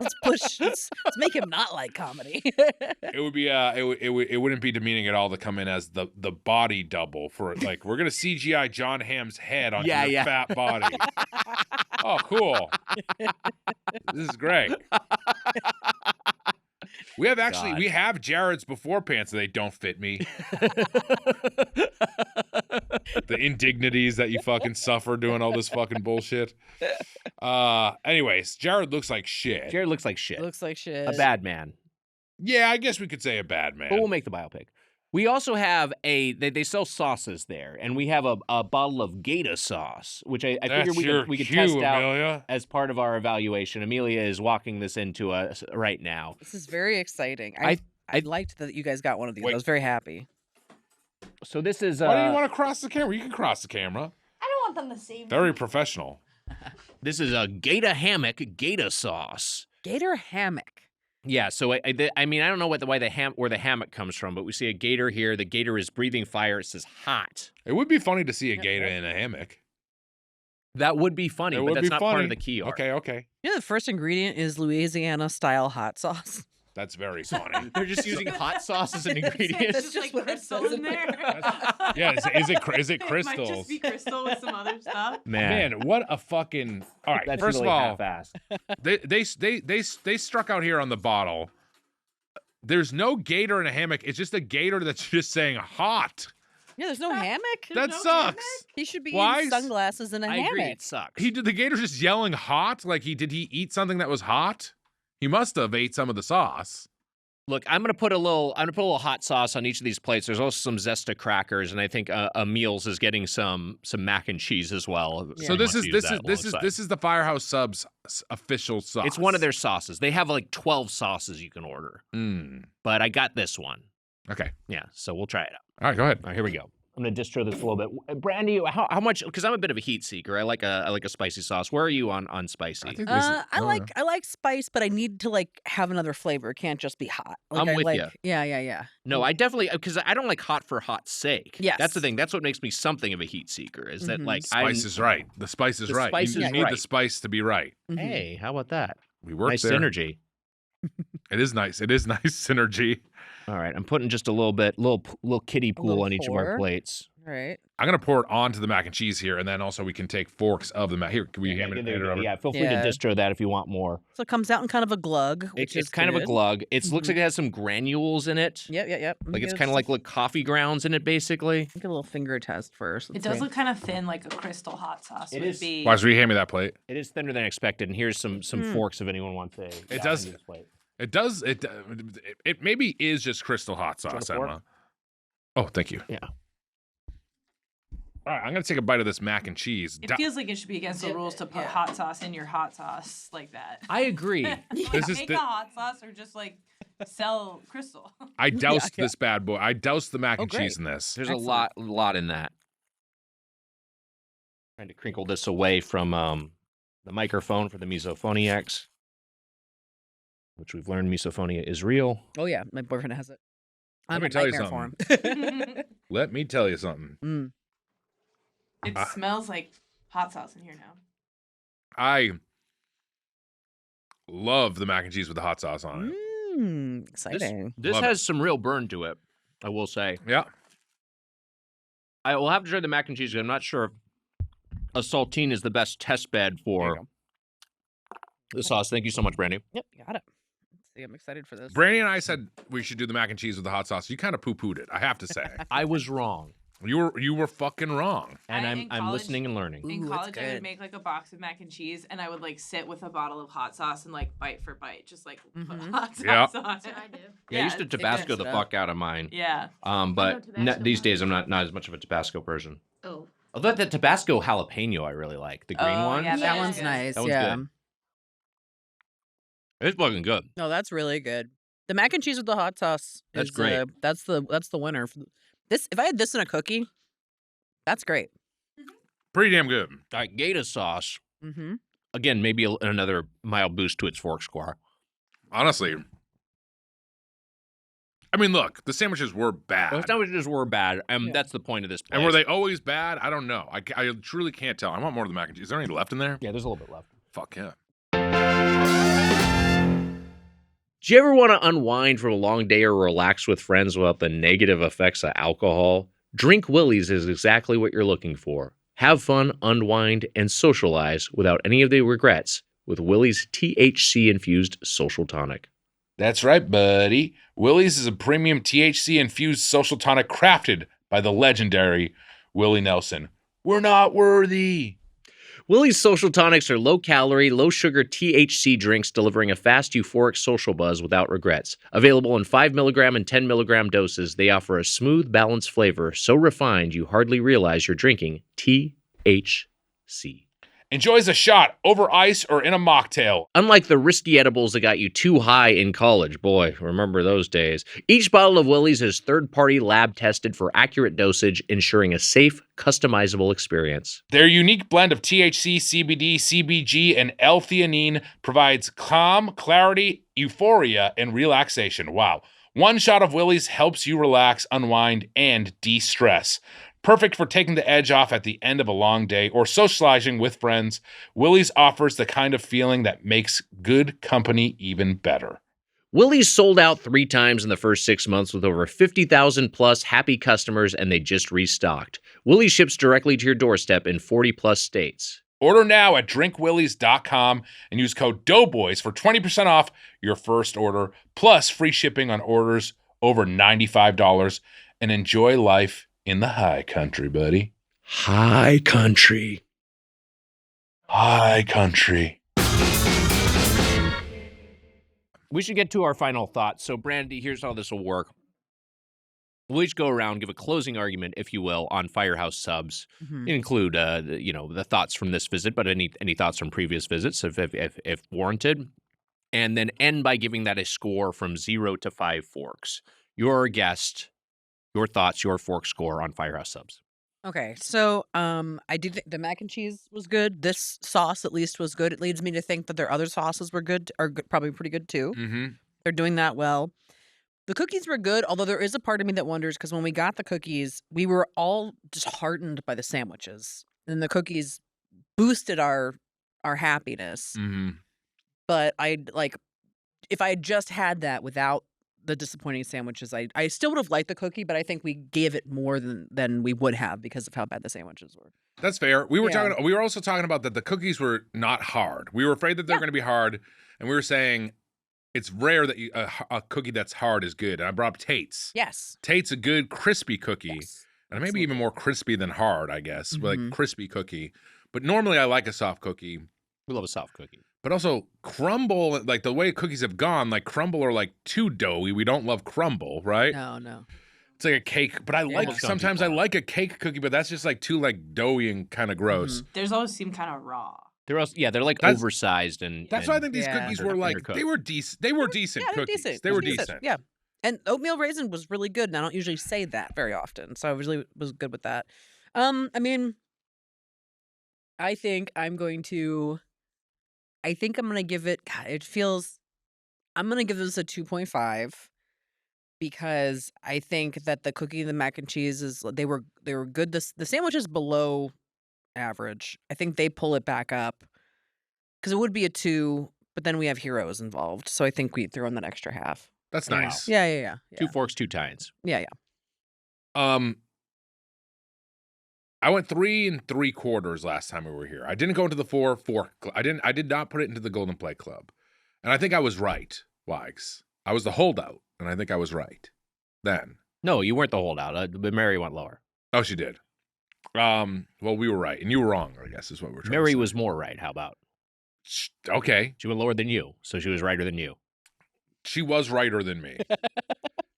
let's push. Let's make him not like comedy. It would be it wouldn't be demeaning at all to come in as the body double for like we're gonna CGI John Hamm's head on your fat body. Oh, cool. This is great. We have Jared's before pants and they don't fit me. The indignities that you fucking suffer doing all this fucking bullshit. Anyways, Jared looks like shit. Jared looks like shit. Looks like shit. A bad man. Yeah, I guess we could say a bad man. But we'll make the biopic. We also have they sell sauces there, and we have a bottle of Gator sauce, which I figure we could test out Amelia. as part of our evaluation. Amelia is walking this into us right now. This is very exciting. I I liked that you guys got one of these. Wait. I was very happy. So this is Why do you want to cross the camera? You can cross the camera. I don't want them to see me. Very professional. this is a Gator hammock Gator sauce. Gator hammock. Yeah, so I mean, I don't know where the hammock comes from, but we see a gator here. The gator is breathing fire. It says hot. It would be funny to see a gator in a hammock. That would be funny, but that's not part of the key art. Okay. Yeah, the first ingredient is Louisiana-style hot sauce. That's very funny. They're just using hot sauce as an ingredient. It's just like what it crystal says in there. Yeah, is it It might crystals? just be crystal with some other stuff. Man, what a fucking... All right, That's first really of all, half-assed. they struck out here on the bottle. There's no gator in a hammock. It's just a gator that's just saying hot. Yeah, there's no hammock. That no sucks. He should be Why? using sunglasses in a I hammock. agree, it sucks. The gator's just yelling hot? Like did he eat something that was hot? He must have ate some of the sauce. Look, I'm gonna put a little hot sauce on each of these plates. There's also some Zesta crackers, and I think Meals is getting some mac and cheese as well. Yeah. So He this wants to use that alongside. is the Firehouse Subs official sauce. It's one of their sauces. They have like 12 sauces you can order, but I got this one. Okay. Yeah, so we'll try it out. All right, go ahead. All right, here we go. I'm gonna distro this a little bit. Brandie, how much? Because I'm a bit of a heat seeker. I like a spicy sauce. Where are you on spicy? I think this is- I like spice, but I need to like have another flavor. It can't just be hot. Like, I'm I with like, ya. Yeah. No, I definitely because I don't like hot for hot's sake. Yes. That's the thing. That's what makes me something of a heat seeker. Is that Mhm. like Spice is right. The spice is The right. spice You is need right. the spice to be right. Mhm. Hey, how about that? We worked Nice there. synergy. It is nice. It is nice synergy. All right, I'm putting just a little bit, little kiddie pool little on each of our pour. plates. Right. I'm gonna pour it onto the mac and cheese here, and then also we can take forks of the mac. Here, can we hand it over? Yeah, feel free Yeah. to distro that if you want more. So it comes out in kind of a glug, which It's is kind of a good. glug. It looks like it has some granules in it. Yep. Like it's kind of like coffee grounds in it, basically. Get a little finger test first. It Let's does see. look kind of thin, like a crystal hot sauce. It would is. be. Why, hand me that plate? It is thinner than expected, and here's some forks if anyone wants a. It does- plate. It does. It maybe is just crystal hot you want sauce, a fork? Emma. Oh, thank you. Yeah. All right, I'm gonna take a bite of this mac and cheese. It feels like it should be against the rules to put hot sauce in your hot sauce like that. I agree. This is Make the- a hot sauce or just like sell crystal. I doused Yeah. this bad boy. I doused the mac and great. cheese in this. There's Excellent. a lot in that. Trying to crinkle this away from the microphone for the misophoniacs, which we've learned misophonia is real. Oh yeah, my boyfriend has it. Let I'm me a tell you nightmare for something. him. Let me tell you something. It smells like hot sauce in here now. I love the mac and cheese with the hot sauce on it. Exciting. This Love has some real burn to it, I will say. Yeah. I will have to try the mac and cheese. 'Cause I'm not sure if a saltine is the best test bed There you for go. the sauce. Thank you so much, Brandie. Yep, got it. Let's see, I'm excited for this. Brandie and I said we should do the mac and cheese with the hot sauce. You kind of poo-pooed it, I have to say. I was wrong, You were fucking wrong. and In I'm college- listening and learning. In Ooh, that's college, I good. would make like a box of mac and cheese, and I would like sit with a bottle of hot sauce and like bite for bite, just like put Mhm. hot sauce Yeah. on That's it. what I do. Yeah, I used to it Tabasco mixed the it up. fuck out of mine. Yeah. But Tabasco these now. days I'm not as much of a Tabasco person. Oh. Although the Tabasco jalapeno I really like. The green Oh, one. yeah, That Yeah. one's good. nice. That one's Yeah. good. It's fucking good. No, that's really good. The mac and cheese with the hot sauce. That's is, great. That's the winner. This if I had this in a cookie, that's great. Pretty damn good. All right, Gator sauce. Mm-hmm. Again, maybe another mild boost to its fork score. Honestly. I mean, look, the sandwiches were bad. Those sandwiches were bad, and Yeah. that's the point of this place. And were they always bad? I don't know. I truly can't tell. I want more of the mac and cheese. Is there any left in there? Yeah, there's a little bit left. Fuck yeah. Do you ever want to unwind from a long day or relax with friends without the negative effects of alcohol? Drink Willie's is exactly what you're looking for. Have fun, unwind, and socialize without any of the regrets with Willie's THC-infused social tonic. That's right, buddy. Willie's is a premium THC-infused social tonic crafted by the legendary Willie Nelson. We're not worthy. Willie's social tonics are low-calorie, low-sugar THC drinks delivering a fast, euphoric social buzz without regrets. Available in 5 milligram and 10 milligram doses, they offer a smooth, balanced flavor so refined you hardly realize you're drinking THC. Enjoy as a shot, over ice, or in a mocktail. Unlike the risky edibles that got you too high in college, boy, remember those days. Each bottle of Willie's is third-party lab tested for accurate dosage, ensuring a safe, customizable experience. Their unique blend of THC, CBD, CBG, and L-theanine provides calm, clarity, euphoria, and relaxation. Wow. One shot of Willie's helps you relax, unwind, and de-stress. Perfect for taking the edge off at the end of a long day or socializing with friends. Willie's offers the kind of feeling that makes good company even better. Willie's sold out 3 times in the first 6 months with over 50,000 plus happy customers, and they just restocked. Willie's ships directly to your doorstep in 40 plus states. Order now at drinkwillies.com and use code Doughboys for 20% off your first order, plus free shipping on orders over $95, and enjoy life in the high country, buddy. High country. High country. We should get to our final thoughts. So, Brandie, here's how this will work. We'll each go around, give a closing argument, if you will, on Firehouse Subs. Include, the thoughts from this visit, but any thoughts from previous visits, if warranted, and then end by giving that a score from 0 to 5 forks. Your guest, your thoughts, your fork score on Firehouse Subs. Okay, so I do think the mac and cheese was good. This sauce, at least, was good. It leads me to think that their other sauces were good, probably pretty good too. Mm-hmm. They're doing that well. The cookies were good, although there is a part of me that wonders because when we got the cookies, we were all disheartened by the sandwiches, and the cookies boosted our happiness. Mm-hmm. But if I had just had that without the disappointing sandwiches, I still would have liked the cookie, but I think we gave it more than we would have because of how bad the sandwiches were. That's fair. We were Yeah. We were also talking about that the cookies were not hard. We were afraid that they're going to be hard, and we were saying it's rare that a cookie that's hard is good. And I brought up Tate's. Yes. Tate's a good crispy cookie, Yes. and maybe even more crispy than hard, I guess. Mhm. Like crispy cookie. But normally I like a soft cookie. We love a soft cookie. But also crumble, like the way cookies have gone, like crumble are like too doughy. We don't love crumble, right? No. It's like a cake, but I like Almost sometimes I gone too far. like a cake cookie, but that's just like too like doughy and kind of gross. Theirs always seem kind of raw. They're also, they're like That's- oversized and That's why I think these Yeah. cookies They're were like undercooked. they were decent. They were decent Yeah, they're cookies. decent. They were decent. Yeah. And oatmeal raisin was really good, and I don't usually say that very often, so I really was good with that. I mean, I think I'm going to give it. God, I'm gonna give this a 2.5 because I think that the cookie and the mac and cheese they were good. The sandwich is below average. I think they pull it back up because it would be a 2, but then we have heroes involved, so I think we throw in that extra half. That's Wow. nice. Yeah. 2 forks, 2 tines. Yeah. I went 3 3/4 last time we were here. I didn't go into the 4 fork. I did not put it into the Golden Plate Club. And I think I was right, Wags. I was the holdout, and I think I was right. Then. No, you weren't the holdout. But Mary went lower. Oh, she did. Well, we were right, and you were wrong, I guess, is what we're trying to Mary say. was more right. How about? Okay. She went lower than you, so she was righter than you. She was righter than me.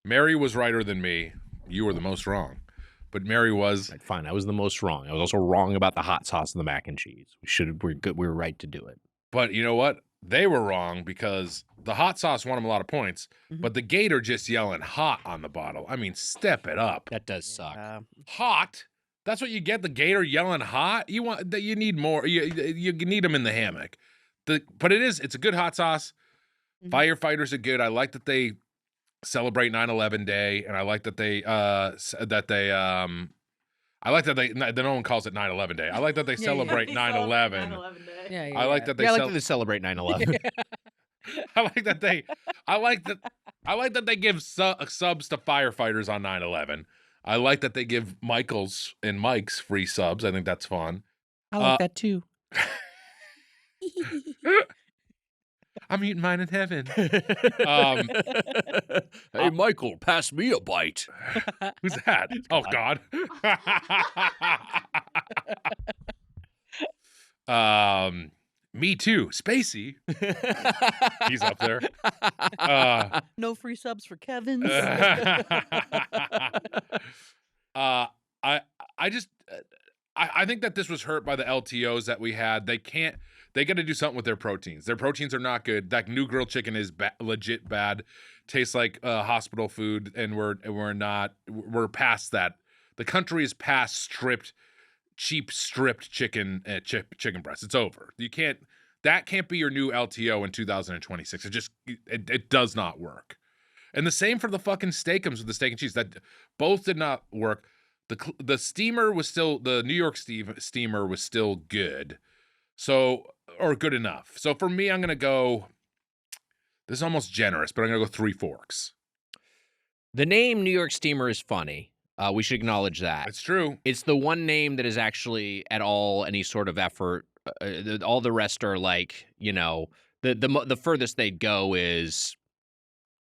Mary was righter than me. You were the most wrong. But Mary was. Right, fine, I was the most wrong. I was also wrong about the hot sauce and the mac and cheese. We're good. We were right to do it. But you know what? They were wrong because the hot sauce won them a lot of points, Mhm. but the Gator just yelling hot on the bottle. I mean, step it up. That does suck. Hot? That's what you get, the Gator yelling hot? You need more. You need them in the hammock. But it's a good hot sauce. Mhm. Firefighters are good. I like that they celebrate 9/11 Day, and I like that no one calls it 9/11 Day. I like that they celebrate 9/11. 9/11 day. Yeah. I like that they I like that they celebrate 9/11. I like that they give subs to firefighters on 9/11. I like that they give Michaels and Mike's free subs. I think that's fun. I like that too. I'm eating mine in heaven. Hey, Michael, pass me a bite. Who's that? Oh God. Me too. Spacey. He's up there. No free subs for Kevin's. I think that this was hurt by the LTOs that we had. They got to do something with their proteins. Their proteins are not good. That new grilled chicken is legit bad. Tastes like hospital food, and we're past that. The country is past cheap stripped chicken breasts. It's over. You can't. that can't be your new LTO in 2026. It does not work. And the same for the fucking steakums with the steak and cheese. That both did not work. The steamer was still, the New York steamer was still good. So, or good enough. So for me, I'm going to go, this is almost generous, but I'm going to go 3 forks. The name New York Steamer is funny. We should acknowledge that. It's true. It's the one name that is actually at all any sort of effort. All the rest are like, the furthest they'd go is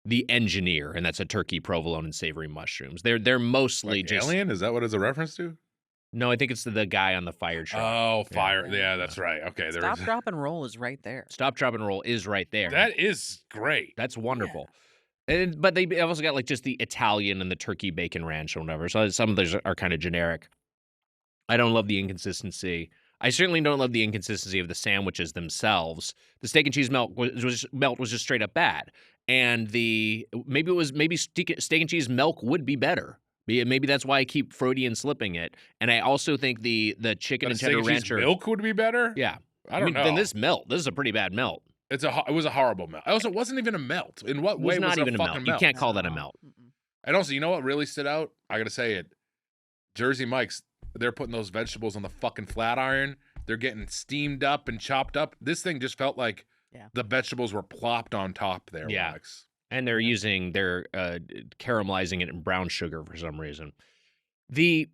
the engineer, and that's a turkey, provolone, and savory mushrooms. They're mostly like just Alien. Is that what it's a reference to? No, I think it's the guy on the fire truck. Oh, fire! Yeah, that's right. Okay, Stop, drop, and roll is right there. Stop, drop, and roll is right there. That is great. That's wonderful. Yeah. But they also got like just the Italian and the turkey bacon ranch or whatever. So some of those are kind of generic. I don't love the inconsistency. I certainly don't love the inconsistency of the sandwiches themselves. The steak and cheese melt was just straight up bad. And maybe steak and cheese milk would be better. Maybe that's why I keep Freudian slipping it. And I also think the chicken and cheddar rancher milk would be better. Yeah, I don't know. Then this is a pretty bad melt. It was a horrible melt. Also, it wasn't even a melt. In what way was it a fucking melt? You can't call that a melt. And also, you know what really stood out? I gotta say it. Jersey Mike's. They're putting those vegetables on the fucking flat iron. They're getting steamed up and chopped up. This thing just felt like the vegetables were plopped on top there. Yeah. Mike's. And they're caramelizing it in brown sugar for some reason. The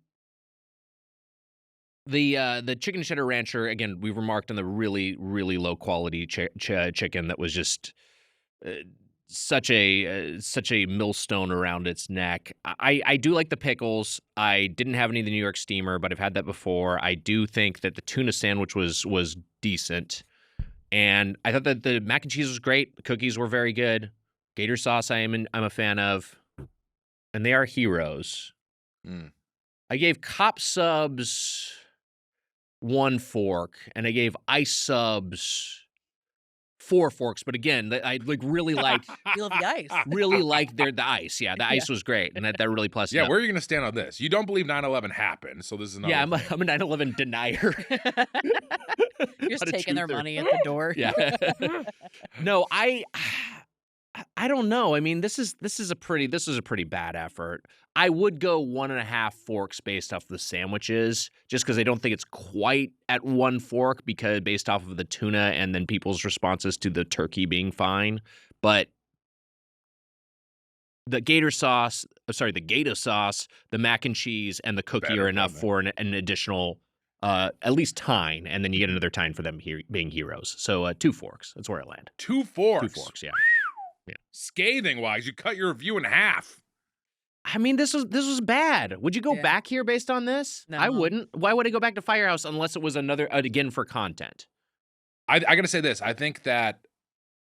chicken cheddar rancher, again, we remarked on the really, really low quality chicken that was just such a millstone around its neck. I do like the pickles. I didn't have any of the New York steamer, but I've had that before. I do think that the tuna sandwich was decent. And I thought that the mac and cheese was great. The cookies were very good. Gator sauce I'm a fan of. And they are heroes. I gave Cop Subs 1 fork, and I gave Ice Subs 4 forks. But again, I really liked You love the ice. really liked the ice. Yeah, the ice was great, and that really plussed it up. Where are you going to stand on this? You don't believe 9/11 happened, so this is not. Yeah, I'm a 9/11 denier. You're just taking their money at the door. Yeah. No, I don't know. I mean, this is a pretty bad effort. I would go 1.5 forks based off the sandwiches, just because I don't think it's quite at 1 fork because based off of the tuna and then people's responses to the turkey being fine. But the gator sauce, the mac and cheese, and the cookie are enough for an additional at least tine, and then you get another tine for them being heroes. So 2 forks. That's where I land. 2 forks. 2 forks. Yeah. Yeah. Scathing wise, you cut your review in half. I mean, this was bad. Would you go back here based on this? No. I wouldn't. Why would I go back to Firehouse unless it was another again for content? I gotta say this. I think that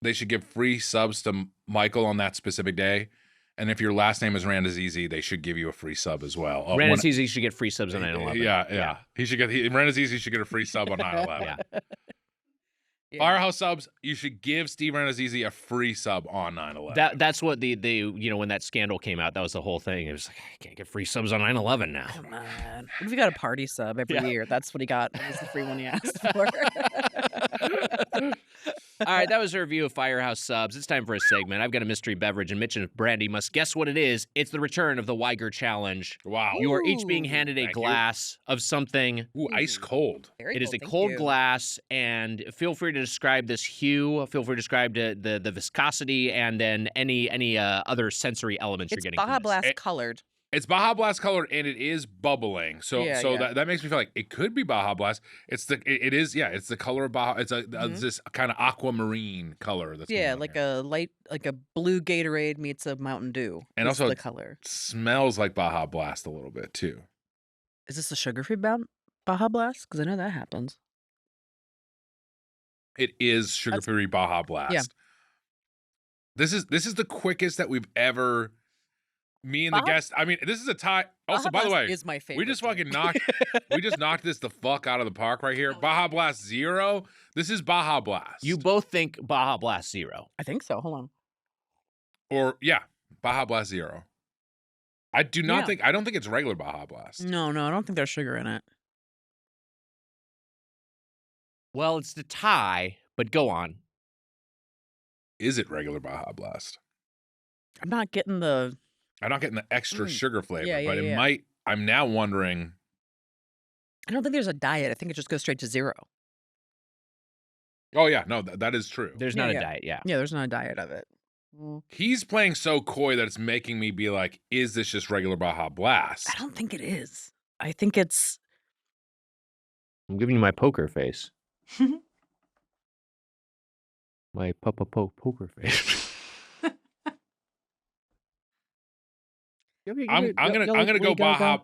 they should give free subs to Michael on that specific day. And if your last name is Randazizi, they should give you a free sub as well. Randazizi should get free subs on 9/11. Yeah. Randazizi should get a free sub on 9/11. Yeah. Yeah. Firehouse Subs, you should give Steve Randazizi a free sub on 9/11. That's what the when that scandal came out, that was the whole thing. It was like, I can't get free subs on 9/11 now. Come on. What if you got a party sub every year? That's what he got. That was the free one he asked for. All right, that was a review of Firehouse Subs. It's time for a segment. I've got a mystery beverage, and Mitch and Brandie must guess what it is. It's the return of the Wiger Challenge. Wow. You are each being handed a Thank you. glass of something. Ooh, ice cold. Very It is cool, a thank cold you. glass, and feel free to describe this hue. Feel free to describe the viscosity, and then any other sensory elements It's you're getting. Baja from this. Blast colored. It's Baja Blast colored and it is bubbling. So Yeah. that makes me feel like it could be Baja Blast. It's the color of Baja. It's this kind of aquamarine color that's Yeah, going on like here. a blue Gatorade meets a Mountain Dew. And That's also the color. smells like Baja Blast a little bit too. Is this a sugar-free Baja Blast? Because I know that happens. It is sugar-free Baja Blast. Yeah. This is the quickest that we've ever. Me and the Baja- guest. I mean, this is a tie. Also, Baja by the Blast way, is my favorite. we just drink. fucking knocked. We just knocked this the fuck out of the park right here. Baja Blast 0. This is Baja Blast. You both think Baja Blast 0. I think so. Hold on. Or Baja Blast 0. I do not Yeah. think. I don't think it's regular Baja Blast. No, I don't think there's sugar in it. Well, it's the tie, But go on. Is it regular Baja Blast? I'm not getting the. I'm not getting the extra sugar flavor, Yeah, but it yeah. might. I'm now wondering. I don't think there's a diet. I think it just goes straight to 0. Oh yeah, no, that is true. There's Yeah, not yeah. a diet, yeah. Yeah, there's not a diet of it. He's playing so coy that it's making me be like, is this just regular Baja Blast? I don't think it is. I think it's. I'm giving you my poker face. My poker face. I'm gonna go Baja.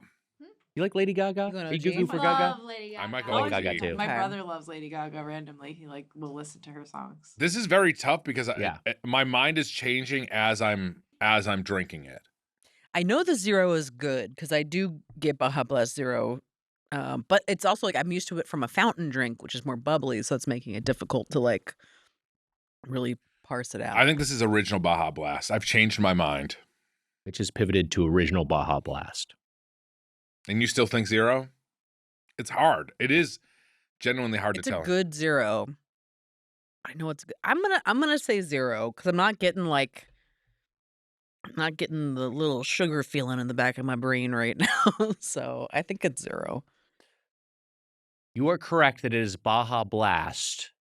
You like Lady Gaga? You going Are you OG? goo for Gaga? Love Lady I might Gaga. go I like OG. Gaga too. My Okay. brother loves Lady Gaga randomly. He like will listen to her songs. This is very tough because Yeah. my mind is changing as I'm drinking it. I know the 0 is good because I do get Baja Blast 0. But it's also like I'm used to it from a fountain drink, which is more bubbly. So it's making it difficult to like really parse it out. I think this is original Baja Blast. I've changed my mind. Which is pivoted to original Baja Blast. And you still think 0? It's hard. It is genuinely hard It's to a tell. good 0. I know it's good. I'm gonna say 0 because I'm not getting the little sugar feeling in the back of my brain right now. So I think it's 0. You are correct that it is Baja Blast.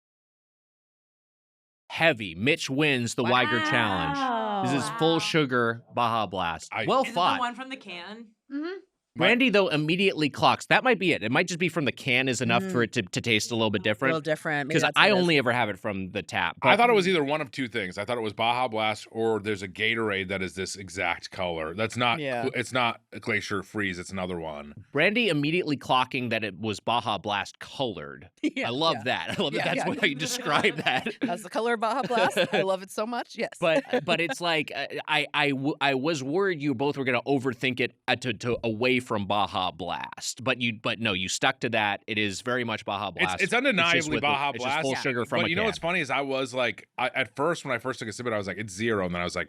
Heavy. Mitch wins the Wiger Challenge. This is full Wow. sugar Baja Blast. Well Is it fought. the one from the can? Mm-hmm. Brandie, though, immediately clocks. That might be it. It might just be from the can is enough for it to taste a little bit A little different. different. Maybe Because that's what I it is. only ever have it from the tap. I But thought it was either one of two things. I thought it was Baja Blast or there's a Gatorade that is this exact color. That's not. Yeah. It's not Glacier Freeze. It's another one. Brandie immediately clocking that it was Baja Blast colored. Yeah, I love yeah. that. I love Yeah, that. That's yeah. how you describe that. That's the color of Baja Blast. I love it so much. Yes. But it's like I was worried you both were going to overthink it to away from Baja Blast, but no, you stuck to that. It is very much Baja Blast. It's undeniably Baja It's Blast. just full Yeah. sugar from But a you know can. what's funny is I was like, at first when I first took a sip of it, I was like, it's 0, and then I was like,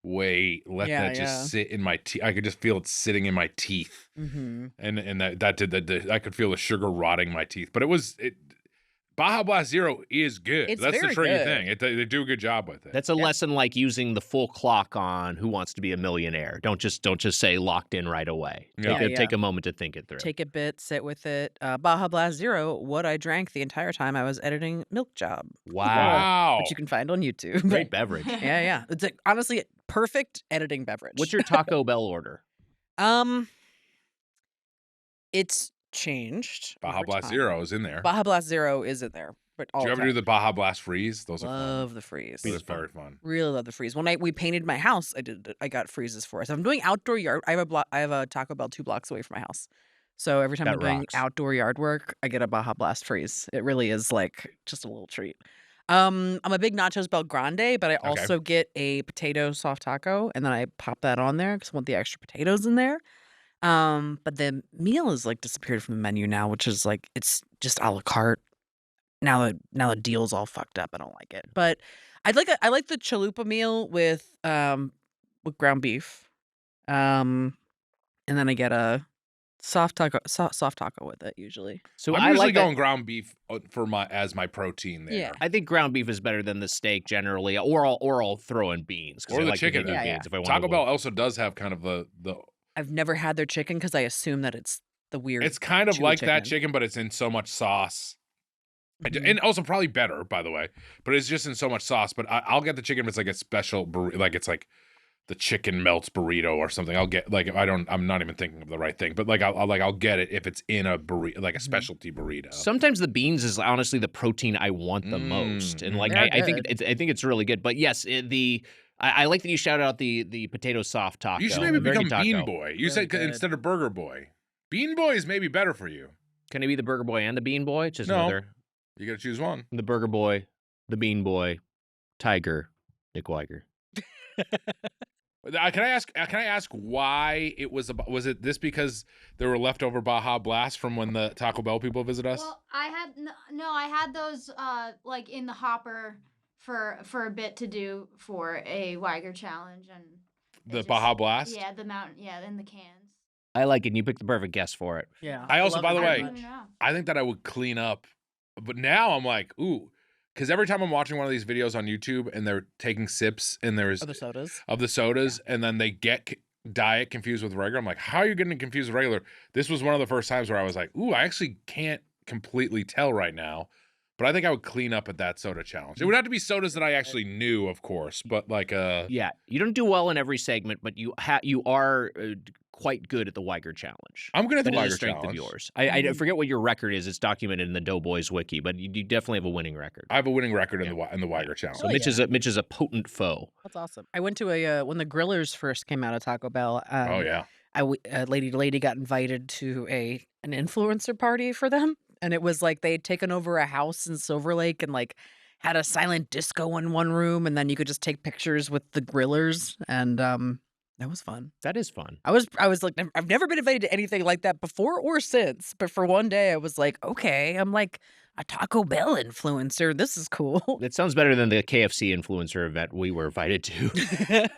wait, let Yeah, that just sit in my teeth. I could just feel it sitting in my teeth, Mm-hmm. and that did the I could feel the sugar rotting my teeth. But Baja Blast 0 is good. It's That's the very tricky good. thing. They do a good job with it. That's a lesson like using the full clock on Who Wants to Be a Millionaire. Don't just say locked in right away. Yeah. Take a moment to think it through. Take a bit, sit with it. Baja Blast 0, what I drank the entire time I was editing Milk Job, Wow. which you can find on YouTube. Great beverage. Yeah. It's honestly perfect editing beverage. What's your Taco Bell order? It's changed. Baja over Blast time. 0 is in there. Baja Blast 0 is in there. But all Do you the ever do time. the Baja Blast Freeze? Those are Love fun. the freeze. Those are very fun. Really love the freeze. When we painted my house, I got freezes for us. I'm doing outdoor yard. I have a Taco Bell 2 blocks away from my house. So every time That I'm doing rocks. outdoor yard work, I get a Baja Blast freeze. It really is like just a little treat. I'm a big Nachos Bel Grande, but I also get a potato soft taco, and then I pop that on there because I want the extra potatoes in there. But the meal is like disappeared from the menu now, which is like it's just a la carte. Now the deal's all fucked up. I don't like it. But I like the chalupa meal with ground beef. And then I get a soft taco with it usually. So I'm I usually like that- going ground beef as my protein there. Yeah. I think ground beef is better than the steak generally, or I'll throw in beans. 'cause Or I the like to chicken. do Yeah, beans if I want Taco to. Bell also does have kind of the I've never had their chicken because I assume that it's the weird. it's kind of chewy like that chicken. chicken, but it's in so much sauce. Mhm. And also probably better, by the way. But it's just in so much sauce. But I'll get the chicken if it's like a special like it's like the chicken melts burrito or something. I'll get like I'm not even thinking of the right thing, but like I'll get it if it's in a burrito, like a specialty burrito. Sometimes the beans is honestly the protein I want the most, and like They're I think good. I think it's really good. But yes, I like that you shouted out the potato soft taco. You should maybe Very become good Bean taco. Boy. You Really said good. instead of Burger Boy. Bean Boy is maybe better for you. Can I be the Burger Boy and the Bean Boy? Just No. another You got to choose one. the Burger Boy, the Bean Boy, Tiger, Nick Wiger. Can I ask why it was it this because there were leftover Baja Blasts from when the Taco Bell people visit us? Well, I had those like in the hopper for a bit to do for a Wiger challenge and The Baja Blast? Yeah, the mountain. Yeah, in the cans. I like it. And you picked the perfect guest for it. Yeah. I also, love by it the very way, much. I think that I would clean up, but now I'm like, ooh, because every time I'm watching one of these videos on YouTube and they're taking sips and there's Other sodas. of the sodas and then they get diet confused with regular, I'm like, how are you getting confused with regular? This was one of the first times where I was like, ooh, I actually can't completely tell right now. But I think I would clean up at that soda challenge. It would have to be sodas that I actually knew, of course, but like Yeah, you don't do well in every segment, but you are quite good at the Wiger challenge. I'm good at the That is a Wiger strength challenge. of yours. I forget what your record is. It's documented in the Doughboys wiki, but you definitely have a winning record. I have a winning record in the Wiger challenge. So Mitch is a potent foe. That's awesome. I went to a when the grillers first came out of Taco Bell. Oh yeah. Lady got invited to an influencer party for them, and it was like they'd taken over a house in Silver Lake and like had a silent disco in one room, and then you could just take pictures with the grillers, and that was fun. That is fun. I was like, I've never been invited to anything like that before or since, but for one day I was like, okay, I'm like a Taco Bell influencer. This is cool. It sounds better than the KFC influencer event we were invited to.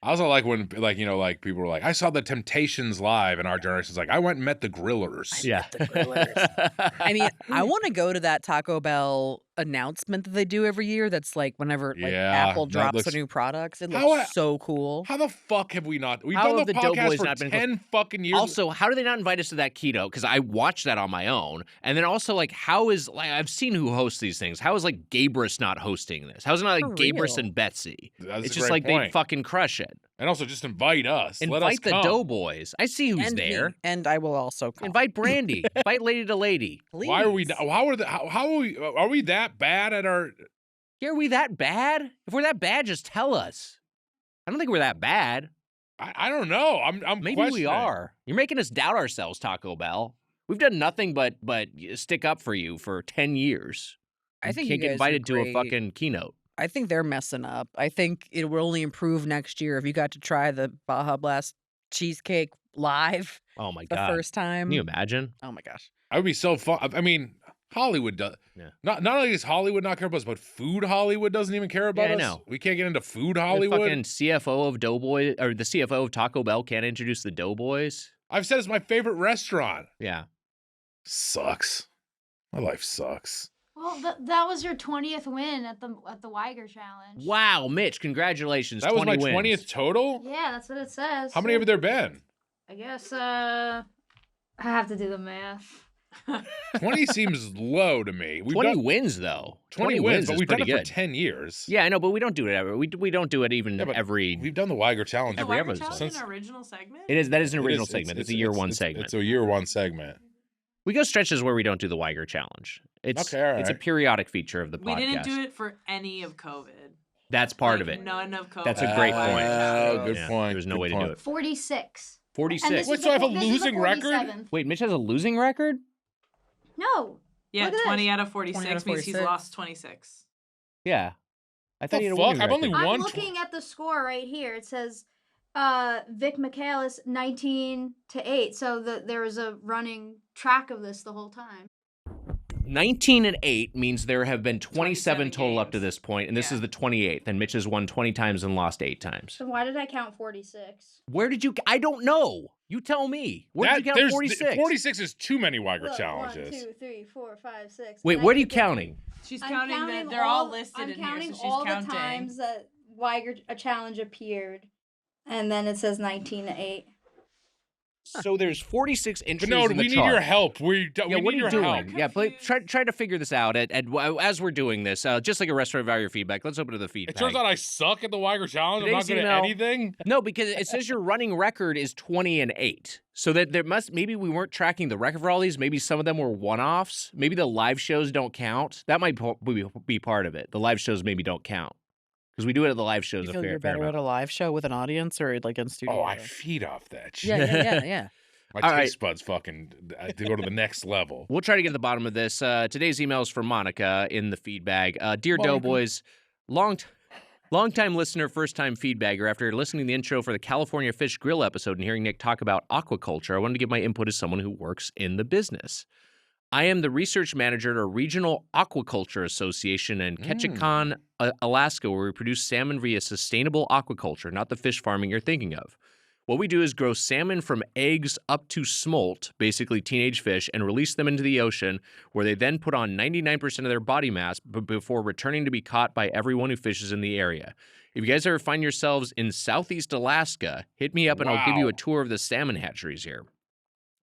I also like when, like, you know, like people were like, I saw the Temptations live, and our generation's like, I went and met the Grillers. Yeah. The grillers. I mean, I want to go to that Taco Bell announcement that they do every year. That's like whenever like Yeah, Apple that drops looks- a new product. It How looks so cool. How the fuck have we not? We've How done have the the podcast Doughboys for not been 10 fucking years. Also, how do they not invite us to that keto? Because I watched that on my own. And then also, like, how is, like, I've seen who hosts these things. How is, like, Gabrus not hosting this? How is it not, like, For Gabrus real. and Betsy? That's It's a just great like point. they fucking crush it. And also just invite us. Let us Invite the come. Doughboys. I see who's And me. there. And I will also come. Invite Brandie. Invite Lady to Lady. Why are we? Please. How are we that bad at our? Yeah, are we that bad? If we're that bad, just tell us. I don't think we're that bad. I don't know. I'm Maybe we questioning. are. You're making us doubt ourselves, Taco Bell. We've done nothing but stick up for you for 10 years. I think can't you get guys are invited to a great. fucking keynote. I think they're messing up. I think it will only improve next year if you got to try the Baja Blast cheesecake live Oh my the god. first time. Can you imagine? Oh my gosh. I would be so fun. I mean, Hollywood does. Yeah. Not only does Hollywood not care about us, but food Hollywood doesn't even care about Yeah, I us. know. We can't get into food The Hollywood. fucking CFO of Doughboy or the CFO of Taco Bell can't introduce the Doughboys. I've said it's my favorite restaurant. Yeah. Sucks. My life sucks. Well, that was your 20th win at the Wiger challenge. Wow, Mitch, congratulations. That was 20 my wins. 20th total. Yeah, that's what it says. How many have there been? I guess I have to do the math. 20 seems low to me. We've 20 done wins though. 20 wins, but is we've done pretty it good. for 10 years. Yeah, I know, but we don't do it every. We don't do it even Yeah, but every. We've done the Wiger challenge. The Every Wiger episode. Challenge Since- an original segment? It is. That is an It original is- segment. It's a year one segment. It's a year one segment. We go stretches where we don't do the Wiger challenge. It's Okay, all it's a right. periodic feature of the podcast. We didn't do it for any of COVID. That's part Like, of it. None of COVID. That's a great Wiger point. challenge. Good Yeah, point. There was no good way to point. do it. 46. 46. And this Wait, is so I have a this is the losing record? 47th. Wait, Mitch has a losing record? No. Yeah, Look at 20 this. out of 46 out of means he's 46. lost 26. Yeah. I thought The he had a fuck? winning I've only record. I'm One tw- looking at the score right here. It says Vic Michaelis 19-8. So there was a running track of this the whole time. 19 and 8 means there have been 27 total up to games. this point, and this Yeah. is the 28th. And Mitch has won 20 times and lost 8 times. So why did I count 46? Where did you? I don't know. You tell me. Where did you count there's- 46? 46 is too many Wiger Look, challenges. 1, 2, 3, 4, 5, 6. Wait, And what I are you did that. counting? She's I'm counting that counting they're all all- listed I'm in here, so counting she's all counting. the times that Wiger a challenge appeared, and then it says 19-8. So there's 46 But entries no, in the we need chart. your help. We Yeah, need what are you your doing? help. Yeah, Confused. try to figure this out. As we're doing this, just like a restaurant value feedback, let's open to the It feedback. turns out I suck at the Wiger challenge. I'm not Today's good at email- anything. No, because it says your running record is 20 and 8. So that maybe we weren't tracking the record for all these. Maybe some of them were one-offs. Maybe the live shows don't count. That might be part of it. The live shows maybe don't count. Because we do it at the live shows You a feel fair you're better amount. at a live show with an audience or like in studio? Oh, I feed off that shit. Yeah. My All taste buds fucking to go to the next level. We'll try to get to the bottom of this. Today's email is from Monica in the feedback. Dear Monica. Doughboys, long-time listener, first-time feedbagger. After listening to the intro for the California Fish Grill episode and hearing Nick talk about aquaculture, I wanted to give my input as someone who works in the business. I am the research manager at a regional aquaculture association in Ketchikan, Alaska, where we produce salmon via sustainable aquaculture, not the fish farming you're thinking of. What we do is grow salmon from eggs up to smolt, basically teenage fish, and release them into the ocean, where they then put on 99% of their body mass before returning to be caught by everyone who fishes in the area. If you guys ever find yourselves in Southeast Alaska, hit me up and I'll give you a tour of the salmon hatcheries here.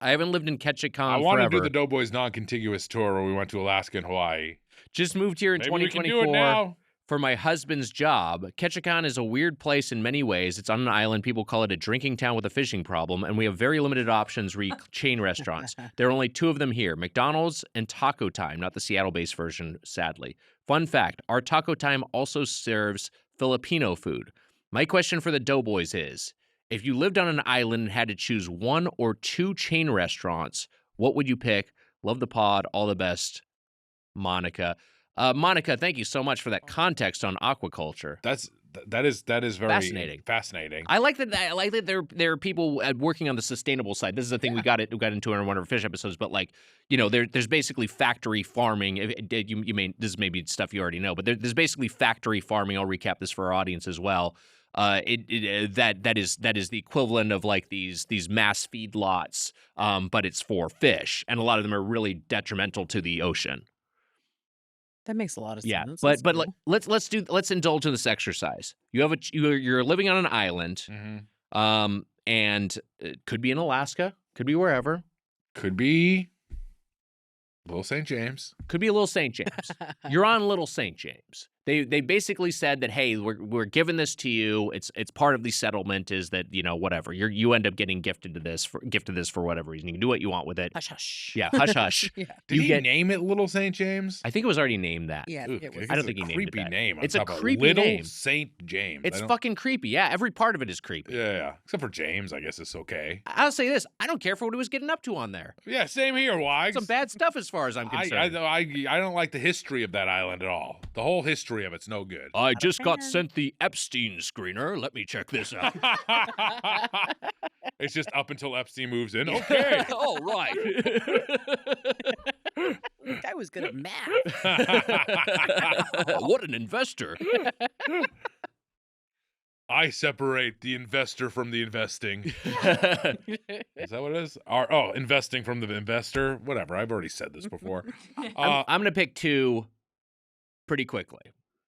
I haven't lived in Ketchikan forever. I want to do the Doughboys non-contiguous tour where we went to Alaska and Hawaii. Just moved here in Maybe 2024. we can do it now. For my husband's job. Ketchikan is a weird place in many ways. It's on an island. People call it a drinking town with a fishing problem, and we have very limited options chain restaurants. There are only 2 of them here, McDonald's and Taco Time, not the Seattle-based version, sadly. Fun fact, our Taco Time also serves Filipino food. My question for the Doughboys is, if you lived on an island and had to choose 1 or 2 chain restaurants, what would you pick? Love the pod. All the best, Monica. Monica, thank you so much for that context on aquaculture. That is very fascinating. I like that there are people working on the sustainable side. This is the thing we got into in one of our fish episodes. But there's basically factory farming. This may be stuff you already know, but there's basically factory farming. I'll recap this for our audience as well. That is the equivalent of like these mass feedlots, but it's for fish, and a lot of them are really detrimental to the ocean. That makes a lot of sense. Yeah, but cool. Let's indulge in this exercise. You're living on an island, and it could be in Alaska, could be wherever, could be Little St. James, could be a Little St. James. You're on Little St. James. They basically said that, hey, we're giving this to you. It's part of the settlement. Is that whatever you end up getting gifted this for whatever reason. You can do what you want with it. Hush hush. Yeah, hush hush. Yeah. Did he name it Little St. James? I think it was already named that. Yeah, it was. I don't think he named it creepy that. name. It's a creepy Little name. St. James. It's fucking creepy. Yeah, every part of it is creepy. Yeah, except for James. I guess it's okay. I'll say this: I don't care for what he was getting up to on there. Yeah, same here, Wags. Some bad stuff as far as I'm concerned. I don't like the history of that island at all. The whole history of it's no good. I just got sent the Epstein screener. Let me check this out. It's just up until Epstein moves in. Okay. All right. Guy was good at math. What an investor. I separate the investor from the investing. Is that what it is? Investing from the investor? Whatever. I've already said this before. I'm going to pick 2 pretty quickly.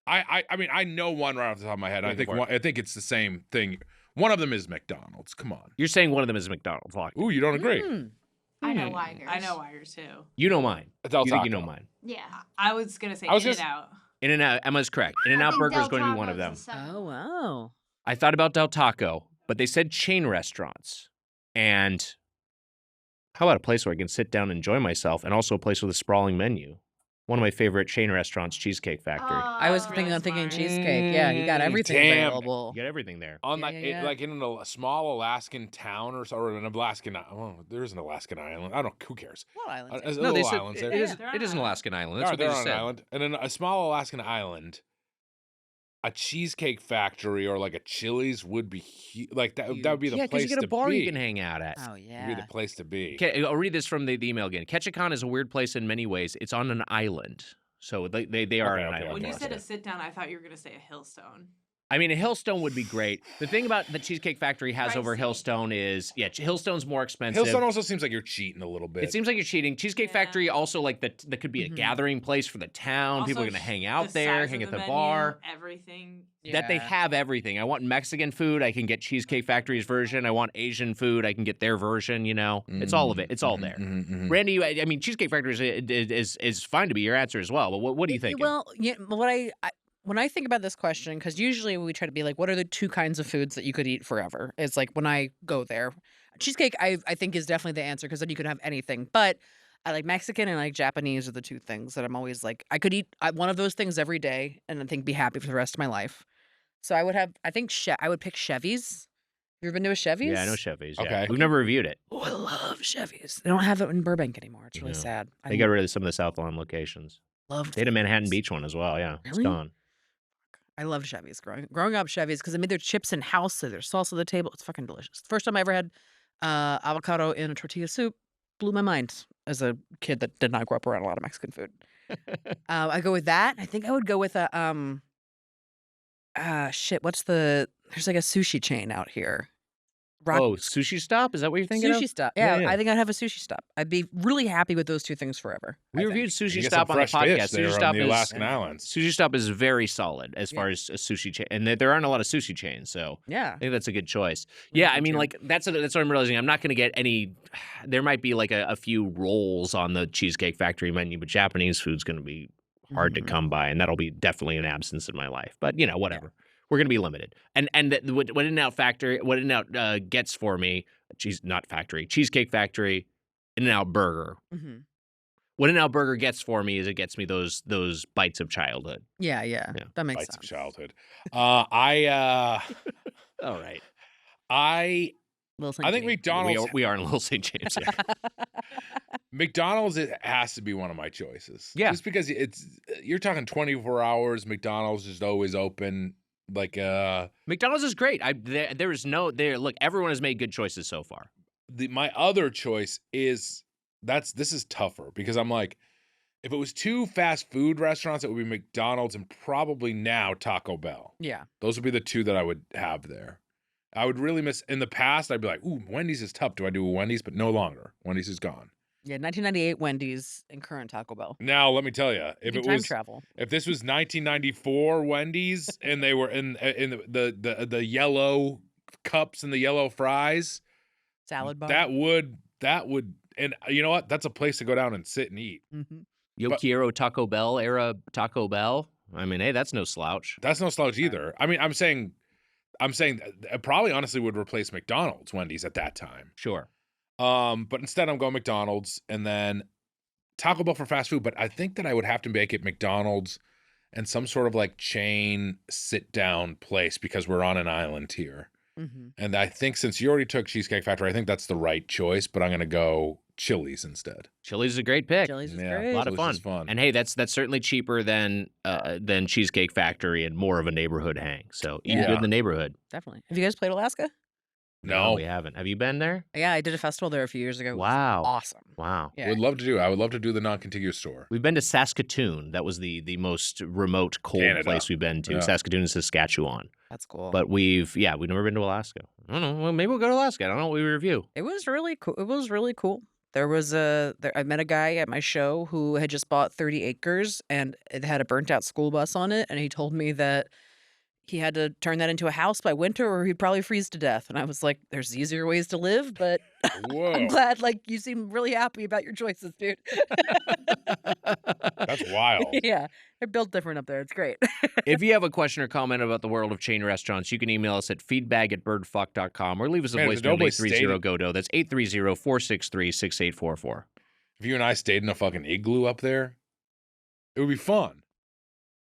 I mean, I know one right off the top of my head. I think it's the same thing. One of them is McDonald's. Come on. You're saying one of them is McDonald's. Ooh, you don't agree? I know Wiger's. I know Wiger's too. You know mine. Del You think you Taco. know mine. Yeah. I was gonna say In-N-Out. In-N-Out. Emma's correct. In-N-Out Burger is going to be one of them. Oh wow. I thought about Del Taco, but they said chain restaurants. And how about a place where I can sit down and enjoy myself, and also a place with a sprawling menu? One of my favorite chain restaurants, Cheesecake Factory. I was really thinking smart. cheesecake. Yeah, you got everything Damn. available. You get everything there. On Yeah. like in a small Alaskan town or an Alaskan. Oh, there is an Alaskan island. I don't. Who cares? What islands? There's No, little said islands it there. is they're on it is an an Alaskan island. That's what they're they on just an said. island, and in a small Alaskan island, a cheesecake factory or like a Chili's would be like that. That would be the Yeah, because place you get a to bar be. you can hang out at. Oh Would be yeah. the place to be. Okay, I'll read this from the email again. Ketchikan is a weird place in many ways. It's on an island. So they are Okay, an okay, island. When you okay. said a sit down, I thought you were gonna say a Hillstone. I mean, a Hillstone would be great. The thing about the Cheesecake Factory has over Pricey. Hillstone is, Hillstone's more expensive. Hillstone also seems like you're cheating a little bit. It seems like you're cheating. Cheesecake Yeah. Factory also like that could be a Mhm. gathering place for the town. People are Also, going to hang the out there, size hang of at the menu, bar. Everything. That they Yeah. have everything. I want Mexican food. I can get Cheesecake Factory's version. I want Asian food. I can get their version. It's all of it. It's all there. Brandie, I mean, Cheesecake Factory is fine to be your answer as well. But what do you think? Well, yeah, when I think about this question, because usually we try to be like, what are the 2 kinds of foods that you could eat forever? It's like when I go there, cheesecake I think is definitely the answer because then you could have anything. But I like Mexican and like Japanese are the 2 things that I'm always like, I could eat one of those things every day and I think be happy for the rest of my life. So I would pick Chevy's. You ever been to a Chevy's? Yeah, I know Chevy's. Yeah. Okay. We've never reviewed it. Oh, I love Chevy's. They don't have it in Burbank anymore. It's really No. sad. They got rid of some of the South Lawn locations. love They had a Manhattan Beach one as well. Yeah, it's Really? gone. I love Chevy's. Growing up, Chevy's because they made their chips in house, so their sauce on the table. It's fucking delicious. First time I ever had avocado in a tortilla soup blew my mind as a kid that did not grow up around a lot of Mexican food. I go with that. I think I would go with a there's like a sushi chain out here. Oh, Sushi Stop? Is that what you're thinking Sushi of? Stop. Yeah, Yeah. I think I'd have a Sushi Stop. I'd be really happy with those two things forever. We reviewed You Sushi get Stop some on the fresh fish podcast. there Sushi on Stop the is Alaskan Islands. Sushi Stop is very solid as far as a sushi chain, and there aren't a lot of sushi chains, so Yeah. I think that's a good choice. Yeah, I mean, like that's what I'm realizing. I'm not going to get any. There might be like a few rolls on the Cheesecake Factory menu, but Japanese food's going to be hard to come by, and that'll be definitely an absence in my life. But whatever. We're going to be limited. And what In-N-Out gets for me, Cheesecake Factory, In-N-Out Burger. Mm-hmm. What In-N-Out Burger gets for me is it gets me those bites of childhood. Yeah. That makes Bites sense. of childhood. All right. I think McDonald's. We are in Little St. James. Yeah. McDonald's has to be one of my choices. Yeah. Just because you're talking 24 hours. McDonald's is always open. Like McDonald's is great. Look, everyone has made good choices so far. My other choice is this is tougher because I'm like, if it was two fast food restaurants, it would be McDonald's and probably now Taco Bell. Yeah. Those would be the two that I would have there. I would really miss. In the past, I'd be like, ooh, Wendy's is tough. Do I do a Wendy's? But no longer. Wendy's is gone. Yeah, 1998 Wendy's and current Taco Bell. Now, let me tell you, if it time was travel. If this was 1994 Wendy's and they were in the yellow cups and the yellow fries, Salad bar. that would, and you know what? That's a place to go down and sit and eat. Mm-hmm. Yo Quiero Taco Bell era Taco Bell. I mean, hey, that's no slouch. That's no slouch either. I mean, I'm saying it probably honestly would replace McDonald's Wendy's at that time. Sure. But instead I'm going McDonald's and then Taco Bell for fast food. But I think that I would have to make it McDonald's and some sort of like chain sit down place because we're on an island here. Mm-hmm. And I think since you already took Cheesecake Factory, I think that's the right choice. But I'm going to go Chili's instead. Chili's is a great pick. Chili's is Yeah, great. A lot of Chili's fun. is fun. And hey, that's certainly cheaper than Cheesecake Factory and more of a neighborhood hang. So eat Yeah. good in the neighborhood. Definitely. Have you guys played Alaska? No, we haven't. Have you been there? Yeah, I did a festival there a few years ago. It was Wow. awesome. Wow. Yeah. would love to do. I would love to do the non-contiguous store. We've been to Saskatoon. That was the most remote cold Canada. place we've been to. Yeah. Saskatoon, Saskatchewan. That's cool. But we've never been to Alaska. I don't know. Well, maybe we'll go to Alaska. I don't know what we review. it was really cool. It was really cool. I met a guy at my show who had just bought 30 acres and it had a burnt out school bus on it. And he told me that he had to turn that into a house by winter or he'd probably freeze to death. And I was like, there's easier ways to live, but Whoa, I'm glad you seem really happy about your choices, dude. that's wild. Yeah, they're built different up there. It's great. If you have a question or comment about the world of chain restaurants, you can email us at feedbag@birdfuck.com or leave us a Man, if the voicemail at Doughboys 830-GODO. That's 830-463-6844. If you and I stayed in a fucking igloo up there, it would be fun.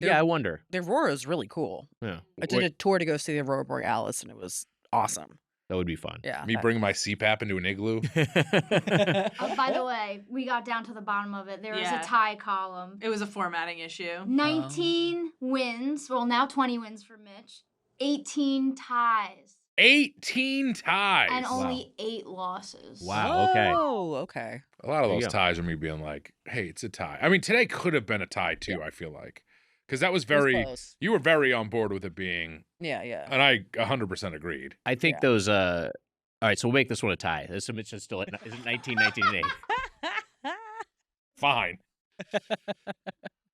Yeah, I wonder. The Aurora is really cool. Yeah, I did a tour to go see the Aurora Borealis and it was awesome. that would be fun. Yeah. Me bringing my CPAP into an igloo. Oh, by the way, we got down to the bottom of it. There was Yeah. a tie column. It was a formatting issue. 19 wins. Well, now 20 wins for Mitch. 18 ties. 18 ties. And only 8 losses. Wow. Okay. Oh, okay. A lot of There you those go. ties are me being like, hey, it's a tie. I mean, today could have been a tie too, I feel like. Because that was It was very, close. you were very on board with it being, Yeah, yeah. and I 100% agreed. I think Yeah. those. All right, so we'll make this one a tie. This is still at 19, 19, and 8. Fine.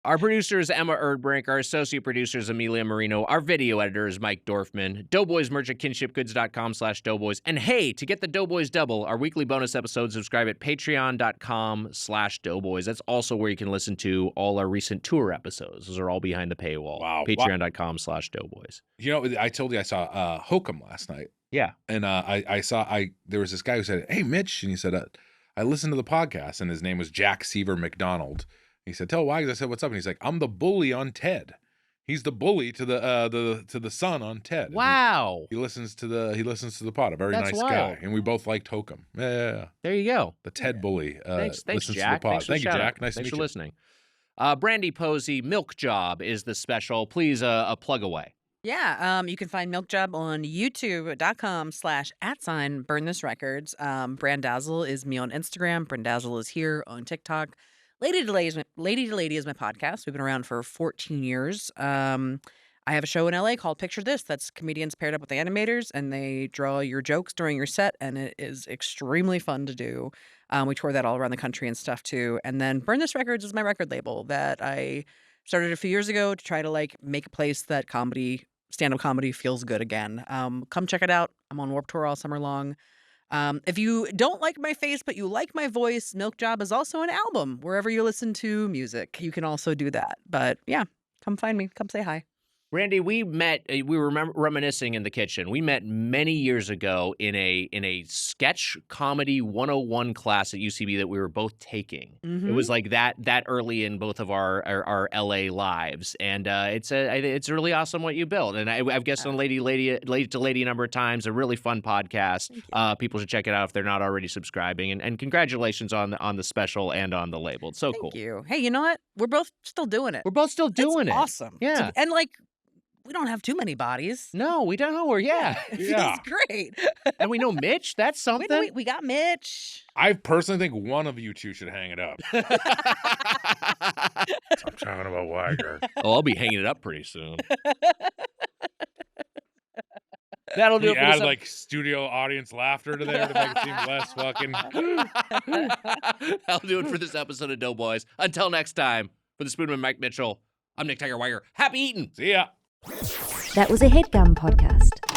Our producer is Emma Erdbrink. Our associate producer is Amelia Marino. Our video editor is Mike Dorfman. Doughboys merch at kinshipgoods.com/doughboys. And hey, to get the Doughboys double, our weekly bonus episodes, subscribe at patreon.com/doughboys. That's also where you can listen to all our recent tour episodes. Those are all behind the paywall. Wow. Patreon.com/doughboys. You know, I told you I saw Hokum last night. Yeah. And there was this guy who said, hey, Mitch. And he said, I listened to the podcast. And his name was Jack Seaver McDonald. He said, tell Wags. I said, what's up? And he's like, I'm the bully on Ted. He's the bully to the son on Ted. Wow. He listens to the pod. A very That's nice wild. guy. And we both liked Hokum. Yeah. There you go. The Ted bully. Thanks, listens Jack. to the pod. Thanks for the Thank you, shout-out. Jack. Nice Thanks to for meet listening. Brandie Posey, Milk Job is the special. Please, a plug away. Yeah, you can find Milk Job on youtube.com/@Burn This Records. Brandazzle is me on Instagram. Brandazzle is here on TikTok. Lady to Lady is my podcast. We've been around for 14 years. I have a show in LA called Picture This that's comedians paired up with animators, and they draw your jokes during your set, and it is extremely fun to do. We tour that all around the country and stuff too. And then Burn This Records is my record label that I started a few years ago to try to like make a place that stand-up comedy feels good again. Come check it out. I'm on Warped Tour all summer long. If you don't like my face, but you like my voice, Milk Job is also an album wherever you listen to music. You can also do that. But yeah, come find me. Come say hi. Brandie, we were reminiscing in the kitchen. We met many years ago in a sketch comedy 101 class at UCB that we were both taking. Mm-hmm. It was like that early in both of our LA lives. And it's really awesome what you built. And I've guessed on Lady to Lady a number of times, a really fun podcast. People should check it out if they're not already subscribing. And congratulations on the special and on the label. It's so cool. Thank you. Hey, you know what? We're both still doing it. We're both still doing it. Awesome. Yeah. And like, we don't have too many bodies. No, we don't. It feels great. And we know Mitch. That's something. We got Mitch. I personally think one of you two should hang it up. I'm talking about Wiger. Oh, I'll be hanging it up pretty soon. That'll do We it for add like studio audience laughter to there to make it seem less fucking. That'll do it for this episode of Doughboys. Until next time, for the Spoonman Mike Mitchell, I'm Nick Tiger Wiger. Happy eating. See ya. That was a HeadGum podcast.